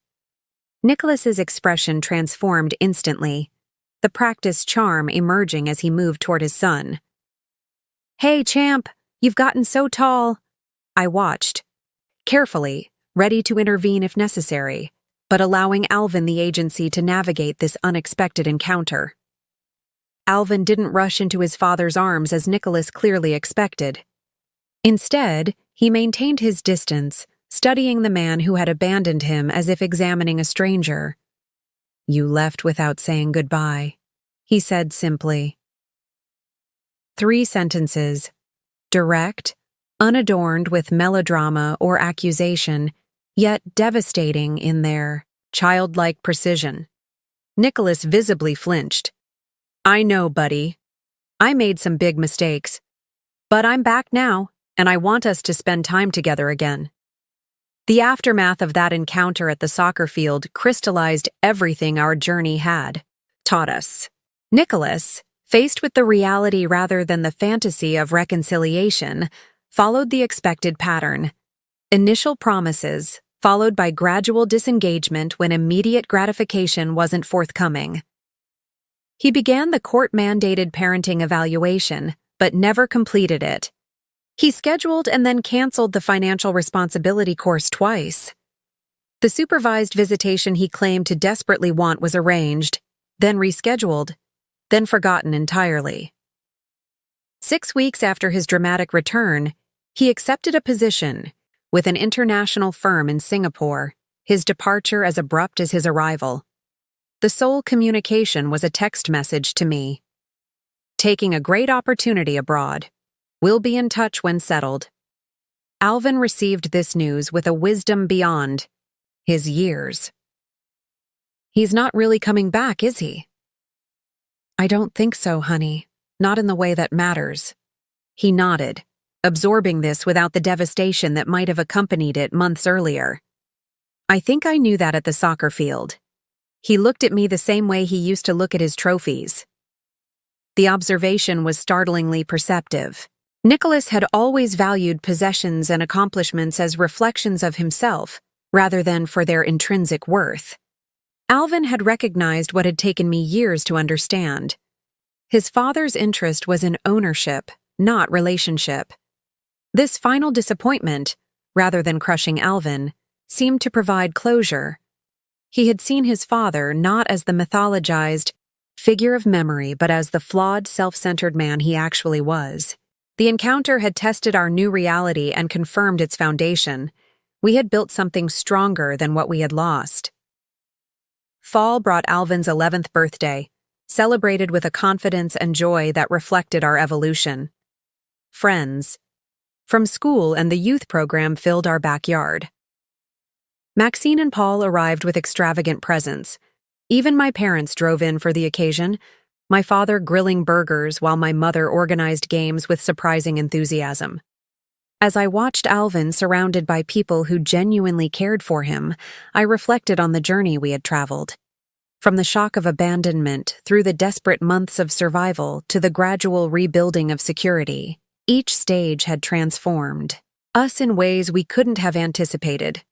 Nicholas's expression transformed instantly, the practiced charm emerging as he moved toward his son. "Hey, champ, you've gotten so tall." I watched, carefully, ready to intervene if necessary, but allowing Alvin the agency to navigate this unexpected encounter. Alvin didn't rush into his father's arms as Nicholas clearly expected. Instead, he maintained his distance, studying the man who had abandoned him as if examining a stranger. "You left without saying goodbye," he said simply. 3 sentences, direct, unadorned with melodrama or accusation, yet devastating in their childlike precision. Nicholas visibly flinched. "I know, buddy. I made some big mistakes. But I'm back now, and I want us to spend time together again." The aftermath of that encounter at the soccer field crystallized everything our journey had taught us. Nicholas, faced with the reality rather than the fantasy of reconciliation, followed the expected pattern. Initial promises, followed by gradual disengagement when immediate gratification wasn't forthcoming. He began the court-mandated parenting evaluation, but never completed it. He scheduled and then canceled the financial responsibility course twice. The supervised visitation he claimed to desperately want was arranged, then rescheduled, then forgotten entirely. 6 weeks after his dramatic return, he accepted a position with an international firm in Singapore, his departure as abrupt as his arrival. The sole communication was a text message to me. "Taking a great opportunity abroad. We'll be in touch when settled." Alvin received this news with a wisdom beyond his years. "He's not really coming back, is he?" "I don't think so, honey. Not in the way that matters." He nodded, absorbing this without the devastation that might have accompanied it months earlier. I think I knew that at the soccer field. He looked at me the same way he used to look at his trophies. The observation was startlingly perceptive. Nicholas had always valued possessions and accomplishments as reflections of himself, rather than for their intrinsic worth. Alvin had recognized what had taken me years to understand. His father's interest was in ownership, not relationship. This final disappointment, rather than crushing Alvin, seemed to provide closure. He had seen his father not as the mythologized figure of memory, but as the flawed, self-centered man he actually was. The encounter had tested our new reality and confirmed its foundation. We had built something stronger than what we had lost. Fall brought Alvin's 11th birthday, celebrated with a confidence and joy that reflected our evolution. Friends from school and the youth program filled our backyard. Maxine and Paul arrived with extravagant presents. Even my parents drove in for the occasion, my father grilling burgers while my mother organized games with surprising enthusiasm. As I watched Alvin surrounded by people who genuinely cared for him, I reflected on the journey we had traveled. From the shock of abandonment through the desperate months of survival to the gradual rebuilding of security, each stage had transformed us in ways we couldn't have anticipated.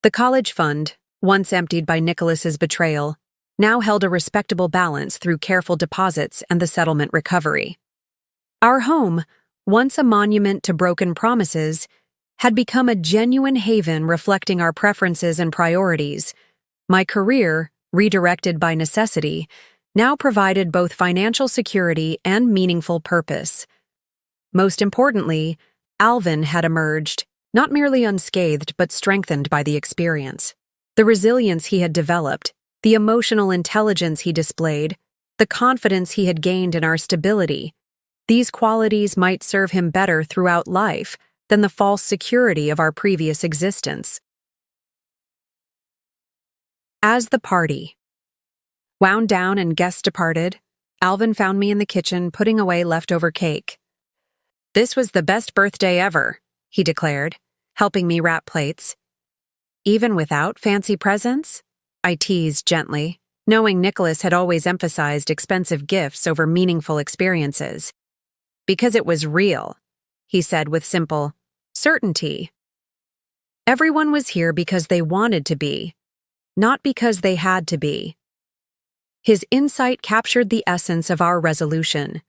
The college fund, once emptied by Nicholas's betrayal, now held a respectable balance through careful deposits and the settlement recovery. Our home, once a monument to broken promises, had become a genuine haven reflecting our preferences and priorities. My career, redirected by necessity, now provided both financial security and meaningful purpose. Most importantly, Alvin had emerged, not merely unscathed but strengthened by the experience. The resilience he had developed, the emotional intelligence he displayed, the confidence he had gained in our stability, these qualities might serve him better throughout life than the false security of our previous existence. As the party wound down and guests departed, Alvin found me in the kitchen putting away leftover cake. "This was the best birthday ever," he declared, helping me wrap plates. "Even without fancy presents?" I teased gently, knowing Nicholas had always emphasized expensive gifts over meaningful experiences. "Because it was real," he said with simple certainty. Everyone was here because they wanted to be, not because they had to be. His insight captured the essence of our resolution.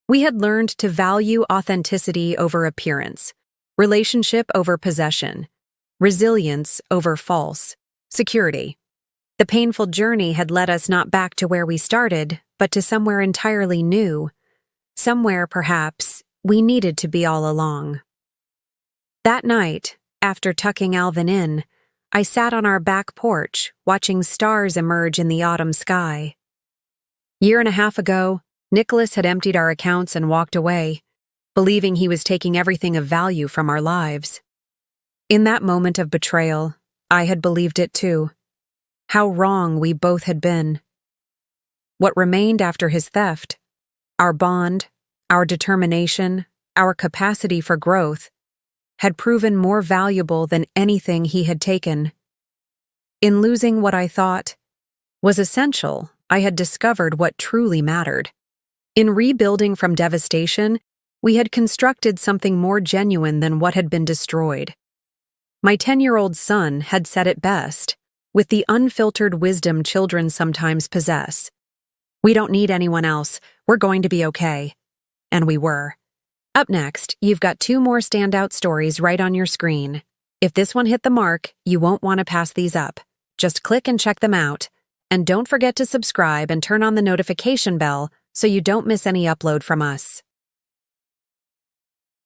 We had learned to value authenticity over appearance, relationship over possession, resilience over false security. The painful journey had led us not back to where we started, but to somewhere entirely new, somewhere, perhaps, we needed to be all along. That night, after tucking Alvin in, I sat on our back porch, watching stars emerge in the autumn sky. 1.5 years ago, Nicholas had emptied our accounts and walked away, believing he was taking everything of value from our lives. In that moment of betrayal, I had believed it too. How wrong we both had been. What remained after his theft, our bond, our determination, our capacity for growth, had proven more valuable than anything he had taken. In losing what I thought was essential, I had discovered what truly mattered. In rebuilding from devastation, we had constructed something more genuine than what had been destroyed. My 10-year-old son had said it best, with the unfiltered wisdom children sometimes possess. "We don't need anyone else. We're going to be okay." And we were. Up next, you've got 2 more standout stories right on your screen. If this one hit the mark, you won't want to pass these up. Just click and check them out. And don't forget to subscribe and turn on the notification bell so you don't miss any upload from us.